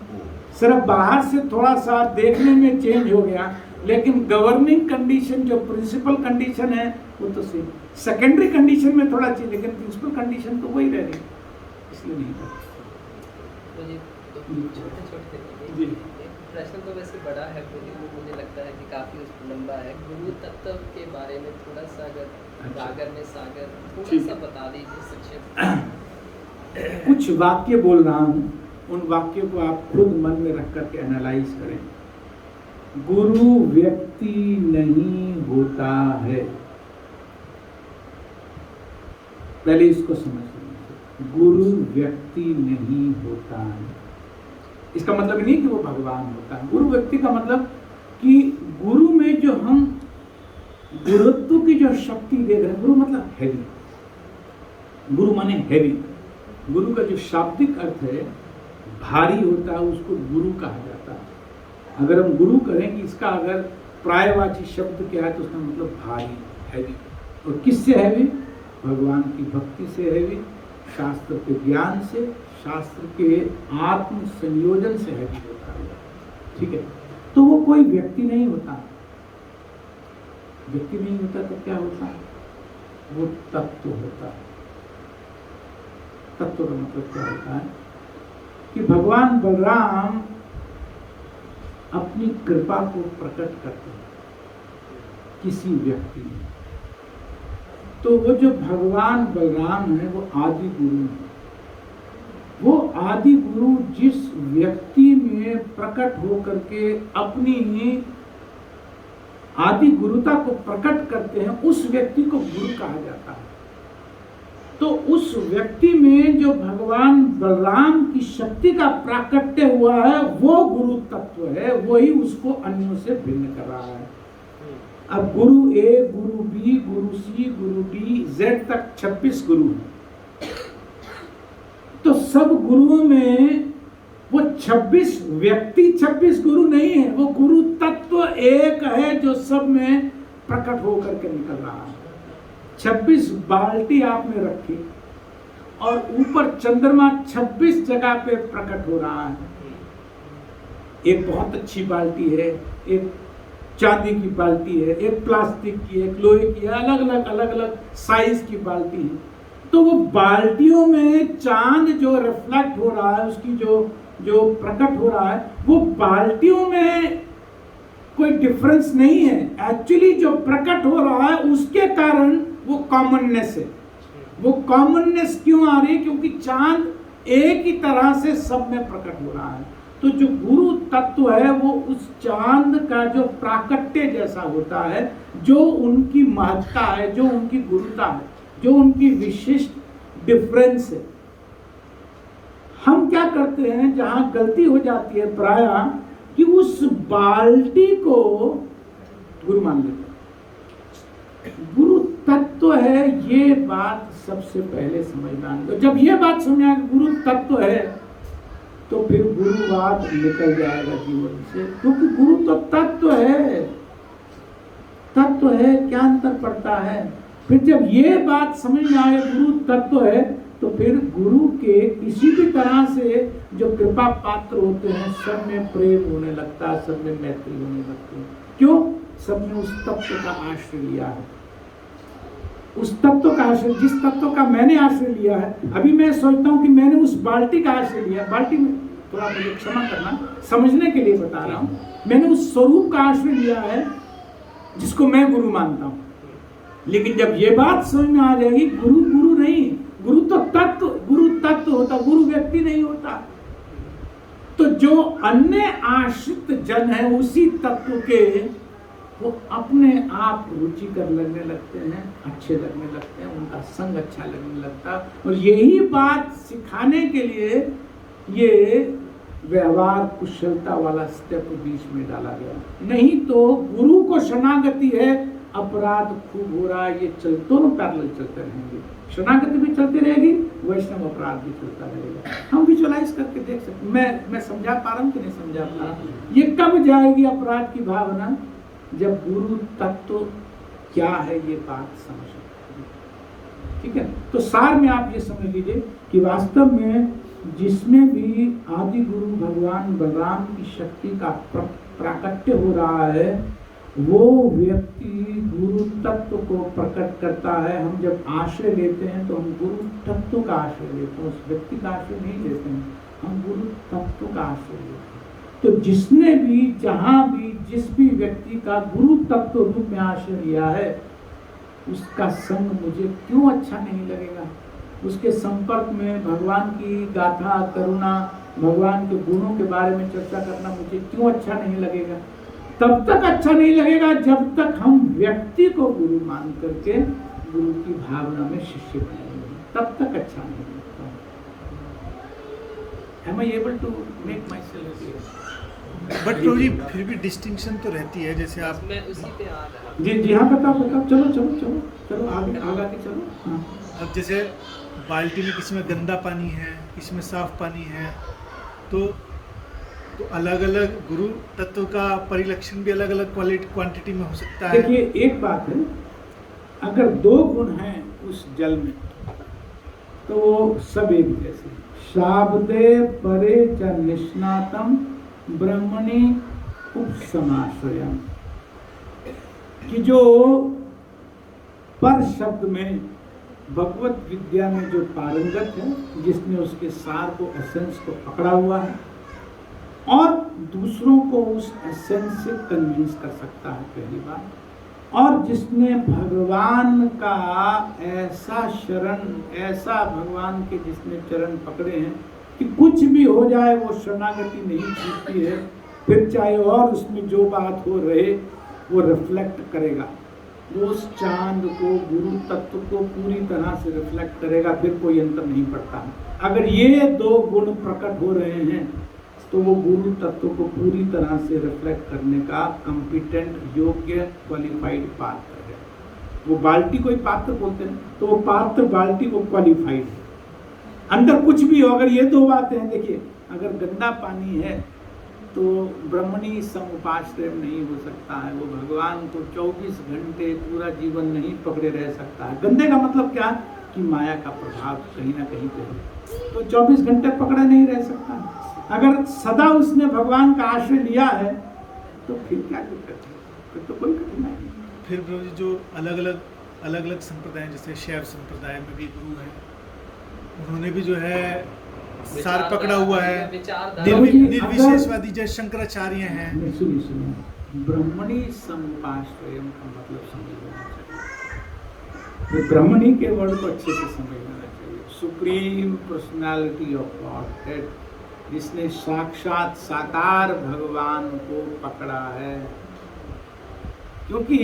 सिर्फ बाहर से थोड़ा सा देखने में चेंज हो गया, लेकिन गवर्निंग कंडीशन जो प्रिंसिपल कंडीशन है वो तो सेम। सेकेंडरी कंडीशन में थोड़ा चेंज, लेकिन प्रिंसिपल कंडीशन तो वही रह रही, इसलिए नहीं करते। तो ये तो छोटे जी। प्रश्न तो वैसे बड़ा है, मुझे लगता है कि काफ़ी लंबा है। गुरु तत्व के बारे में थोड़ा सा अगर गागर में सागर थोड़ा सा बता दीजिए संक्षेप। कुछ वाक्य बोल रहा हूँ, उन वाक्यों को आप खुद मन में रख करके एनालाइज करें। गुरु व्यक्ति नहीं होता है, पहले इसको समझ लीजिए। गुरु व्यक्ति नहीं होता है, इसका मतलब नहीं कि वो भगवान होता है। गुरु व्यक्ति का मतलब कि गुरु में जो हम गुरुत्व की जो शक्ति देख रहे हैं, गुरु मतलब हैवी, गुरु माने हैवी। गुरु का जो शाब्दिक अर्थ है भारी होता है, उसको गुरु कहा जाता है। अगर हम गुरु करें कि इसका अगर प्रायवाची शब्द क्या है तो उसका मतलब भारी, हैवी। और किससे हैवी? भगवान की भक्ति से हैवी, शास्त्र के ज्ञान से, शास्त्र के आत्म संयोजन से हैवी होता है। ठीक है, तो वो कोई व्यक्ति नहीं होता। व्यक्ति नहीं होता तो क्या होता है? वो तत्व होता है। तत्व का मतलब क्या होता है कि भगवान बलराम अपनी कृपा को प्रकट करते हैं किसी व्यक्ति में। तो वो जो भगवान बलराम है वो आदि गुरु है। वो आदि गुरु जिस व्यक्ति में प्रकट होकर के अपनी आदि गुरुता को प्रकट करते हैं, उस व्यक्ति को गुरु कहा जाता है। तो उस व्यक्ति में जो भगवान बलराम की शक्ति का प्राकट्य हुआ है वो गुरु तत्व है, वही उसको अन्यों से भिन्न कर रहा है। अब गुरु ए, गुरु बी, गुरु सी, गुरु डी, जेड तक 26 गुरु हैं। तो सब गुरुओं में वो 26 व्यक्ति 26 गुरु नहीं है, वो गुरु तत्व एक है जो सब में प्रकट होकर के निकल रहा है। 26 बाल्टी आपने रखी और ऊपर चंद्रमा 26 जगह पे प्रकट हो रहा है। एक बहुत अच्छी बाल्टी है, एक चांदी की बाल्टी है, एक प्लास्टिक की, एक लोहे की, अलग अलग साइज की बाल्टी है। तो वो बाल्टियों में चांद जो रिफ्लेक्ट हो रहा है, उसकी जो प्रकट हो रहा है, वो बाल्टियों में कोई डिफरेंस नहीं है। एक्चुअली जो प्रकट हो रहा है उसके कारण वो कॉमननेस है। वो कॉमननेस क्यों आ रही है? क्योंकि चांद एक ही तरह से सब में प्रकट हो रहा है। तो जो गुरु तत्व है वो उस चांद का जो प्राकट्य जैसा होता है, जो उनकी महत्ता है, जो उनकी गुरुता है, जो उनकी विशिष्ट डिफरेंस है। हम क्या करते हैं, जहां गलती हो जाती है प्रायः, कि उस बाल्टी को गुरु मान लेते हैं। गुरु तत्व है, ये बात सबसे पहले समझना है। जब ये बात समझ आए गुरु तत्व है, तो फिर गुरुवाद निकल जाएगा जीवन से, क्योंकि गुरु तो तत्व है। तत्व है, क्या अंतर पड़ता है। फिर जब ये बात समझ में आए गुरु तत्व है, तो फिर गुरु के किसी भी तरह से जो कृपा पात्र होते हैं, सब में प्रेम होने लगता है, सब में मैत्री होने लगती है। क्यों? सब ने उस तत्व का आश्रय लिया है। उस तत्व का आश्रय, जिस तत्व का मैंने आश्रय लिया है, अभी मैं सोचता हूँ कि मैंने उस बाल्टी का आश्रय लिया। बाल्टी में थोड़ा मुझे क्षमा करना, समझने के लिए बता रहा हूँ। मैंने उस स्वरूप का आश्रय लिया है जिसको मैं गुरु मानता हूँ। लेकिन जब ये बात समझ में आ जाएगी, गुरु गुरु नहीं, गुरु तो तत्व, गुरु तत्व होता, गुरु व्यक्ति नहीं होता। तो जो अन्य आश्रित जन है उसी तत्व के, वो अपने आप रुचिकर लगने लगते हैं, अच्छे लगने लगते हैं, उनका संग अच्छा लगने लगता है। और यही बात सिखाने के लिए ये व्यवहार कुशलता वाला स्टेप बीच में डाला गया। नहीं तो गुरु को शरणागति है, अपराध खूब हो रहा है, ये दोनों पैरेलल चलते रहेंगे। शरणागति भी चलती रहेगी, वैष्णव अपराध भी चलता रहेगा। हम विजुअलाइज करके देख सकते। मैं समझा पा रहा हूँ कि नहीं समझा पा रहा हूँ? ये कब जाएगी अपराध की भावना? जब गुरु तत्व क्या है ये बात समझ आएगी। ठीक है, तो सार में आप ये समझ लीजिए कि वास्तव में जिसमें भी आदि गुरु भगवान बलराम की शक्ति का प्राकट्य हो रहा है, वो व्यक्ति गुरु तत्व को प्रकट करता है। हम जब आश्रय लेते हैं तो हम गुरु तत्व का आश्रय लेते हैं, उस व्यक्ति का आश्रय नहीं लेते हैं, हम गुरु तत्व का आश्रय लेते हैं। तो जिसने भी, जहां भी, जिस भी व्यक्ति का गुरु तत्व रूप में आश्रय लिया है, उसका संग मुझे क्यों अच्छा नहीं लगेगा? उसके संपर्क में भगवान की गाथा, करुणा, भगवान के गुणों के बारे में चर्चा करना मुझे क्यों अच्छा नहीं लगेगा? तब तक अच्छा नहीं लगेगा जब तक हम व्यक्ति को गुरु मान करके गुरु की भावना में शिष्य बनेंगे, तब तक अच्छा नहीं लगता। Am I able to make myself clear? But Prabhu ji फिर भी डिस्टिंक्शन तो रहती है, जैसे आप मैं उसी पे आ रहा हूँ। जी हाँ, बताओ, चलो आगे चलो। हाँ। अब जैसे बाल्टी में किसी में गंदा पानी है, किसी में साफ पानी है, तो अलग अलग गुरु तत्व का परिलक्षण भी अलग अलग क्वांटिटी में हो सकता है। देखिए एक बात है, अगर दो गुण हैं उस जल में तो सब एक जैसे। शाब्दे परे च निष्णातम ब्रह्मणि उपसमाश्रयम्, कि जो पर शब्द में भगवत विद्या में जो पारंगत है, जिसने उसके सार को, एसेंस को पकड़ा हुआ है और दूसरों को उस एसेंस से कन्विंस कर सकता है, पहली बात। और जिसने भगवान का ऐसा शरण, ऐसा भगवान के जिसने चरण पकड़े हैं कि कुछ भी हो जाए वो शरणागति नहीं छूटती है, फिर चाहे और उसमें जो बात हो रहे वो रिफ्लेक्ट करेगा, वो उस चांद को, गुरु तत्व को पूरी तरह से रिफ्लेक्ट करेगा, फिर कोई अंतर नहीं पड़ता। अगर ये दो गुण प्रकट हो रहे हैं तो वो गुरु तत्व को पूरी तरह से रिफ्लेक्ट करने का कॉम्पिटेंट, योग्य, क्वालिफाइड पात्र है। वो बाल्टी को ही पात्र बोलते हैं, तो वो पात्र बाल्टी को क्वालिफाइड है। अंदर कुछ भी हो, अगर ये दो बातें हैं, देखिए अगर गंदा पानी है तो ब्रह्मणी समुपाश्रय नहीं हो सकता है, वो भगवान को 24 घंटे पूरा जीवन नहीं पकड़े रह सकता है। गंदे का मतलब क्या? कि माया का प्रभाव कहीं ना कहीं पे है, तो 24 घंटे पकड़े नहीं रह सकता। अगर सदा उसने भगवान का आश्रय लिया है तो फिर क्या दिक्कत है? फिर तो कोई कठिनाई नहीं। फिर प्रभु जी जो अलग अलग संप्रदाय, जैसे शैव संप्रदाय में भी गुरु है, उन्होंने भी जो है सार पकड़ा हुआ है। निर्विशेषवादी जैसे शंकराचार्य हैं। ब्रह्मणी समुपाश्रयम् का मतलब समझ लेना चाहिए। ब्रह्मणी के वर्ड को अच्छे से समझ लेना चाहिए। सुप्रीम पर्सनालिटी ऑफ गॉडहेड, जिसने साक्षात साकार भगवान को पकड़ा है। क्योंकि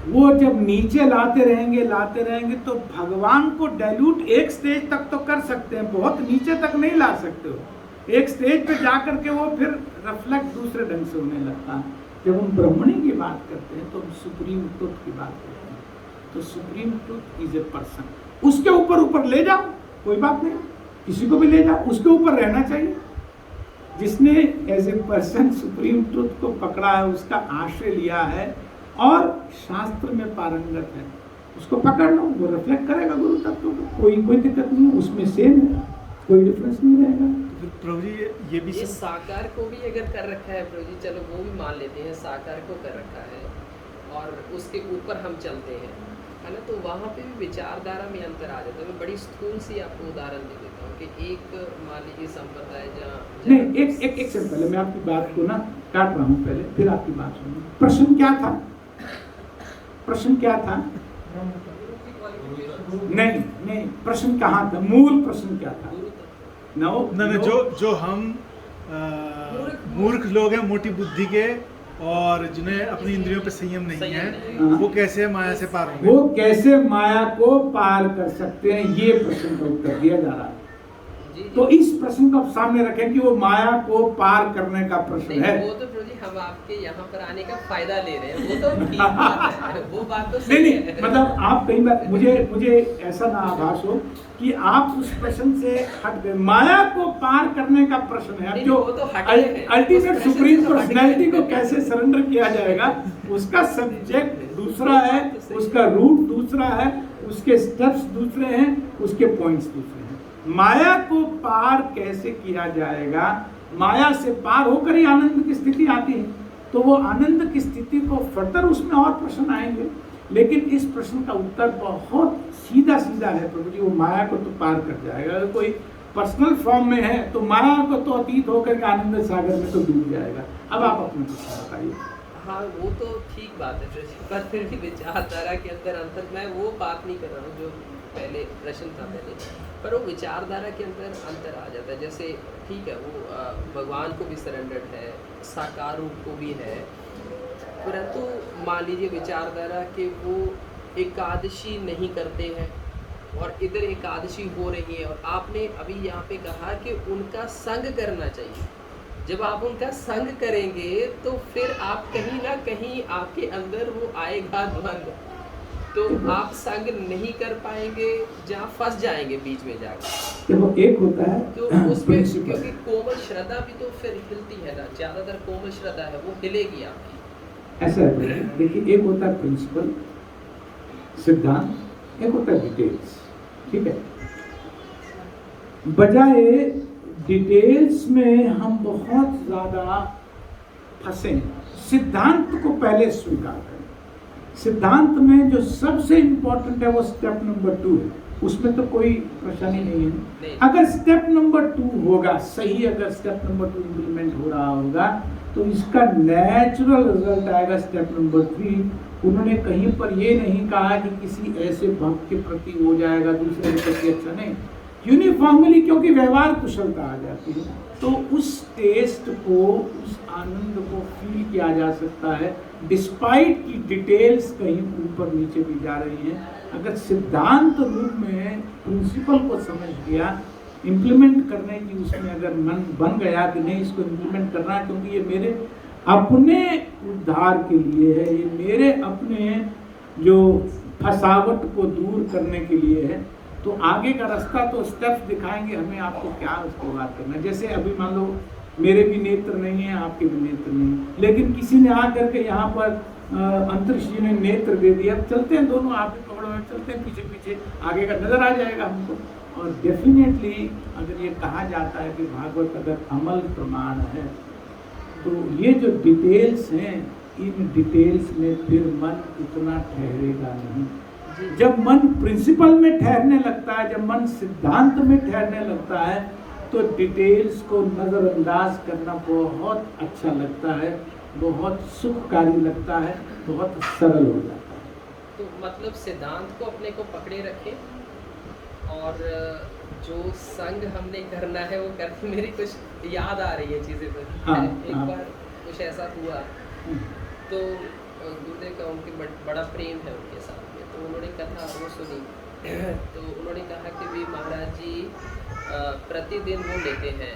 वो जब नीचे लाते रहेंगे तो भगवान को डाइल्यूट एक स्टेज तक तो कर सकते हैं, बहुत नीचे तक नहीं ला सकते हो। एक स्टेज पे जा करके वो फिर रिफ्लेक्ट दूसरे ढंग से होने लगता है। जब हम ब्रह्मणी की बात करते हैं तो हम सुप्रीम ट्रुथ की बात करते हैं। तो supreme truth is a person, उसके ऊपर ले जाओ, कोई बात नहीं, किसी को भी ले जाओ, उसके ऊपर रहना चाहिए। जिसने as a person supreme truth को पकड़ा है, उसका आश्रय लिया है और शास्त्र में पारंगत है, उसको पकड़ लो, वो रिफ्लेक्ट करेगा गुरु तत्व को, कोई दिक्कत नहीं, उसमें सेम है, कोई डिफरेंस नहीं रहेगा। फिर प्रभु जी ये भी ये साकार को भी अगर कर रखा है प्रभु जी, चलो वो भी मान लेते हैं, साकार को कर रखा है और उसके ऊपर हम चलते हैं, है ना, तो वहाँ पे भी विचारधारा में अंतर आ जाता है। मैं बड़ी स्थूल सी आपको उदाहरण दे देता हूँ कि एक मान लीजिए संप्रदाय जहाँ नहीं, एक सेकंड पहले मैं आपकी बात को ना काट रहा हूँ, पहले फिर आपकी बात सुनो। प्रश्न क्या था? नहीं, प्रश्न कहाँ था? मूल प्रश्न क्या था? जो हम मूर्ख लोग हैं, मोटी बुद्धि के, और जिन्हें अपनी इंद्रियों पे संयम नहीं है, वो कैसे माया से पार होंगे? वो कैसे माया को पार कर सकते हैं, ये प्रश्न का उत्तर दिया जा रहा है। तो इस प्रश्न को सामने रखें कि वो माया को पार करने का प्रश्न है। वो तो प्रभु जी हम आपके यहाँ पर आने का फायदा ले रहे हैं, वो तो ठीक बात है, वो बात तो सही नहीं, मतलब आप कई बार मुझे ऐसा ना आभास हो कि आप उस प्रश्न से हट गए। माया को पार करने का प्रश्न है। अब जो अल्टीमेट सुप्रीम पर्सनैलिटी को कैसे सरेंडर किया जाएगा, उसका सब्जेक्ट दूसरा है, उसका रूट दूसरा है, उसके स्टेप्स दूसरे हैं, उसके पॉइंट्स दूसरे हैं। माया को पार कैसे किया जाएगा? माया से पार होकर ही आनंद की स्थिति आती है। तो वो आनंद की स्थिति को फर्दर उसमें और प्रश्न आएंगे, लेकिन इस प्रश्न का उत्तर बहुत सीधा है प्रभु जी। वो माया को तो पार कर जाएगा। अगर कोई पर्सनल फॉर्म में है तो माया को तो अतीत होकर के आनंद सागर में तो डूब जाएगा। अब आप अपने प्रश्न बताइए। हाँ, वो तो ठीक बात है, पर फिर भी विचारधारा के अंदर अंतर, मैं वो बात नहीं कर रहा हूँ जो पहले प्रश्न था पहले, पर वो विचारधारा के अंदर अंतर आ जाता है। जैसे ठीक है, वो भगवान को भी सरेंडर्ड है, साकार रूप को भी है, परंतु मान लीजिए विचारधारा कि वो एकादशी नहीं करते हैं और इधर एकादशी हो रही है, और आपने अभी यहाँ पे कहा कि उनका संग करना चाहिए। जब आप उनका संग करेंगे तो फिर आप कहीं ना कहीं आपके अंदर वो आएगा द्वंद, तो आप संग नहीं कर पाएंगे, जहाँ फंस जाएंगे बीच में जाकर। देखो, एक होता है तो उसमें क्योंकि कोमल श्रद्धा भी तो फिर हिलती है ना, ज्यादातर कोमल श्रद्धा है वो हिलेगी आपकी। ऐसा है, देखिए, एक होता है प्रिंसिपल सिद्धांत, एक होता है डिटेल्स। ठीक है, बजाय डिटेल्स में हम बहुत ज्यादा फंसे। सिद्धांत को पहले स्वीकार करें। सिद्धांत में जो सबसे इंपॉर्टेंट है वो स्टेप नंबर 2 है, उसमें तो कोई परेशानी नहीं है। अगर स्टेप नंबर 2 होगा सही, अगर स्टेप नंबर 2 इम्प्लीमेंट हो रहा होगा तो इसका नेचुरल रिजल्ट आएगा स्टेप नंबर 3। उन्होंने कहीं पर ये नहीं कहा कि किसी ऐसे भक्त के प्रति हो जाएगा, दूसरे के प्रति अच्छा नहीं, यूनिफॉर्मली, क्योंकि व्यवहार कुशलता आ जाती है तो उस टेस्ट को, उस आनंद को फील किया जा सकता है, डिस्पाइट की डिटेल्स कहीं ऊपर नीचे भी जा रही हैं। अगर सिद्धांत रूप में प्रिंसिपल को समझ गया, इम्प्लीमेंट करने की उसमें अगर मन बन गया कि नहीं इसको इम्प्लीमेंट करना है क्योंकि ये मेरे अपने उद्धार के लिए है, ये मेरे अपने जो फसावट को दूर करने के लिए है, तो आगे का रास्ता तो स्टेप्स दिखाएंगे हमें, आपको क्या उसको बात करना है। जैसे अभी मान लो मेरे भी नेत्र नहीं है, आपके भी नेत्र नहीं है, लेकिन किसी ने आकर के यहाँ पर अंतरिक्ष जी ने नेत्र दे दिया, अब चलते हैं दोनों, आप भी पकड़ो में चलते हैं पीछे पीछे, आगे का नजर आ जाएगा हमको। और डेफिनेटली अगर ये कहा जाता है कि भागवत अगर अमल प्रमाण है, तो ये जो डिटेल्स हैं, इन डिटेल्स में फिर मन उतना ठहरेगा नहीं। जब मन प्रिंसिपल में ठहरने लगता है, जब मन सिद्धांत में ठहरने लगता है, तो डिटेल्स को नज़रअंदाज करना बहुत अच्छा लगता है, बहुत सुखकारी लगता है, बहुत सरल हो जाता है। तो मतलब सिद्धांत को अपने को पकड़े रखें और जो संग हमने करना है वो करके मेरी कुछ याद आ रही है चीज़ें। तो हाँ, एक हाँ। बार कुछ ऐसा हुआ तो गुरुदेव का उनके बड़ा प्रेम है उनके साथ में, तो उन्होंने कथा वो सुनी तो उन्होंने कहा कि भी महाराज जी प्रतिदिन वो लेते हैं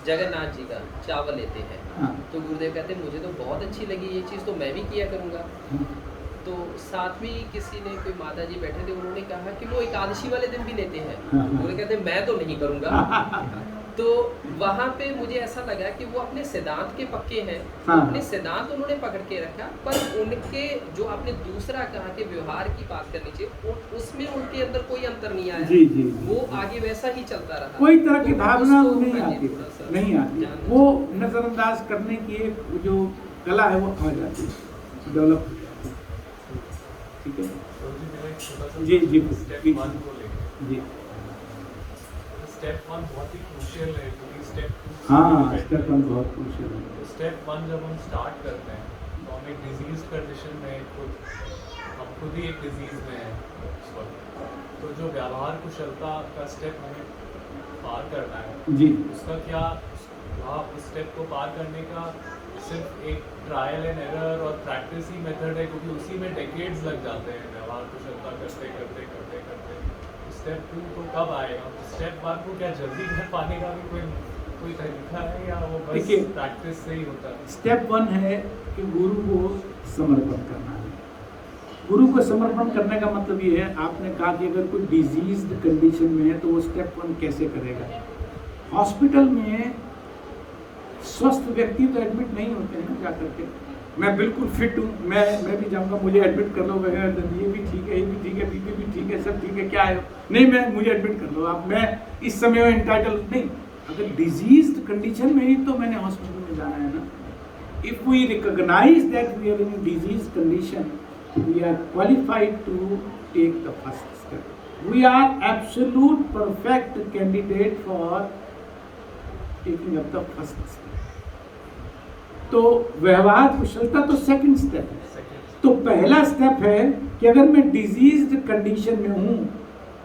जगन्नाथ जी का चावल लेते हैं। हाँ। तो गुरुदेव कहते हैं मुझे तो बहुत अच्छी लगी ये चीज़, तो मैं भी किया करूँगा। तो साथ में किसी ने कोई माता जी बैठे थे, उन्होंने कहा कि वो एकादशी वाले दिन भी लेते हैं। गुरुदेव कहते हैं मैं तो नहीं करूँगा। तो वहाँ पे मुझे ऐसा लगा कि वो अपने सिद्धांत के पक्के हैं। हाँ। अपने सिद्धांत उन्होंने पकड़ के रखा, पर उनके जो आपने दूसरा कहा कि व्यवहार की बात करनी चाहिए, उसमें उनके अंदर कोई अंतर नहीं आया। जी, जी, जी। वो आगे वैसा ही चलता रहा। कोई तरह की तो भावना उसको नहीं हाँ जी, आती, थोड़ा सा नहीं आती। जानना वो नजरअंदाज करने की एक जो कला है वो आ जाती है, डेवलप हो जाती है। ठीक है तो जी मेरा एक छोटा सा जी, जी, स्टेप प्लीज। 1 को लेकर। जी। स्टेप 1 बहुत ही क्रूशियल है क्योंकि स्टेप 2 हाँ, स्टेप 1 बहुत क्रूशियल है। तो स्टेप 1 जब हम स्टार्ट करते हैं तो हम एक डिजीज कंडीशन में हम खुद ही एक डिजीज में हैं उस वक्त। तो जो व्यवहार कुशलता का स्टेप हमें पार करना है जी। उसका क्या वहाँ उस स्टेप को पार करने का सिर्फ एक ट्रायल एंड एरर और प्रैक्टिस ही मेथड है, क्योंकि उसी में डेकेड्स लग जाते हैं व्यवहार कुशलता करते करते करते करते। स्टेप 2 तो कब आएगा? स्टेप 1 को क्या जल्दी कर पाने का भी कोई तरीका है या वो बस देखिए, प्रैक्टिस से ही होता है? स्टेप 1 है कि गुरु को समर्पण करना है। गुरु को समर्पण करने का मतलब ये है, आपने कहा कि अगर कोई डिजीज्ड कंडीशन में है तो वो स्टेप 1 कैसे करेगा। हॉस्पिटल में स्वस्थ व्यक्ति तो एडमिट नहीं होते हैं ना जाकर के। मैं बिल्कुल फिट हूँ, मैं भी जाऊँगा, मुझे एडमिट कर लो, ये भी ठीक है, ये भी ठीक है, बीपी भी ठीक है, सब ठीक है, क्या है नहीं, मुझे एडमिट कर लो आप, मैं इस समय में इंटाइटल नहीं। अगर डिजीज्ड कंडीशन में ही तो मैंने हॉस्पिटल में जाना है ना। If we recognise that we are in disease condition, we are qualified to take the first step. We are absolute perfect candidate for taking up the first step. तो व्यवहार कुशलता तो सेकंड स्टेप है। तो पहला स्टेप है कि अगर मैं डिजीज्ड कंडीशन में हूं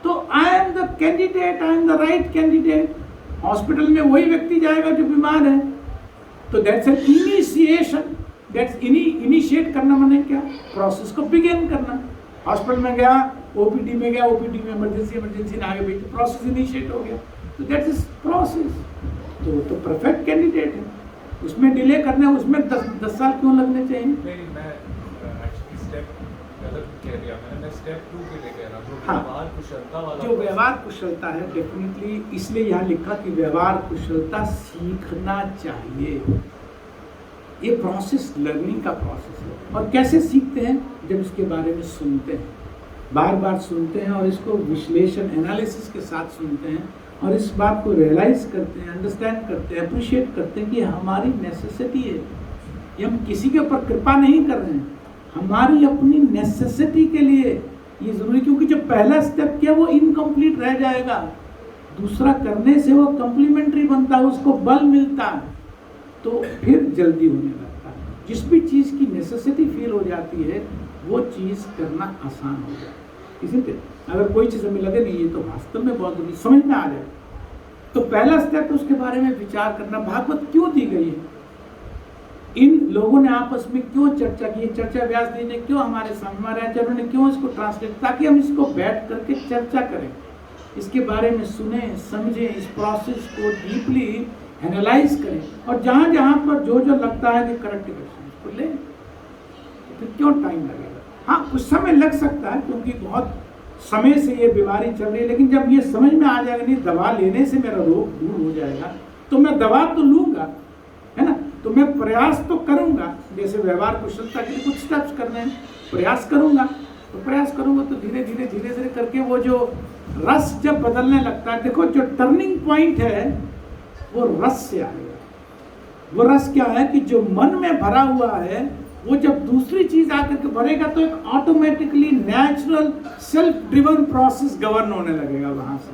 तो I am the candidate, I am the right candidate. Hospital में वही व्यक्ति जाएगा जो बीमार है। तो that's an initiation. That's initiate करना माने क्या? प्रोसेस को बिगिन करना। हॉस्पिटल में गया, ओपीडी में गया, ओपीडी में इमरजेंसी ने आगे भेजी, प्रोसेस इनिशिएट हो गया। तो दैट इज प्रोसेस। तो परफेक्ट कैंडिडेट है। उसमें डिले करना है, उसमें 10 साल क्यों लगने चाहिए? नहीं, मैं एक्चुअली स्टेप गलत कह दिया मैं स्टेप 2 के लिए कह रहा हूँ। हाँ। व्यवहार कुशलता वाला जो व्यवहार कुशलता है, डेफिनेटली इसलिए यहाँ लिखा कि व्यवहार कुशलता सीखना चाहिए। ये प्रोसेस लर्निंग का प्रोसेस है। और कैसे सीखते हैं? जब इसके बारे में सुनते हैं, बार बार सुनते हैं और इसको विश्लेषण एनालिसिस के साथ सुनते हैं और इस बात को रियलाइज करते हैं, अंडरस्टैंड करते हैं, अप्रिशिएट करते हैं कि हमारी नेसेसिटी है। ये हम किसी के ऊपर कृपा नहीं कर रहे हैं, हमारी अपनी नेसेसिटी के लिए ये जरूरी। क्योंकि जो पहला स्टेप किया वो इनकम्प्लीट रह जाएगा, दूसरा करने से वो कम्प्लीमेंट्री बनता है, उसको बल मिलता है, तो फिर जल्दी होने लगता है। जिस भी चीज़ की नेसेसिटी फील हो जाती है वो चीज़ करना आसान हो जाता है। इसीलिए अगर कोई चीज़ हमें लगे नहीं ये तो वास्तव में बहुत जरूरी, समझ में आ जाए, तो पहला स्टेप उसके बारे में विचार करना। भागवत क्यों दी गई है, इन लोगों ने आपस में क्यों चर्चा की, चर्चा व्यास जी ने क्यों हमारे आचार्यों ने क्यों इसको ट्रांसलेट, ताकि हम इसको बैठ करके चर्चा करें, इसके बारे में सुने, समझें, इस प्रोसेस को डीपली एनालाइज करें और जहाँ जहाँ पर जो लगता है कि करेक्टिव एक्शन उसको लें। फिर क्यों टाइम लगेगा? हाँ, कुछ समय लग सकता है क्योंकि बहुत समय से ये बीमारी चल रही है, लेकिन जब ये समझ में आ जाएगा नहीं दवा लेने से मेरा रोग दूर हो जाएगा, तो मैं दवा तो लूँगा, है ना। तो मैं प्रयास तो करूँगा, जैसे व्यवहार कुशलता के लिए कुछ स्टेप्स करने हैं, प्रयास करूँगा, तो प्रयास करूँगा तो धीरे धीरे करके वो जो रस जब बदलने लगता है, देखो जो टर्निंग पॉइंट है वो रस से आएगा। वो रस क्या है कि जो मन में भरा हुआ है वो जब दूसरी चीज आकर के भरेगा तो एक automatically natural self driven process govern होने लगेगा वहां से।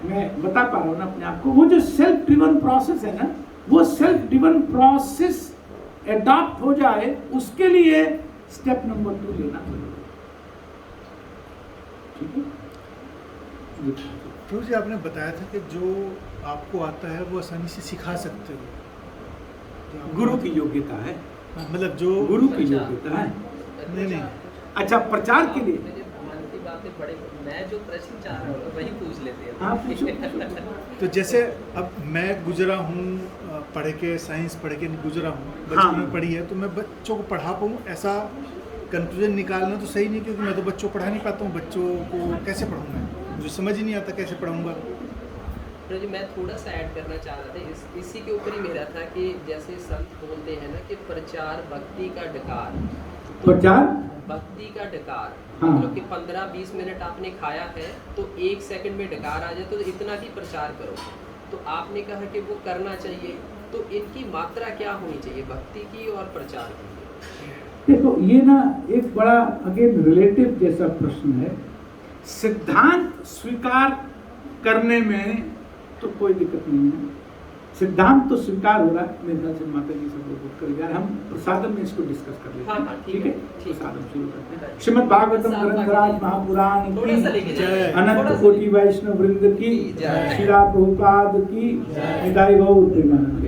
मैं बता पा रहा हूं ना अपने आप को, वो जो सेल्फ ड्रिवन प्रोसेस है ना, वो सेल्फ ड्रिवन प्रोसेस एडॉप्ट हो जाए, उसके लिए स्टेप नंबर 2 लेना जरूरी है। ठीक है। प्रभु जी आपने बताया था कि जो आपको आता है वो आसानी से सिखा सकते हो। जो आपको गुरु की योग्यता है, हाँ, मतलब जो गुरु की योग्यता है। नहीं। अच्छा, प्रचार के लिए मेरे मन की बातें बड़े, मैं जो प्रश्न चाह रहा हूँ वही पूछ लेते हैं। हाँ, पूछो। तो जैसे अब मैं गुजरा हूँ पढ़ के, साइंस पढ़ के गुजरा हूँ, बचपन हाँ। में पढ़ी है, तो मैं बच्चों को पढ़ा पाऊँ ऐसा कंक्लूजन निकालना तो सही नहीं, क्योंकि मैं तो बच्चों को पढ़ा नहीं पाता हूँ। बच्चों को कैसे पढ़ूँगा, मुझे समझ ही नहीं आता कैसे पढ़ाऊँगा। तो जी मैं थोड़ा सा ऐड करना चाह रहा था, इसी के ऊपर ही मेरा था कि जैसे संत बोलते हैं ना कि प्रचार भक्ति का डकार, प्रचार भक्ति का डकार, हाँ। मतलब कि 15-20 मिनट आपने खाया है तो 1 सेकंड में डकार आ जाए तो इतना ही प्रचार करो। तो आपने कहा कि वो करना चाहिए, तो इनकी मात्रा क्या होनी चाहिए, भक्ति की और प्रचार की? देखो, ये ना एक बड़ा अगेन रिलेटिव जैसा प्रश्न है। सिद्धांत स्वीकार करने में तो कोई दिक्कत नहीं है, सिद्धांत तो स्वीकार हो रहा है। मेरे ख्याल से माता जी सब लोग करेगा, हम प्रसादम में इसको डिस्कस कर लेते हैं। हाँ, ठीक है, ठीक है। प्रसादम शुरू करते हैं। श्रीमद् भागवतम ग्रंथराज महापुराण थोड़ा सा की लेके जय। जाइए, अनंत थोड़ा सा कोटि वैष्णव वृंद की जय। श्रीला प्रभुपाद की, निताई गौर प्रेमानंद।